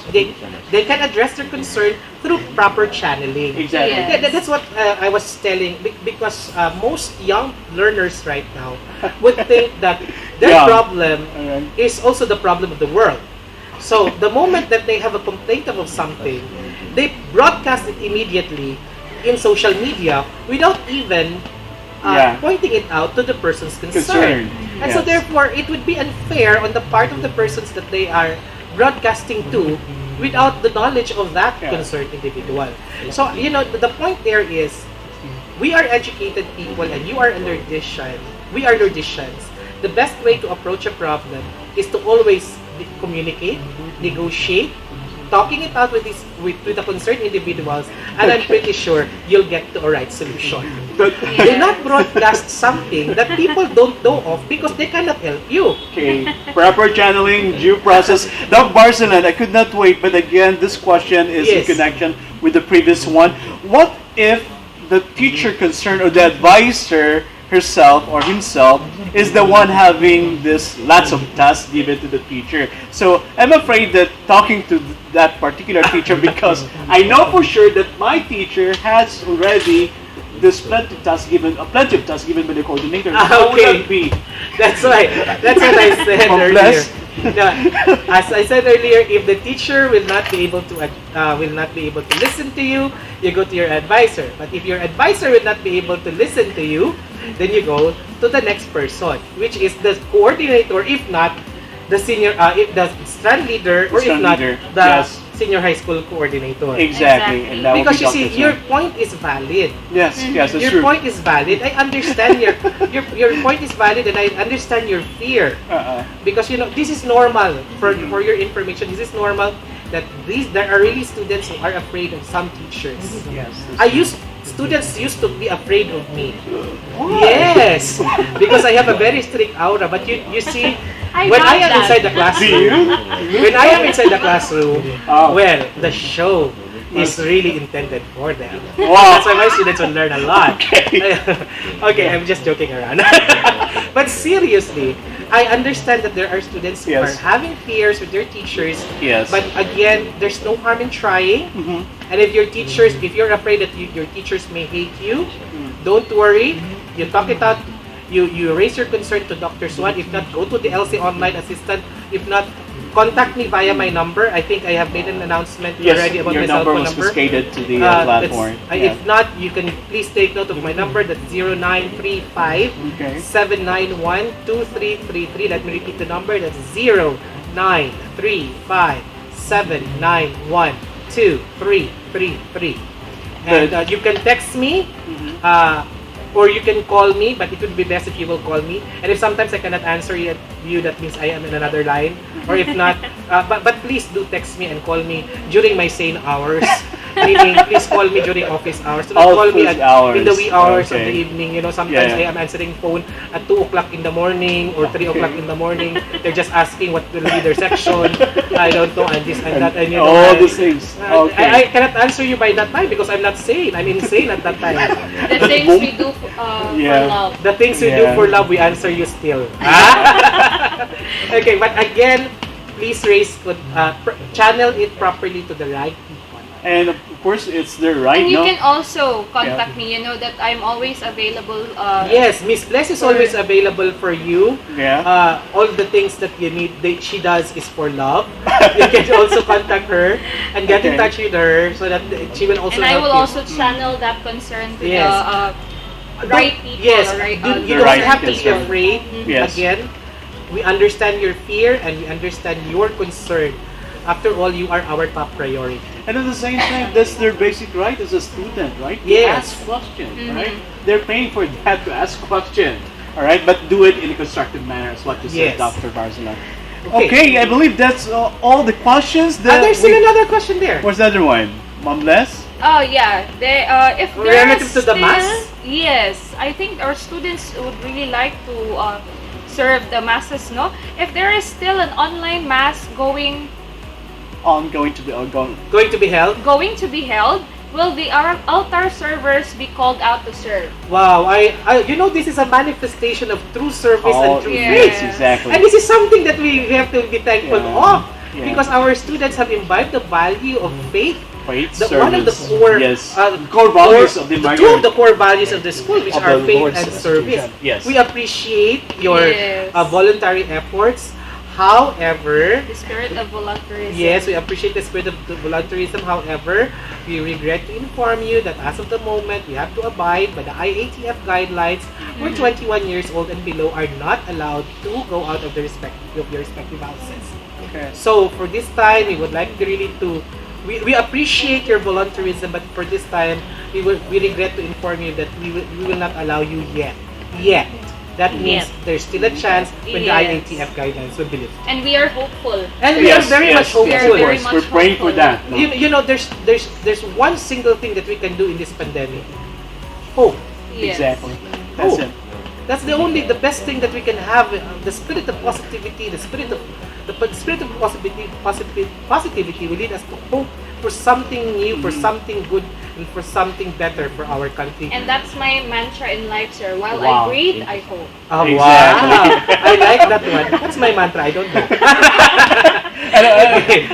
Speaker 14: they can address their concern through proper channeling.
Speaker 6: Exactly.
Speaker 5: Yes.
Speaker 14: That's what I was telling, because most young learners right now would think that their
Speaker 6: Yeah.
Speaker 14: problem
Speaker 6: Alright.
Speaker 14: is also the problem of the world. So the moment that they have a complaint about something, they broadcast it immediately in social media without even
Speaker 6: Yeah.
Speaker 14: pointing it out to the person's
Speaker 6: Concern,
Speaker 14: And so
Speaker 6: yes.
Speaker 14: therefore, it would be unfair on the part of the persons that they are broadcasting to without the knowledge of that
Speaker 6: Yeah.
Speaker 14: concerned individual. So, you know, the point there is, we are educated people and you are a logician. We are logicians. The best way to approach a problem is to always communicate, negotiate, talking it out with the concerned individuals, and I'm pretty sure you'll get to a right solution.
Speaker 6: But,
Speaker 14: Do not broadcast something that people don't know of because they cannot help you.
Speaker 6: okay, proper channeling, due process. Doc Barcelona, I could not wait, but again, this question is in
Speaker 14: Yes.
Speaker 6: connection with the previous one. What if the teacher concerned or the advisor herself or himself is the one having this lots of tasks given to the teacher. So I'm afraid that talking to that particular teacher, because I know for sure that my teacher has already this plenty of tasks given by the coordinator. How would that be?
Speaker 14: That's right. That's what I said earlier.
Speaker 6: Bless.
Speaker 14: Yeah, as I said earlier, if the teacher will not be able to listen to you, you go to your advisor. But if your advisor will not be able to listen to you, then you go to the next person, which is the coordinator. If not, the senior, if the strand leader, or if not, the senior high school coordinator.
Speaker 6: Exactly. And that
Speaker 14: because
Speaker 6: will be
Speaker 14: you see,
Speaker 6: Dr.
Speaker 14: your point is valid.
Speaker 6: Yes, yes, that's
Speaker 14: your
Speaker 6: true.
Speaker 14: point is valid. I understand your point is valid, and I understand your fear. Because this is normal for your information. This is normal that there are really students who are afraid of some teachers.
Speaker 6: Yes.
Speaker 14: Students used to be afraid of me. Yes, because I have a very strict aura. But you see, when I am inside the classroom, well, the show is really intended for them. That's why my students will learn a lot. Okay, I'm just joking around. But seriously, I understand that there are students who are having fears with their teachers.
Speaker 6: Yes.
Speaker 14: But again, there's no harm in trying. And if you're afraid that your teachers may hate you, don't worry. You talk it out. You raise your concern to Dr. Swan. If not, go to the LC online assistant. If not, contact me via my number. I think I have made an announcement already about my cell phone number.
Speaker 6: Your number was cascaded to the platform.
Speaker 14: If not, you can please take note of my number. That's 0935 791 2333. Let me repeat the number. That's 0935 791 2333. And you can text me. Or you can call me, but it would be best if you will call me. And if sometimes I cannot answer you, that means I am in another line. Or if not, but please do text me and call me during my sane hours. Meaning, please call me during office hours. So don't call me in the wee hours of the evening. Sometimes I am answering phone at 2 o'clock in the morning or 3 o'clock in the morning. They're just asking what will be their section. I don't know, and this and that. And
Speaker 6: all these things.
Speaker 14: I cannot answer you by that time because I'm not sane. I'm insane at that time.
Speaker 5: The things we do for love.
Speaker 14: The things we do for love, we answer you still. Okay, but again, please channel it properly to the right people.
Speaker 6: And of course, it's the right.
Speaker 5: And you can also contact me. You know that I'm always available.
Speaker 14: Yes, Miss Bless is always available for you.
Speaker 6: Yeah.
Speaker 14: All the things that you need, she does is for love. You can also contact her and get in touch with her so that she will also.
Speaker 5: And I will also channel that concern to the right people.
Speaker 14: Yes, you don't have to be
Speaker 6: people.
Speaker 14: afraid. Again, we understand your fear and we understand your concern. After all, you are our top priority.
Speaker 6: And at the same time, that's their basic right as a student, right?
Speaker 14: Yes.
Speaker 6: To ask questions, right? They're paying for that to ask questions, all right? But do it in a constructive manner, is what you said, Dr. Barcelona. Okay, I believe that's all the questions.
Speaker 14: There's still another question there.
Speaker 6: What's the other one? Mom Bless?
Speaker 5: Oh yeah, if
Speaker 14: relative to the mass?
Speaker 5: Yes, I think our students would really like to serve the masses. No, if there is still an online mass going
Speaker 14: to be held,
Speaker 5: will the altar servers be called out to serve?
Speaker 14: Wow, this is a manifestation of true service and true faith.
Speaker 6: Exactly.
Speaker 14: And this is something that we have to be thankful of because our students have imbibed the value of faith. One of the
Speaker 6: core values of the
Speaker 14: two of the core values of the school, which are faith and service.
Speaker 6: Yes.
Speaker 14: We appreciate your voluntary efforts. However,
Speaker 5: the spirit of voluntarism.
Speaker 14: Yes, we appreciate the spirit of voluntarism. However, we regret to inform you that as of the moment, we have to abide by the IATF guidelines where 21 years old and below are not allowed to go out of your respective houses.
Speaker 6: Okay.
Speaker 14: So for this time, we would like we appreciate your voluntarism, but for this time, we regret to inform you that we will not allow you yet. That means there's still a chance when the IATF guidelines will be lifted.
Speaker 5: And we are hopeful.
Speaker 14: And we are very much hopeful.
Speaker 6: We're praying for that.
Speaker 14: There's one single thing that we can do in this pandemic. Hope.
Speaker 6: Exactly. That's it.
Speaker 14: That's the best thing that we can have. The spirit of positivity, the spirit of positivity will lead us to hope for something new, for something good and for something better for our country.
Speaker 5: And that's my mantra in life, sir. While
Speaker 6: Wow.
Speaker 5: I breathe, I hope.
Speaker 14: Oh,
Speaker 6: Exactly.
Speaker 14: wow. I like that one. That's my mantra. I don't know.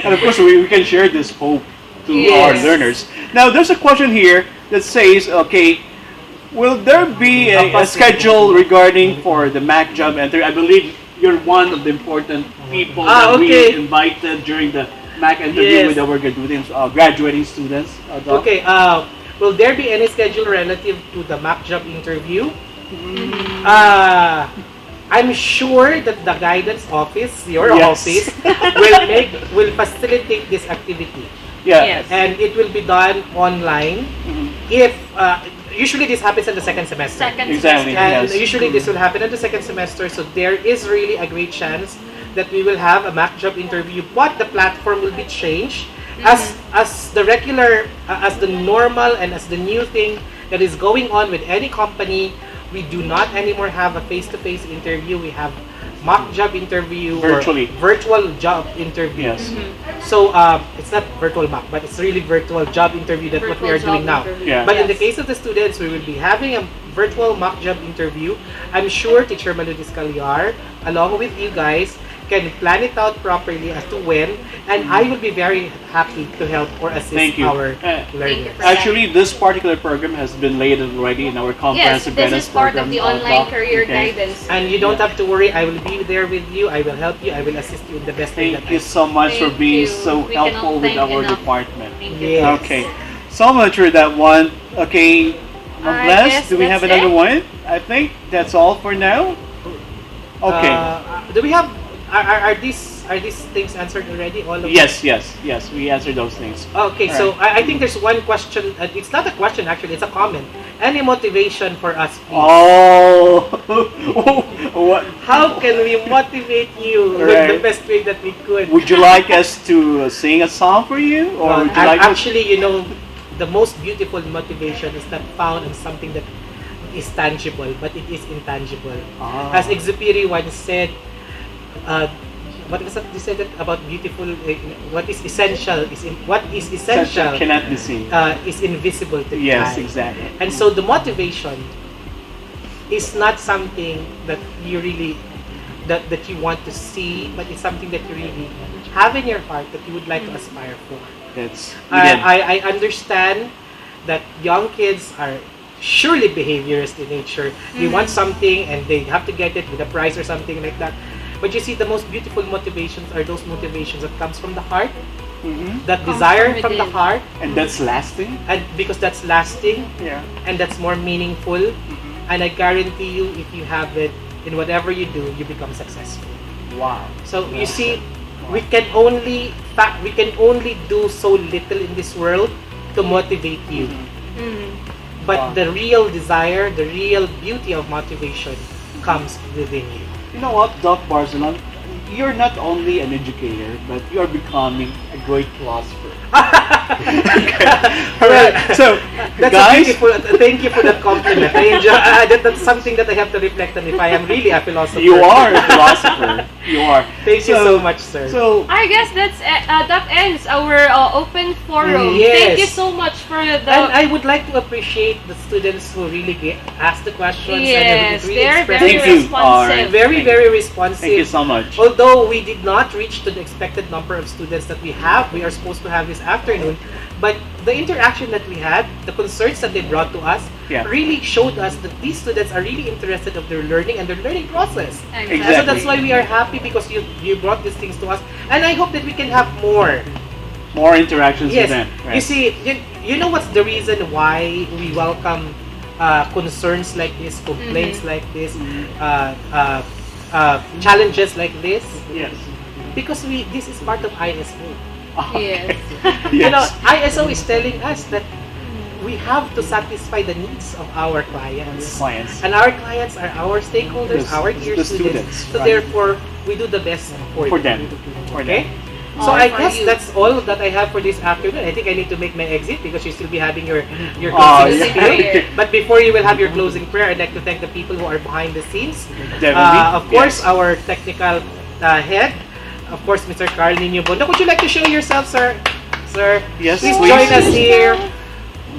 Speaker 6: And of course, we can share this hope to our
Speaker 5: Yes.
Speaker 6: learners. Now, there's a question here that says, okay, will there be a schedule regarding for the MAC job entry? I believe you're one of the important people that
Speaker 14: okay.
Speaker 6: we invited during the MAC interview
Speaker 14: Yes.
Speaker 6: with our graduating students. Doc.
Speaker 14: Okay, will there be any schedule relative to the mock job interview? I'm sure that the guidance office, your
Speaker 6: Yes.
Speaker 14: office, will facilitate this activity.
Speaker 6: Yeah.
Speaker 5: Yes.
Speaker 14: And it will be done online. If usually this happens in the second semester.
Speaker 5: Second
Speaker 6: Exactly.
Speaker 5: semester.
Speaker 14: And
Speaker 6: Yes.
Speaker 14: usually this will happen in the second semester, so there is really a great chance that we will have a mock job interview, but the platform will be changed as the regular, as the normal and as the new thing that is going on with any company. We do not anymore have a face-to-face interview. We have mock job interview
Speaker 6: Virtually.
Speaker 14: or virtual job interview.
Speaker 6: Yes.
Speaker 14: So it's not virtual mock, but it's really virtual job interview. That's what we are
Speaker 5: Virtual
Speaker 14: doing
Speaker 5: job
Speaker 14: now.
Speaker 5: interview.
Speaker 6: Yeah.
Speaker 14: But in the case of the students, we will be having a virtual mock job interview. I'm sure Teacher Maludis Calyar, along with you guys, can plan it out properly as to when, and I will be very happy to help or assist
Speaker 6: Thank you.
Speaker 14: our
Speaker 5: Thank you
Speaker 14: learners.
Speaker 5: for that.
Speaker 6: Actually, this particular program has been laid already in our
Speaker 5: Yes,
Speaker 6: comprehensive
Speaker 5: this
Speaker 6: guidance
Speaker 5: is part
Speaker 6: program.
Speaker 5: of the online
Speaker 6: Doc.
Speaker 5: career
Speaker 6: Okay.
Speaker 5: guidance.
Speaker 14: And you don't have to worry, I will be there with you, I will help you, I will assist you in the best way
Speaker 6: Thank
Speaker 14: that
Speaker 6: you so much for
Speaker 5: Thank
Speaker 6: being
Speaker 5: you.
Speaker 6: so
Speaker 5: We cannot
Speaker 6: helpful with
Speaker 5: thank
Speaker 6: our
Speaker 5: enough.
Speaker 6: department.
Speaker 5: Thank you.
Speaker 14: Yes.
Speaker 6: Okay, so much for that one. Okay,
Speaker 5: I
Speaker 6: Bless,
Speaker 5: guess
Speaker 6: do we have
Speaker 5: that's
Speaker 6: another
Speaker 5: it.
Speaker 6: one? I think that's all for now. Okay.
Speaker 14: Do we have, are these things answered already? All of
Speaker 6: Yes, we answered those things.
Speaker 14: Okay,
Speaker 6: All
Speaker 14: so
Speaker 6: right.
Speaker 14: I think there's one question. It's not a question actually; it's a comment. Any motivation for us, please?
Speaker 6: Oh, what?
Speaker 14: How can we motivate you with the
Speaker 6: Right.
Speaker 14: best way that we could?
Speaker 6: Would you like us to sing a song for you, or would you like
Speaker 14: actually, you know, the most beautiful motivation is not found in something that is tangible, but it is intangible. As Exupéry once said, what was that? He said that about beautiful. What is essential what is essential
Speaker 6: cannot be seen?
Speaker 14: is invisible to the
Speaker 6: Yes,
Speaker 14: eye.
Speaker 6: exactly.
Speaker 14: And so the motivation is not something that you really that you want to see, but it's something that you really have in your heart that you would like to aspire for.
Speaker 6: That's again.
Speaker 14: I understand that young kids are surely behaviorist in nature. They want something and they have to get it with a price or something like that. But you see, the most beautiful motivations are those motivations that comes from the heart, that
Speaker 5: Comes
Speaker 14: desire
Speaker 5: from
Speaker 14: from the
Speaker 5: within.
Speaker 14: heart,
Speaker 6: And that's lasting.
Speaker 14: and because that's lasting
Speaker 6: Yeah.
Speaker 14: and that's more meaningful. And I guarantee you, if you have it in whatever you do, you become successful.
Speaker 6: Wow.
Speaker 14: So you see, we can only do so little in this world to motivate you. But the real desire, the real beauty of motivation comes within you.
Speaker 6: You know what, Doc Barcelon? You're not only an educator, but you're becoming a great philosopher. Alright, so
Speaker 14: That's
Speaker 6: guys,
Speaker 14: a beautiful. Thank you for that compliment. I enjoy. That's something that I have to reflect on if I am really a philosopher.
Speaker 6: you are a philosopher. You are.
Speaker 14: Thank you so much, sir.
Speaker 6: So
Speaker 5: I guess that ends our open forum.
Speaker 14: Yes.
Speaker 5: Thank you so much for the.
Speaker 14: And I would like to appreciate the students who really ask the questions
Speaker 5: Yes,
Speaker 14: and really
Speaker 5: they're
Speaker 14: express
Speaker 5: very
Speaker 6: Thank you,
Speaker 5: responsive.
Speaker 6: Art.
Speaker 14: very, very responsive.
Speaker 6: thank you so much.
Speaker 14: Although we did not reach to the expected number of students that we are supposed to have this afternoon, but the interaction that we had, the concerns that they brought to us,
Speaker 6: Yeah.
Speaker 14: really showed us that these students are really interested of their learning and their learning process.
Speaker 5: Exactly.
Speaker 14: And so that's why we are happy because you brought these things to us, and I hope that we can have more.
Speaker 6: More interactions
Speaker 14: Yes,
Speaker 6: with them.
Speaker 14: you see, you know what's the reason why we welcome concerns like this, complaints like this, challenges like this?
Speaker 6: Yes.
Speaker 14: Because this is part of ISO.
Speaker 5: Yes.
Speaker 14: You know, ISO is telling us that we have to satisfy the needs of our clients. And our clients are our stakeholders, our dear
Speaker 6: the
Speaker 14: students.
Speaker 6: students,
Speaker 14: So
Speaker 6: right.
Speaker 14: therefore, we do the best for
Speaker 6: them. For
Speaker 14: Okay?
Speaker 6: them.
Speaker 14: So
Speaker 5: All
Speaker 14: I
Speaker 5: for
Speaker 14: guess
Speaker 5: you.
Speaker 14: that's all that I have for this afternoon. I think I need to make my exit because you still be having your
Speaker 6: Oh,
Speaker 14: closing
Speaker 6: yeah.
Speaker 14: spiel. But before you will have your closing prayer, I'd like to thank the people who are behind the scenes.
Speaker 6: Definitely.
Speaker 14: Of course,
Speaker 6: Yes.
Speaker 14: our technical head, of course, Mr. Carl Nino Bondo. Would you like to show yourself, sir? Sir,
Speaker 6: Yes,
Speaker 14: please
Speaker 6: please.
Speaker 14: join us here.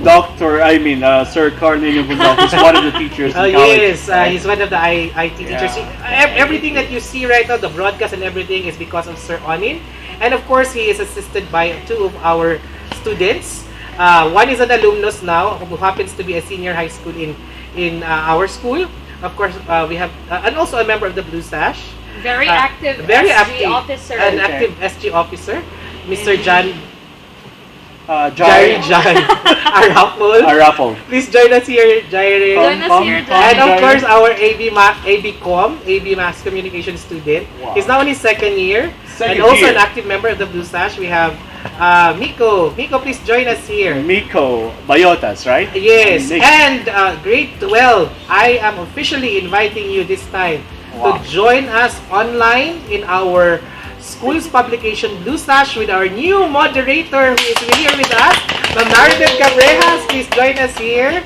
Speaker 6: Sir Carnelian Bundok is one of the teachers in college.
Speaker 14: Yes, he's one of the IT teachers. Everything that you see right now, the broadcast and everything, is because of Sir Onin. And of course, he is assisted by two of our students. One is an alumnus now who happens to be a senior high school in our school. Of course, we have, and also a member of the Blue Sash.
Speaker 5: Very active
Speaker 14: very
Speaker 5: SG
Speaker 14: active,
Speaker 5: officer.
Speaker 14: An active SG officer, Mr. John.
Speaker 6: Jairi
Speaker 14: John Arapol. Please join us here, Jairi.
Speaker 5: Join us here,
Speaker 14: And of course, our AB Mass Communication student.
Speaker 6: Wow.
Speaker 14: He's now in his second year.
Speaker 6: Second
Speaker 14: and also
Speaker 6: year.
Speaker 14: an active member of the Blue Sash. We have Miko. Miko, please join us here.
Speaker 6: Miko Bayotas, right?
Speaker 14: Yes.
Speaker 6: Nick.
Speaker 14: And grade 12, I am officially inviting you this time
Speaker 6: Wow.
Speaker 14: to join us online in our school's publication Blue Sash with our new moderator who is here with us, Ma'am Maribeth Cabrejas. Please join us here.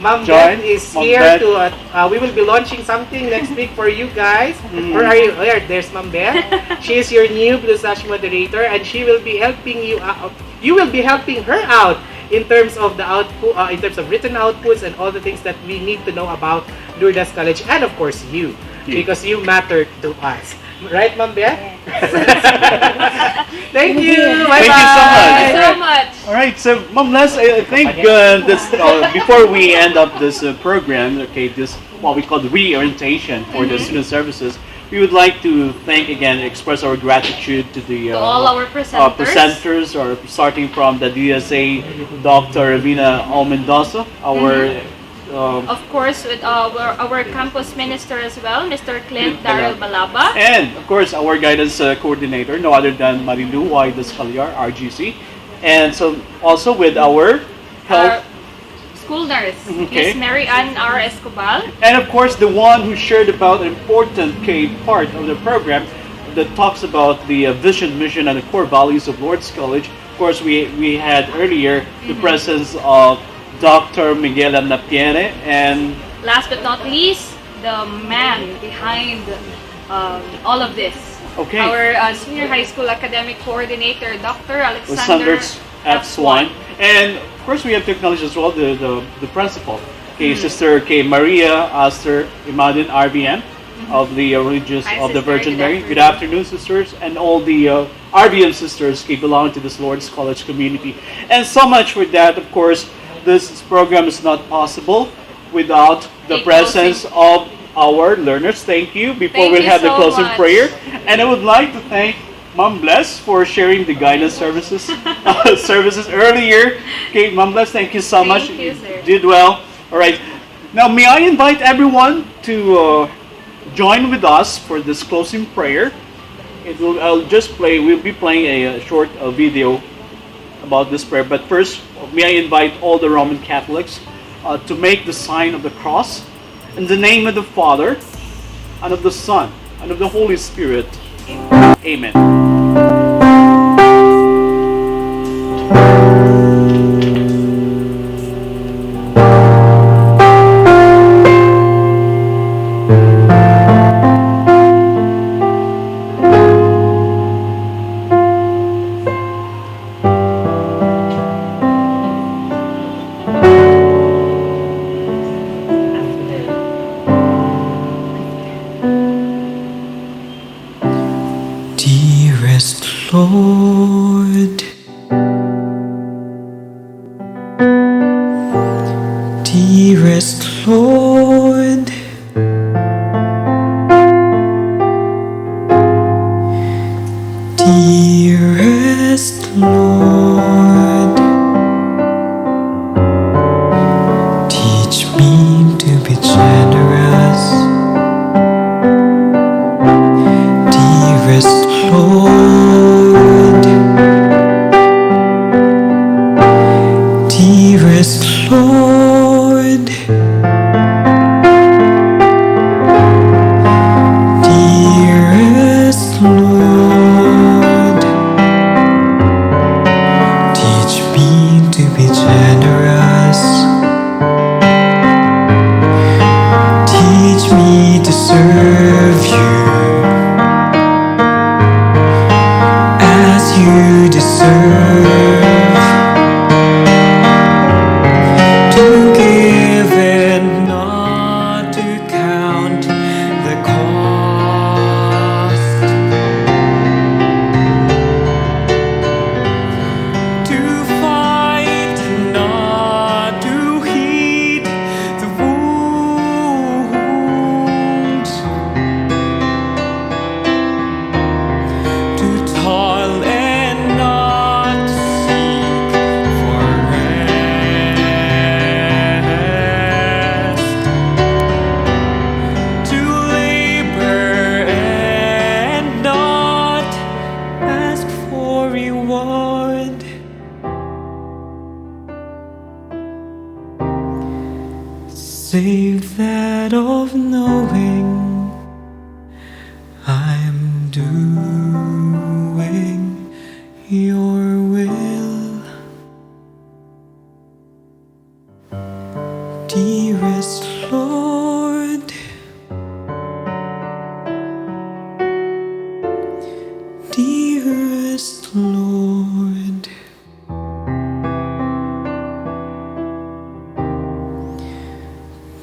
Speaker 14: Ma'am
Speaker 6: Join.
Speaker 14: Beth is
Speaker 6: Ma'am
Speaker 14: here
Speaker 6: Beth.
Speaker 14: to, we will be launching something next week for you guys. Where are you? There's Ma'am Beth. She is your new Blue Sash moderator and she will be helping you out. You will be helping her out in terms of the output, in terms of written outputs and all the things that we need to know about Lourdes College and of course you. Because you matter to us. Right, Ma'am Beth? Thank you. Bye-bye.
Speaker 6: Thank you so much.
Speaker 5: Thank you so much.
Speaker 6: All right, so Ma'am Les, I think before we end up this program, okay, this what we call the reorientation for the student services, we would like to express our gratitude to the
Speaker 5: To all our presenters.
Speaker 6: or starting from the DSA, Dr. Ravina Almendoza, our
Speaker 5: Of course, with our campus minister as well, Mr. Clint Daryl Balaba.
Speaker 6: and of course our guidance coordinator, no other than Marilu Y. Descaliar, RGC, and so also with our health.
Speaker 5: School nurse,
Speaker 6: Okay.
Speaker 5: Miss Mary Ann R. Escobar.
Speaker 6: And of course, the one who shared about an important part of the program that talks about the vision, mission, and the core values of Lourdes College. Of course, we had earlier the presence of Dr. Miguel Napiere and
Speaker 5: Last but not least, the man behind all of this.
Speaker 6: Okay.
Speaker 5: Our senior high school academic coordinator, Dr.
Speaker 6: Alexander
Speaker 5: Alexander
Speaker 6: F. Swan. And of course, we have to acknowledge as well the principal, Sister K. Maria Aster Imadin, RBM, of the Religious
Speaker 5: Hi,
Speaker 6: of the
Speaker 5: sister.
Speaker 6: Virgin
Speaker 5: Good
Speaker 6: Mary.
Speaker 5: afternoon.
Speaker 6: Good afternoon, sisters, and all the RBM sisters belong to this Lourdes College community. And so much for that, of course, this program is not possible without the presence of our learners. Thank you. Before
Speaker 5: Thank
Speaker 6: we
Speaker 5: you
Speaker 6: have the
Speaker 5: so
Speaker 6: closing
Speaker 5: much.
Speaker 6: prayer, and I would like to thank Ma'am Bless for sharing the guidance services earlier. Okay, Ma'am Bless, thank you so much.
Speaker 5: Thank you, sir.
Speaker 6: Did well. All right. Now, may I invite everyone to join with us for this closing prayer. We'll be playing a short video about this prayer. But first, may I invite all the Roman Catholics to make the sign of the cross in the name of the Father, and of the Son, and of the Holy Spirit. Amen.
Speaker 15: Dearest Lord, dearest Lord, dearest Lord, teach me to be generous, dearest Lord, dearest Lord, dearest Lord, teach me to be generous, teach me to serve you as you deserve. reward. Save that of knowing I'm doing your will. Dearest Lord, dearest Lord,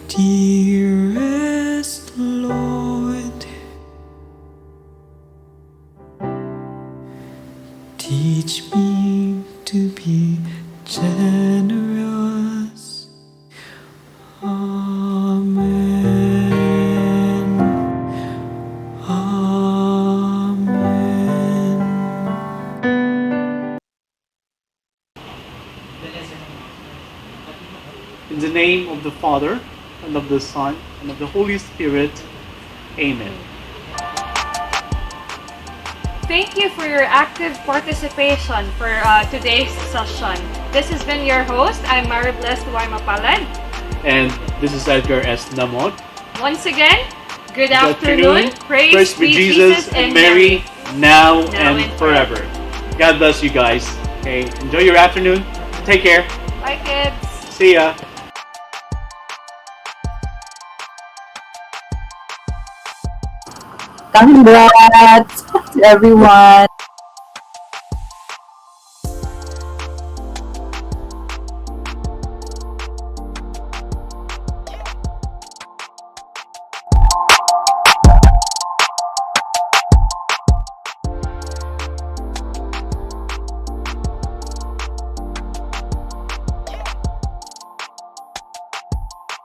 Speaker 15: dearest Lord, teach me to be generous. Amen. Amen.
Speaker 6: In the name of the Father, and of the Son, and of the Holy Spirit. Amen.
Speaker 5: Thank you for your active participation for today's session. This has been your host. I'm Maribles Mapalad.
Speaker 6: And this is Edgar S. Namot.
Speaker 5: Once again, good afternoon.
Speaker 6: Praise be Jesus and Mary, now and forever. God bless you guys. Okay, enjoy your afternoon. Take care.
Speaker 5: Bye, kids.
Speaker 6: See ya.
Speaker 16: Congrats to everyone.